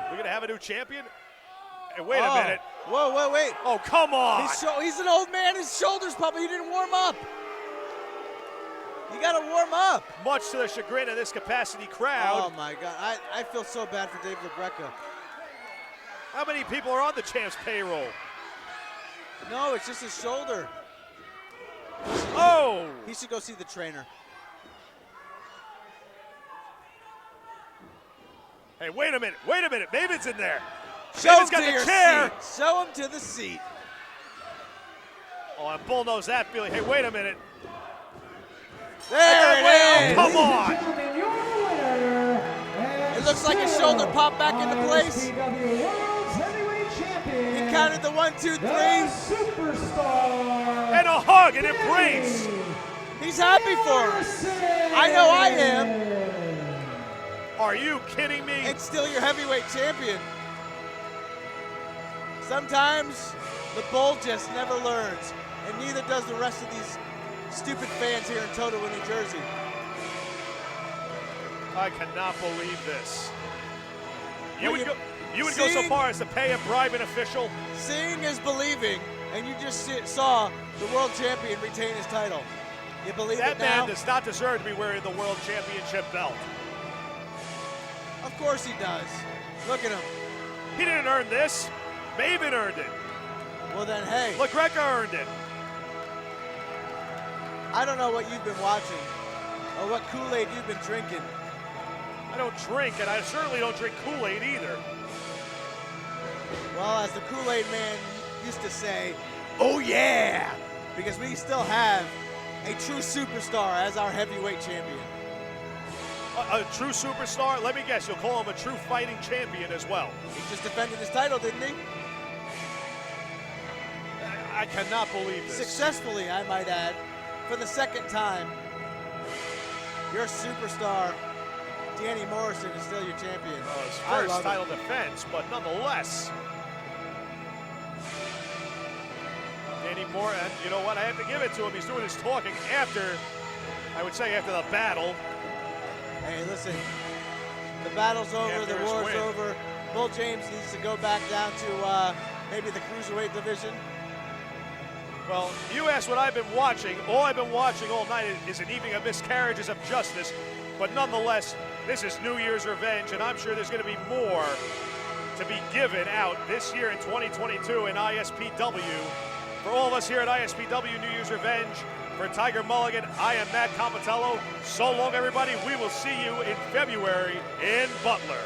We're going to have a new champion? Hey, wait a minute. Whoa, wait. Oh, come on. He's an old man. His shoulders probably, he didn't warm up. You got to warm up. Much to the chagrin of this capacity crowd. Oh, my God. I feel so bad for Dave LaGreca. How many people are on the champ's payroll? No, it's just his shoulder. Oh! He should go see the trainer. Hey, wait a minute. Maven's in there. Show Maven's him got to the your chair. seat. Show him to the seat. Oh, and Bull knows that feeling. Hey, wait a minute. There it is. Come on. Gentlemen, your winner, and It looks like his shoulder popped back into place. ISPW World Heavyweight Champion. He counted the 1, 2, 3. The superstar. And a hug, an embrace. He's happy for us. I know I am. Are you kidding me? And still your heavyweight champion. Sometimes the Bull just never learns, and neither does the rest of these stupid fans here in Totowa, New Jersey. I cannot believe this. You Well, would go so seeing- far as to pay a bribe an official? Seeing is believing, and you just saw the world champion retain his title. You believe That it now? man does not deserve to be wearing the world championship belt. Of course he does. Look at him. He didn't earn this. Maven earned it. Well then, hey, LaGreca earned it. I don't know what you've been watching or what Kool-Aid you've been drinking. I don't drink, and I certainly don't drink Kool-Aid either. Well, as the Kool-Aid man used to say, oh yeah, because we still have a true superstar as our heavyweight champion. A true superstar? Let me guess, you'll call him a true fighting champion as well. He just defended his title, didn't he? I cannot believe this. Successfully, I might add, for the second time. Your superstar, Danny Morrison, is still your champion. Well, his I first love title it. defense, but nonetheless. Danny Morrison, you know what? I have to give it to him. He's doing his talking after, I would say, after the battle. Hey, listen, the battle's over, After the his war's win. over. Bull James needs to go back down to maybe the cruiserweight division. Well, you asked what I've been watching. All I've been watching all night is an evening of miscarriages of justice. But nonetheless, this is New Year's revenge, and I'm sure there's going to be more to be given out this year in 2022 in ISPW. For all of us here at ISPW New Year's Revenge, for Tiger Mulligan, I am Matt Compatello. So long, everybody. We will see you in February in Butler.